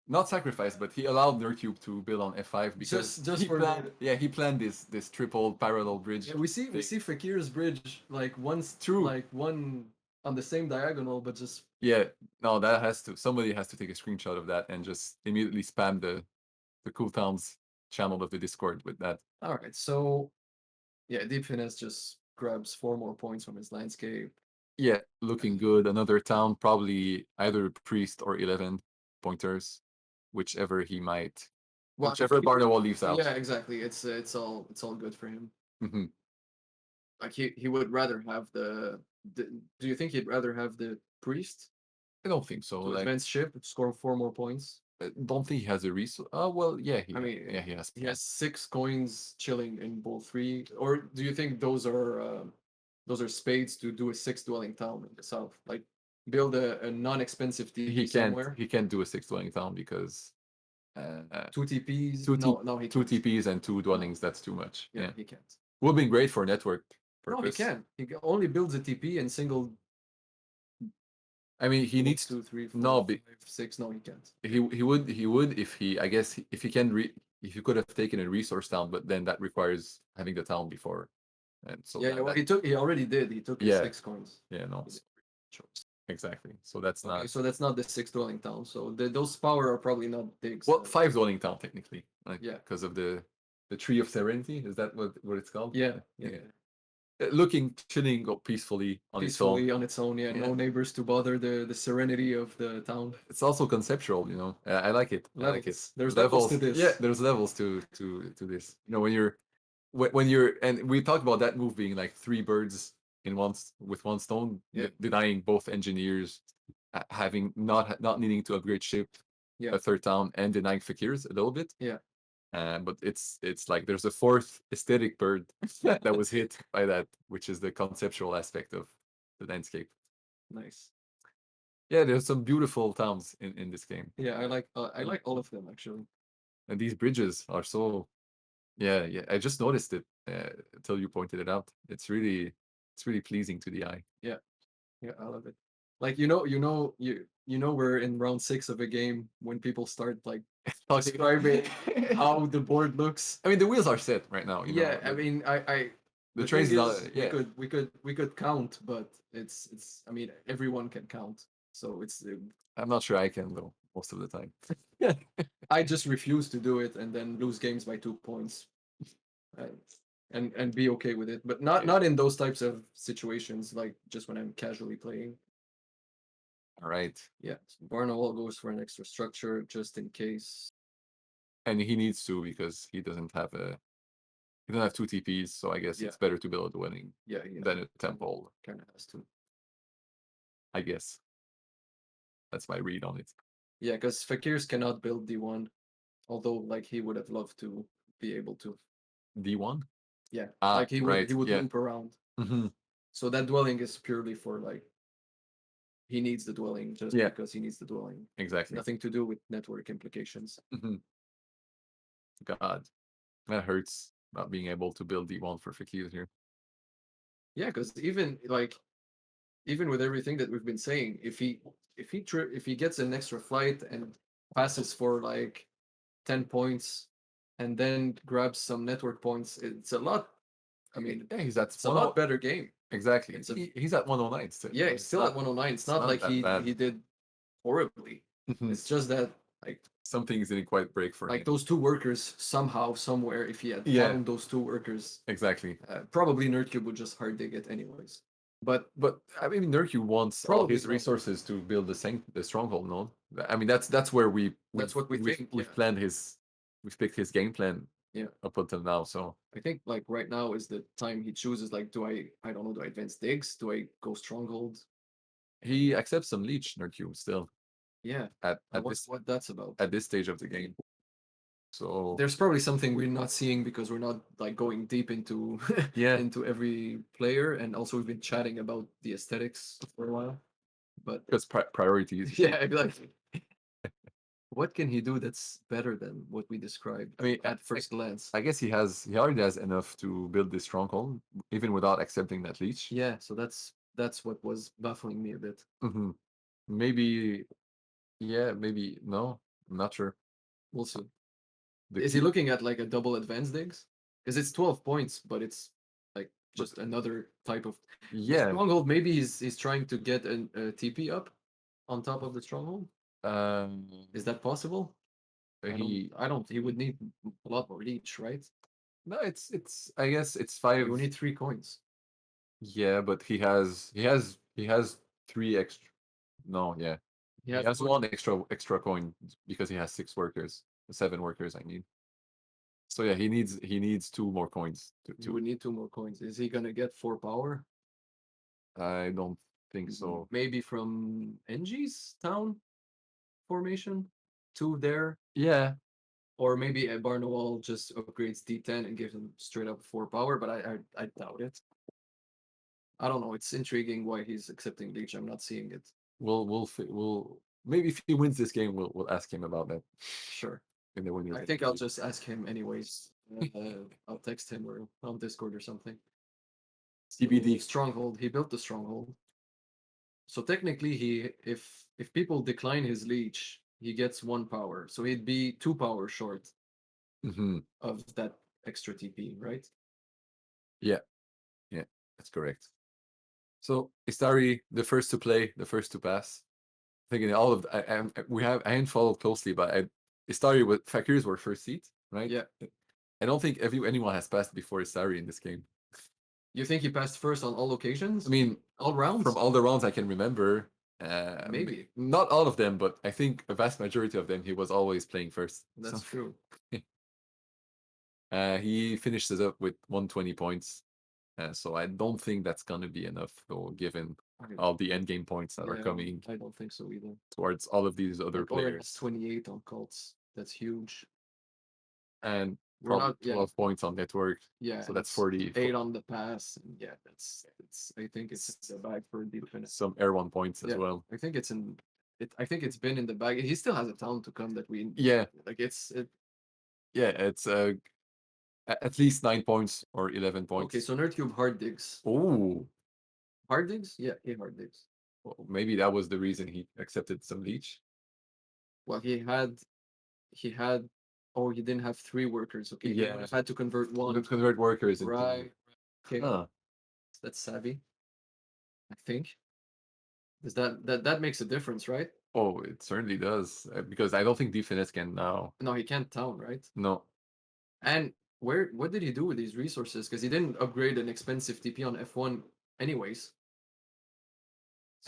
not sacrificed, but he allowed nerdcube to build on F5 because Just he for planned. Yeah, he planned this triple parallel bridge. Yeah, we see Fakir's bridge like once True. like one on the same diagonal, but just Yeah, no, somebody has to take a screenshot of that and just immediately spam the cool towns channel of the Discord with that. all right. So yeah, Deepfinesse just grabs 4 more points from his landscape. Yeah, looking good. Another town, probably either priest or 11 pointers, whichever he might, whichever Barnawall leaves out. Yeah, exactly. It's all good for him. Hmm. Like he would rather have the. Do you think he'd rather have the priest I don't think so. to Like, advance ship, score 4 more points? I don't think he has a resource. Oh well, yeah. I mean, yeah, he has. He has 6 coins chilling in bowl 3, or do you think those are spades to do a 6 dwelling town in the south? Like build a non-expensive TP He can't. somewhere. He can't do a 6 dwelling town because 2 TPs. two No, he 2 can't. TPs and 2 dwellings. That's too much. Yeah, Yeah, he can't. would have been great for network No, he purpose. can. Only builds a TP and single. I mean, he needs 2, 3, 4, no, 5, 6. No, he can't. he would if he I guess if he can if he could have taken a resource town, but then that requires having the town before, and so Yeah, well, he already did. He took his Yeah. 6 coins. yeah, no, Choice. exactly. So that's Okay, not so that's not the 6 dwelling town. So those power are probably not big. well so- 5 dwelling town technically, like, Yeah. because of the tree of serenity. Is that what it's called? Yeah. Looking chilling peacefully on Peacefully its own. on its own. Yeah, Yeah. no neighbors to bother the serenity of the town. It's also conceptual, you know. I like it. I like it. Levels. There's levels to this. Yeah, there's levels to this. You know, when you're and we talked about that move being like 3 birds in with one stone, Yeah. denying both engineers having not needing to upgrade ship Yeah. a 3rd town and denying fakirs a little bit. Yeah. But it's like there's a 4th aesthetic bird that was hit by that, which is the conceptual aspect of the landscape. Nice. Yeah, there's some beautiful towns in this game. Yeah, I like all of them actually. And these bridges are so yeah, I just noticed it until you pointed it out. It's really pleasing to the eye. Yeah, I love it. Like we're in round 6 of a game when people start like describing how the board looks. I mean, the wheels are set right now. You Yeah, know, I mean, the the train's thing not. is, Yeah, we could count, but it's I mean everyone can count, so it's I'm not sure I can though. most of the time. I just refuse to do it and then lose games by 2 points, uh, and be okay with it. But not Yeah. not in those types of situations, like just when I'm casually playing. All right. Yeah, so Barnawall goes for an extra structure just in case. And he needs to because he doesn't have two TPs, so I guess Yeah. it's better to build a dwelling Yeah, than a temple, kind of has to. I guess. That's my read on it. Yeah, because Fakirs cannot build D1, although like he would have loved to be able to. D1? Yeah, Ah, like he right, would yeah. loop around. Mhm. So that dwelling is purely for like he needs the dwelling just Yeah. because he needs the dwelling. Exactly. Nothing to do with network implications. Mhm. God, that hurts not being able to build D1 for Fakir here. Yeah, because even with everything that we've been saying, if he gets an extra flight and passes for like 10 points and then grabs some network points, it's a lot. I mean, Yeah, he's at it's a lot better game. Exactly. It's a- He's at 109 still. Yeah, so he's it's still not- at 109. It's it's not not like that he bad. did horribly. Mhm. It's just that like Some things didn't quite break for him. those 2 workers somehow somewhere, if he had Yeah. found those 2 workers, Exactly. probably Nerdcube would just hard dig it anyways. But But I mean, Nurku wants all Probably his not. resources to build the stronghold. No, I mean that's where That's what we think, we've yeah. planned we've picked his game plan. Yeah. Up until now. So I think like right now is the time he chooses like I don't know, do I advance digs? Do I go stronghold? he accepts some leech Nurku still Yeah. at I wonder what that's about. at this stage of the game. So There's probably something we're not seeing because we're not like going deep into yeah, into every player, and also we've been chatting about the aesthetics for a while. But because priorities. yeah, I'd be like, what can he do that's better than what we described? I mean, at first glance. I guess he already has enough to build this stronghold even without accepting that leech. Yeah, so that's what was baffling me a bit. Hmm. Maybe, yeah, maybe no. I'm not sure. We'll see. The Is he looking at like a double advance digs? Because it's 12 points, but it's like just another type of Yeah. stronghold. Maybe he's trying to get a TP up on top of the stronghold. Is that possible? I don't. He would need a lot more each, right? No, it's I guess it's He 5. would need 3 coins. Yeah, but he has 3 extra. No, yeah. He He has has one- one extra coin because he has 6 workers. 7 workers, I mean. So yeah, he needs 2 more coins He would need 2 more coins. Is he gonna get 4 power? I don't think so. Maybe from NG's town formation to there. Yeah. Or maybe a Barnawall just upgrades D10 and gives him straight up 4 power, but I doubt it. I don't know. It's intriguing why he's accepting Leech. I'm not seeing it. We'll maybe if he wins this game, we'll ask him about that. Sure. In the winners. I think I'll just ask him anyways. I'll text him or on Discord or something. TBD. Stronghold. He built the stronghold. So technically, if people decline his leech, he gets 1 power. So he'd be 2 power short Hmm. of that extra TP, right? Yeah, that's correct. So Istari, the first to play, the first to pass. I think in all of I hadn't followed closely, but Istari with Fakirs were first seat, right? Yeah. I don't think anyone has passed before Istari in this game. You think he passed first on all occasions? I mean, all rounds? from all the rounds I can remember. Maybe. Not all of them, but I think a vast majority of them he was always playing first. That's true. He finished it up with 120 points. So I don't think that's gonna be enough, though, given all the end game points that are Yeah, coming I don't think so either. towards all of these other Like, Oren has players. 28 on cults. That's huge. And We're probably not- yeah. 12 points on network. Yeah. So that's it's 40. 8 on the pass. And yeah, it's I think it's in the bag for Deepfinesse. Some Air 1 points as Yeah. well. I think it's in it. I think it's been in the bag. He still has a town to come that we Yeah, like. It's it's at least 9 points or 11 points. okay. So Nerdcube hard digs. Oh, Hard digs? Yeah, he hard digs. well, maybe that was the reason he accepted some leech. Well, he had. Oh, he didn't have 3 workers. Okay, he would Yeah. have had to convert 1. Convert workers into. Right. Okay, Huh. that's savvy. I think. Does that makes a difference, right? Oh, it certainly does. Because I don't think Deepfinesse can now. No, he can't town, right? No. And what did he do with these resources? Because he didn't upgrade an expensive TP on F1 anyways.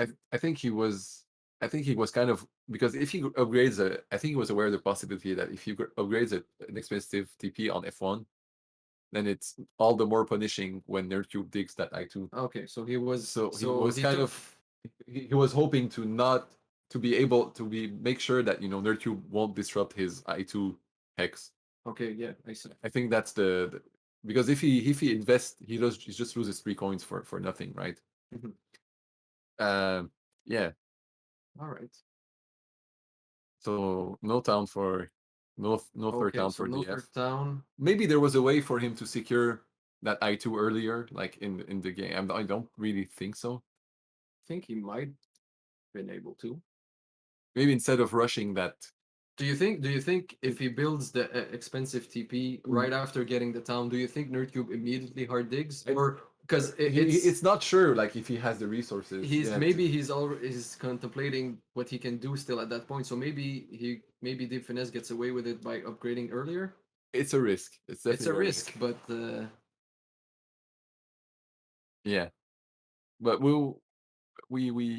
I think he was kind of, because if he upgrades I think he was aware of the possibility that if he upgrades an expensive TP on F1, then it's all the more punishing when nerdcube digs that I2. Okay, so he was He was kind of he was hoping to not to be able to make sure that nerdcube won't disrupt his I2 hex. Okay, yeah, I see. I think that's the because if he invests, he just loses 3 coins for nothing, right? Mhm. Yeah. All right. So no town for no third Okay, town so for no DF. third town. Maybe there was a way for him to secure that I2 earlier, like in the game. I don't really think so. I think he might been able to. Maybe instead of rushing that. Do you think if he builds the expensive TP right after getting the town, do you think nerdcube immediately hard digs, or because it's not sure, like if he has the resources. he's he's contemplating what he can do still at that point, so maybe Deepfinesse gets away with it by upgrading earlier. It's a risk. It's definitely It's a risk, but yeah. But we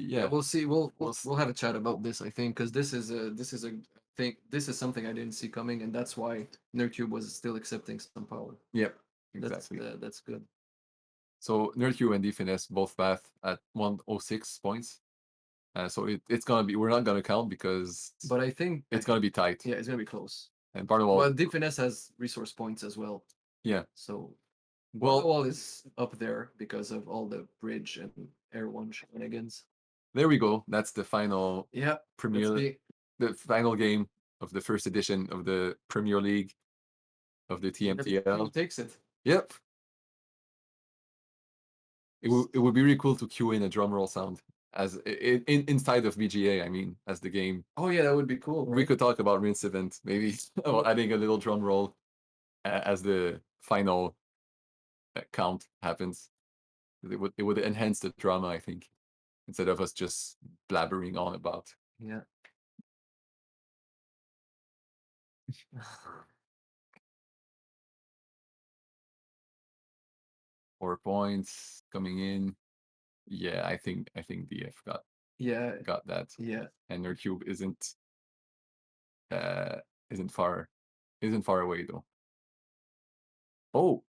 yeah, we'll see. We'll We'll have a chat about this, I think, because this is a thing. This is something I didn't see coming, and that's why nerdcube was still accepting some power. Yep, exactly. That's good. So nerdcube and Deepfinesse both path at 106 points. So it's gonna be, we're not gonna count because But I think it's gonna be tight. yeah, it's gonna be close. And Barnwell. Well, Deepfinesse has resource points as well. Yeah. So Well, Barnwell is up there because of all the bridge and Air One shenanigans. there we go. That's the final Premier let's League, the final game of the first edition of the Premier League of the Who TMTL. takes it? Yep. It would be really cool to cue in a drum roll sound as inside of VGA. I mean, as the game. Oh yeah, that would be cool. We could talk about Rinse Event, maybe adding a little drum roll as the final count happens. It would enhance the drama, I think, instead of us just blabbering on about. Yeah. 4 points coming in. Yeah, I think DF got that. Yeah. And nerdcube isn't far away though. Oh,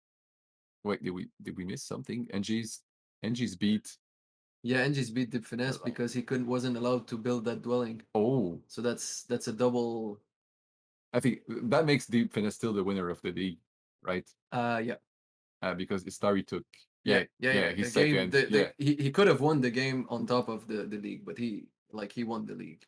wait, did we miss something? NG's beat. Yeah, NG's beat Deepfinesse because he wasn't allowed to build that dwelling. Oh, so that's a double. I think that makes Deepfinesse still the winner of the league, right? Yeah. Because Istari took. Yeah. He's the game, second. he could have won the game on top of the league, but he won the league.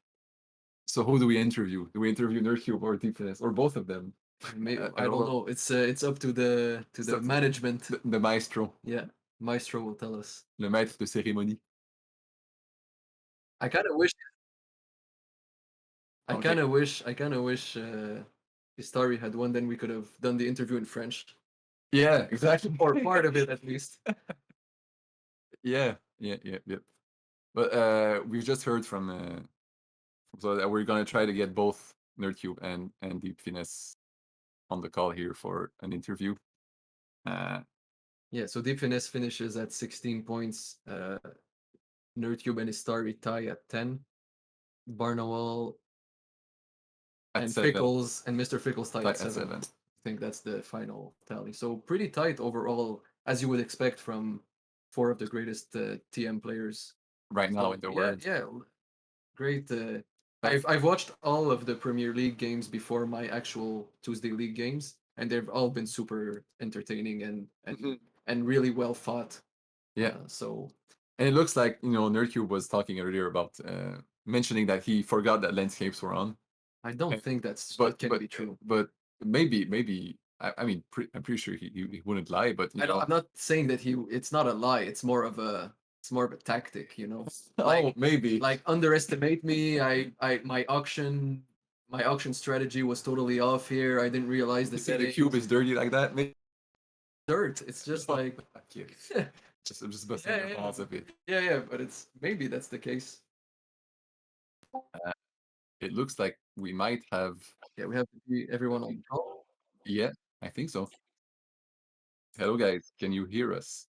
So who do we interview? Do we interview nerdcube or Deepfinesse or both of them? Maybe, I don't know. It's up to the management. The maestro. Yeah, maestro will tell us. Le maître de cérémonie. I kind of wish. I kind of wish Istari had won. Then we could have done the interview in French. Yeah, exactly. Or part of it at least. Yeah. But we've just heard from so that we're gonna try to get both nerdcube and Deepfinesse on the call here for an interview. Yeah, so Deepfinesse finishes at 16 points. Nerdcube and Istari tie at 10. Barnawal and 7. Fickles and Mr. Fickles tie at 7. 7. I think that's the final tally. So pretty tight overall, as you would expect from 4 of the greatest TM players right now in the world. Yeah, great. I've watched all of the Premier League games before my actual Tuesday League games, and they've all been super entertaining and really well fought. Yeah. And it looks like nerdcube was talking earlier about mentioning that he forgot that landscapes were on. I don't think that can be true. But maybe I mean I'm pretty sure he wouldn't lie. But I'm not saying that it's not a lie. It's more of a tactic, Like, maybe like underestimate me. My auction strategy was totally off here. I didn't realize the cube is dirty like that. Maybe. Dirt. It's just like just busting the balls of it. Yeah, but maybe that's the case. it looks like we might have. Yeah, we have to be everyone on call. Yeah, I think so. Hello, guys. Can you hear us?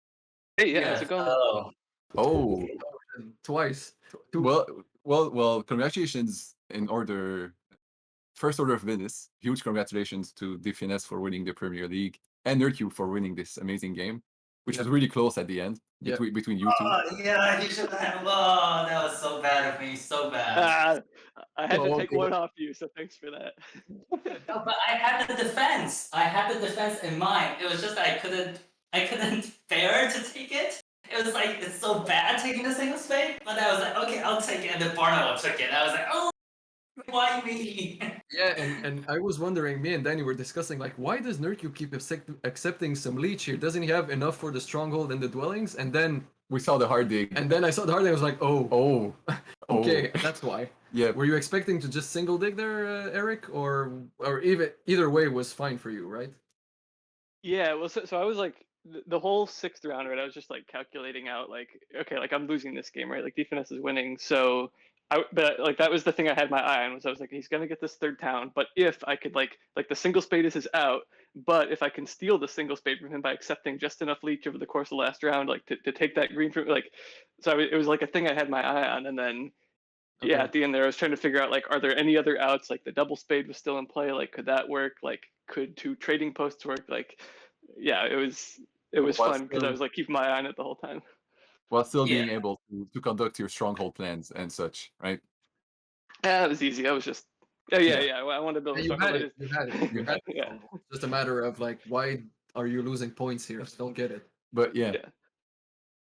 Hey, yeah, how's Yes. it going? Hello. Oh, Twice. Two. well. Congratulations in order. First order of business. Huge congratulations to Deepfinesse for winning the Premier League and nerdcube for winning this amazing game, which was really close at the end Yeah. between you two. Oh, yeah, you should have. Oh, that was so bad of me. So bad. I had to Oh, take okay. one off you, so thanks for that. No, but I had the defense. I had the defense in mind. It was just that I couldn't bear to take it. It was like, it's so bad taking a single spade, but I was like, okay, I'll take it. And then Barnabo took it. I was like, oh, why me? Yeah, and I was wondering, me and Danny were discussing, like, why does Nerdcube keep accepting some leech here? Doesn't he have enough for the stronghold and the dwellings? And then We saw the hard dig. I saw the hard thing, I was like, oh, Oh, okay, oh. that's why. Yeah, Were you expecting to just single dig there, Eric, or either way was fine for you, right? Yeah, well, so I was like, the whole sixth round, right? I was just like calculating out, like, okay, like I'm losing this game, right? Like Deepfinesse is winning, so but like that was the thing I had my eye on, was I was like, he's gonna get this third town, but if I could like the single spade is out, but if I can steal the single spade from him by accepting just enough leech over the course of the last round, like to take that green from, like, so it was like a thing I had my eye on, and then. Yeah, Okay. at the end there, I was trying to figure out, like, are there any other outs? Like the double spade was still in play. Like, could that work? Like, could two trading posts work? Like, yeah, it was While fun because I still- was like keeping my eye on it the whole time. while still Yeah. being able to conduct your stronghold plans and such, right? Yeah, it was easy. I was just yeah. I wanted to build a You struggle. had it. You had it. You had it. Yeah. So it's just a matter of like, why are you losing points here? I don't get it. But yeah, Yeah.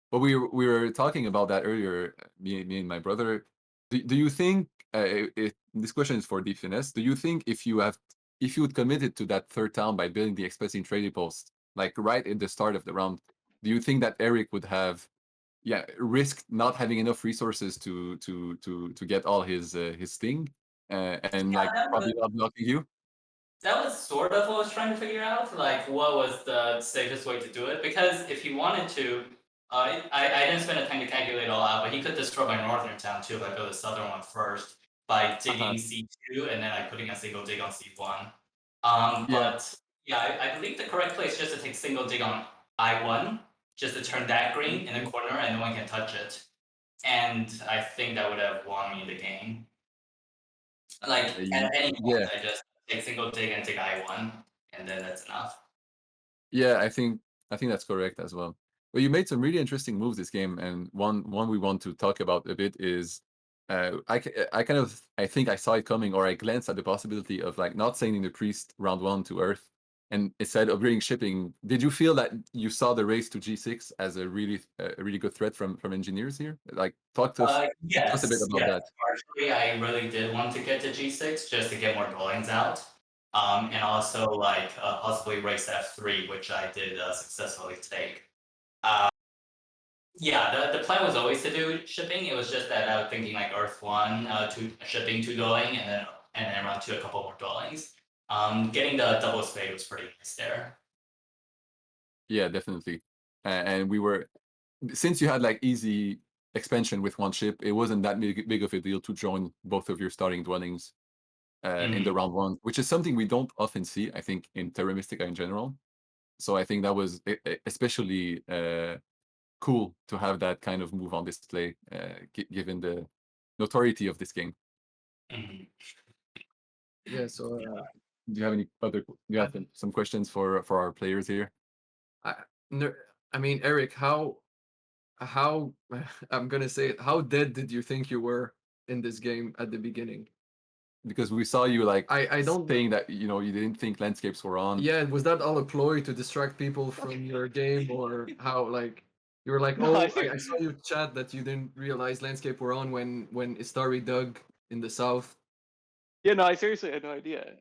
but we were talking about that earlier. Me and my brother. Do you think this question is for Deepfinesse? Do you think if you would committed to that third town by building the expressing trading post, like right at the start of the round, do you think that Eric would have, risked not having enough resources to get all his thing, and Yeah, like that probably was- not blocking you? That was sort of what I was trying to figure out, like what was the safest way to do it. Because if he wanted to, I didn't spend the time to calculate it all out, but he could destroy my northern town too if I build the southern one first by digging C2 and then like putting a single dig on C1. Yeah. But yeah, I believe the correct place is just to take single dig on I1, just to turn that green in the corner and no one can touch it. And I think that would have won me the game. Like at any point, Yeah. I just take single dig and take I1, and then that's enough. Yeah, I think that's correct as well. Well, you made some really interesting moves this game, and one we want to talk about a bit is, I think I saw it coming, or I glanced at the possibility of like not sending the priest round 1 to Earth, and instead of bringing shipping. Did you feel that you saw the race to G6 as a really good threat from engineers here? Like, talk to us Yes, a bit about yes. that. Partially, I really did want to get to G6 just to get more dwellings out. And also like possibly race F3, which I did successfully take. Yeah, the plan was always to do shipping. It was just that I was thinking like Earth 1 to shipping 2 dwelling, and then round 2 a couple more dwellings. Getting the double spade was pretty nice there. Yeah, definitely. And we were, since you had like easy expansion with one ship, it wasn't that big of a deal to join both of your starting dwellings in the round 1, which is something we don't often see, I think, in Terra Mystica in general. So I think that was especially cool to have that kind of move on display, given the notoriety of this game. Mhm. Yeah. So Do you have any other? Do you have some questions for our players here? I mean, Eric, how I'm gonna say it, how dead did you think you were in this game at the beginning? Because we saw you like I don't saying that you didn't think landscapes were on. Yeah, was that all a ploy to distract people from your game, or how? Like, you were like, No, oh, I I think- saw you chat that you didn't realize landscape were on when Istari dug in the south. Yeah, no, I seriously had no idea.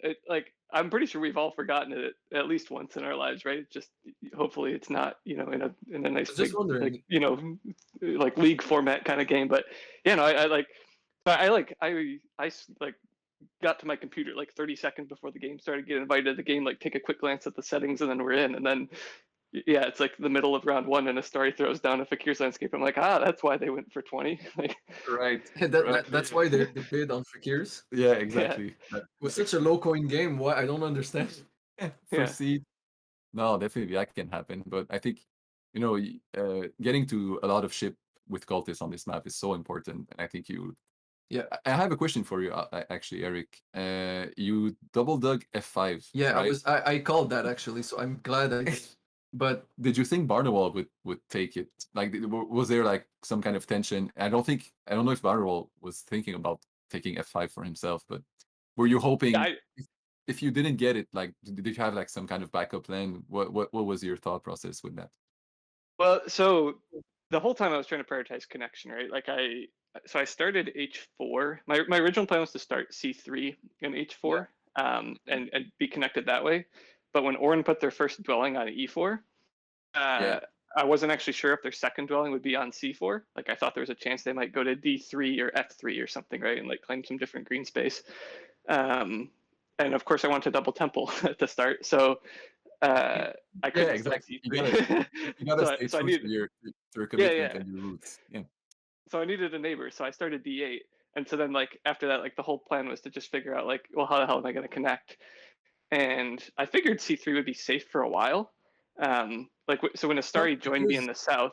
I'm pretty sure we've all forgotten it at least once in our lives, right? Just hopefully it's not, in a nice was just big, wondering. like league format kind of game. But yeah, no, I got to my computer like 30 seconds before the game started, get invited to the game, like take a quick glance at the settings, and then we're in. And then yeah, it's like the middle of round 1 and Astari throws down a Fakir's Landscape. I'm like, that's why they went for 20. Like, Right. That's why they bid on Fakirs. Yeah, yeah, exactly. It was such a low coin game. Why I don't understand. For yeah. seed, no, definitely that can happen. But I think, getting to a lot of ship with cultists on this map is so important. And I think you. Yeah. I have a question for you, actually, Eric. You double dug F5. Yeah, right? I called that actually, so I'm glad I did. But Did you think Barnawal would take it? Like, was there like some kind of tension? I don't know if Barnawal was thinking about taking F5 for himself, but were you hoping Yeah, if you didn't get it, like, did you have like some kind of backup plan? What was your thought process with that? Well, so the whole time I was trying to prioritize connection, right? Like so I started H4. My original plan was to start C3 and H4, and be connected that way. But when Orin put their first dwelling on E4, Yeah. I wasn't actually sure if their second dwelling would be on C4. Like I thought there was a chance they might go to D3 or F3 or something, right? And like claim some different green space. And of course I wanted to double temple at the start. So I couldn't start exactly. C3. You gotta so, stay so I true need, to your yeah, commitment yeah. and your roots. Yeah. So I needed a neighbor. So I started D8. And so then like after that, like the whole plan was to just figure out like, well, how the hell am I going to connect? And I figured C3 would be safe for a while. So when Astari joined me in the south,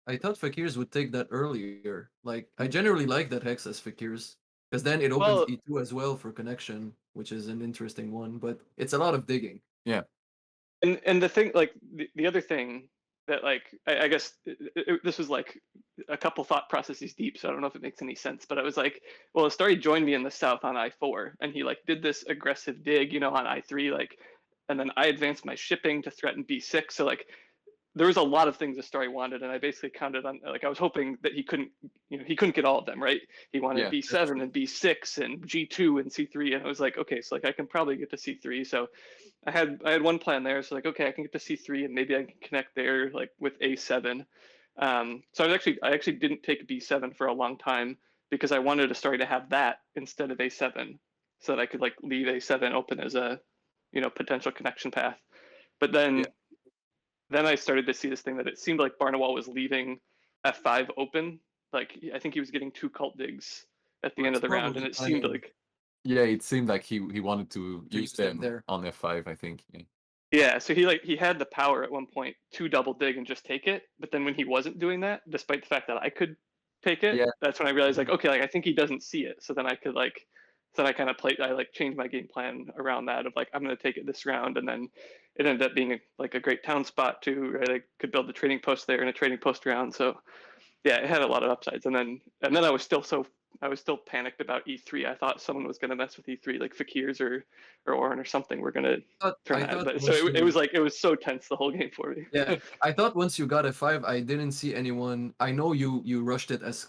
I thought Fakirs would take that earlier. Like I generally like that hex as Fakirs, because then it opens well, E2 as well for connection, which is an interesting one. But it's a lot of digging. Yeah. and the thing, like the other thing that like I guess this was like a couple thought processes deep, so I don't know if it makes any sense, but I was like, well, Astari joined me in the south on I4, and he like did this aggressive dig, on I3, like, and then I advanced my shipping to threaten B6, so like there was a lot of things the story wanted, and I basically counted on, like, I was hoping that he couldn't get all of them, right? He wanted Yeah, that's B7 true. and B6 and G2 and C3, and I was like, okay, so like I can probably get to C3. So I had one plan there. So like, okay, I can get to C3 and maybe I can connect there like with A7. So I actually didn't take B7 for a long time because I wanted a story to have that instead of A7, so that I could like leave A7 open as a potential connection path. But Yeah. then I started to see this thing that it seemed like Barnawal was leaving F5 open. Like I think he was getting 2 cult digs at the end of the round, and it seemed like Yeah, it seemed like he wanted to use use them them there. on F5, I think. Yeah. yeah. So he had the power at one point to double dig and just take it, but then when he wasn't doing that, despite the fact that I could take it, Yeah. that's when I realized like, okay, like I think he doesn't see it. So then I could like, so then I kind of I like changed my game plan around that of like I'm gonna take it this round, and then it ended up being like a great town spot too, right? I could build the trading post there in a trading post round. So yeah, it had a lot of upsides. And then I was still panicked about E3. I thought someone was going to mess with E3, like Fakirs or Orin or something. We're going to turn I that. thought But so it was so tense the whole game for me. Yeah, I thought once you got a 5, I didn't see anyone. I know you rushed it as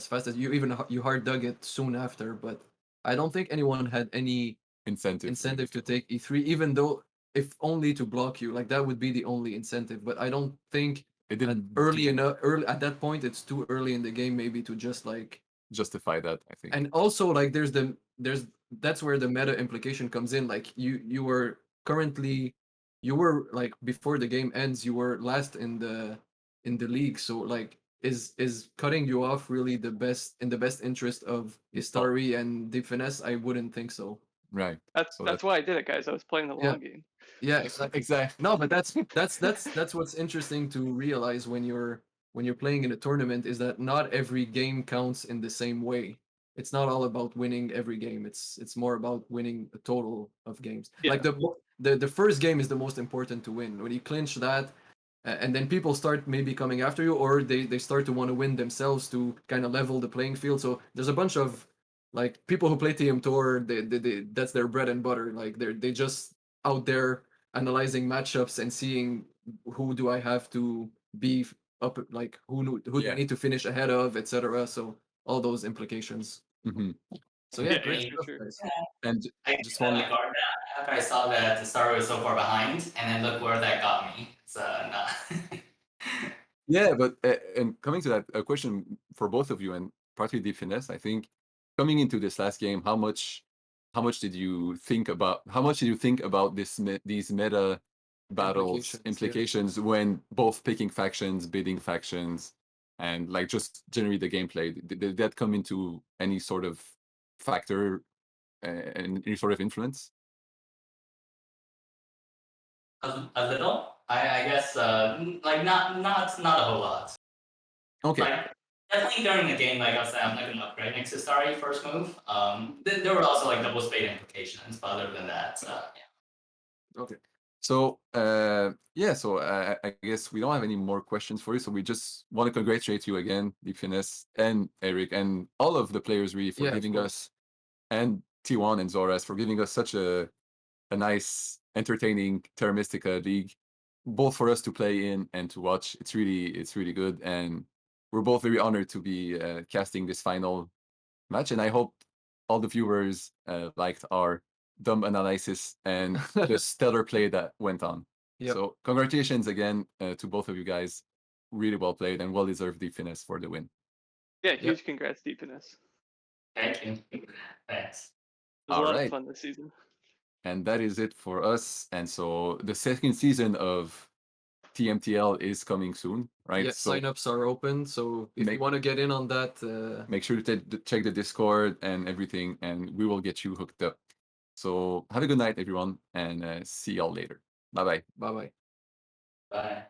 fast as you hard dug it soon after, but I don't think anyone had any incentive to take E3, even though if only to block you, like that would be the only incentive. But I don't think It didn't early at that point it's too early in the game maybe to just like justify that, I think. and also like that's where the meta implication comes in. Like you were like before the game ends, you were last in the league. So like is cutting you off really the best interest of Istari and Deepfinesse? I wouldn't think so. Right. That's why I did it, guys. I was playing the long game. Yeah, exactly. No, but that's what's interesting to realize when you're playing in a tournament, is that not every game counts in the same way. It's not all about winning every game. It's more about winning a total of games. Yeah. Like the first game is the most important to win. When you clinch that, and then people start maybe coming after you, or they start to want to win themselves to kind of level the playing field. So there's a bunch of like people who play TM Tour. They that's their bread and butter. Like they just out there analyzing matchups and seeing who do I have to be up, like who do I need to finish ahead of, etc. So all those implications. Mm-hmm. So yeah, Yeah, great yeah, stuff, sure. guys. And I just got one. my guard down after I saw that the star was so far behind, and then look where that got me. So no. Yeah, but and coming to that, a question for both of you, and partly Deepfinesse, I think, coming into this last game, how much did you think about these meta battles implications when both picking factions, bidding factions, and like just generally the gameplay. Did that come into any sort of factor and any sort of influence? A little, I guess, like not a whole lot. Okay. Like definitely during the game, like I said, I'm not gonna upgrade next to Starry first move. There were also like double spade implications, but other than that, yeah. Okay. So yeah, so I guess we don't have any more questions for you. So we just want to congratulate you again, Deepfinesse and Eric, and all of the players really for giving us, and T1 and Zoras for giving us such a nice, entertaining Terra Mystica league, both for us to play in and to watch. It's really good, and we're both very honored to be casting this final match. And I hope all the viewers liked our dumb analysis and the stellar play that went on. Yep. So congratulations again to both of you guys. Really well played and well deserved Deepfinesse for the win. Yeah, huge congrats, Deepfinesse. Thank you. Thanks. It was a lot of fun this season. And that is it for us. And so the second season of TMTL is coming soon, right? Yeah, so signups are open. So if you want to get in on that, make sure to check the Discord and everything, and we will get you hooked up. So have a good night, everyone, and see y'all later. Bye-bye. Bye-bye. Bye.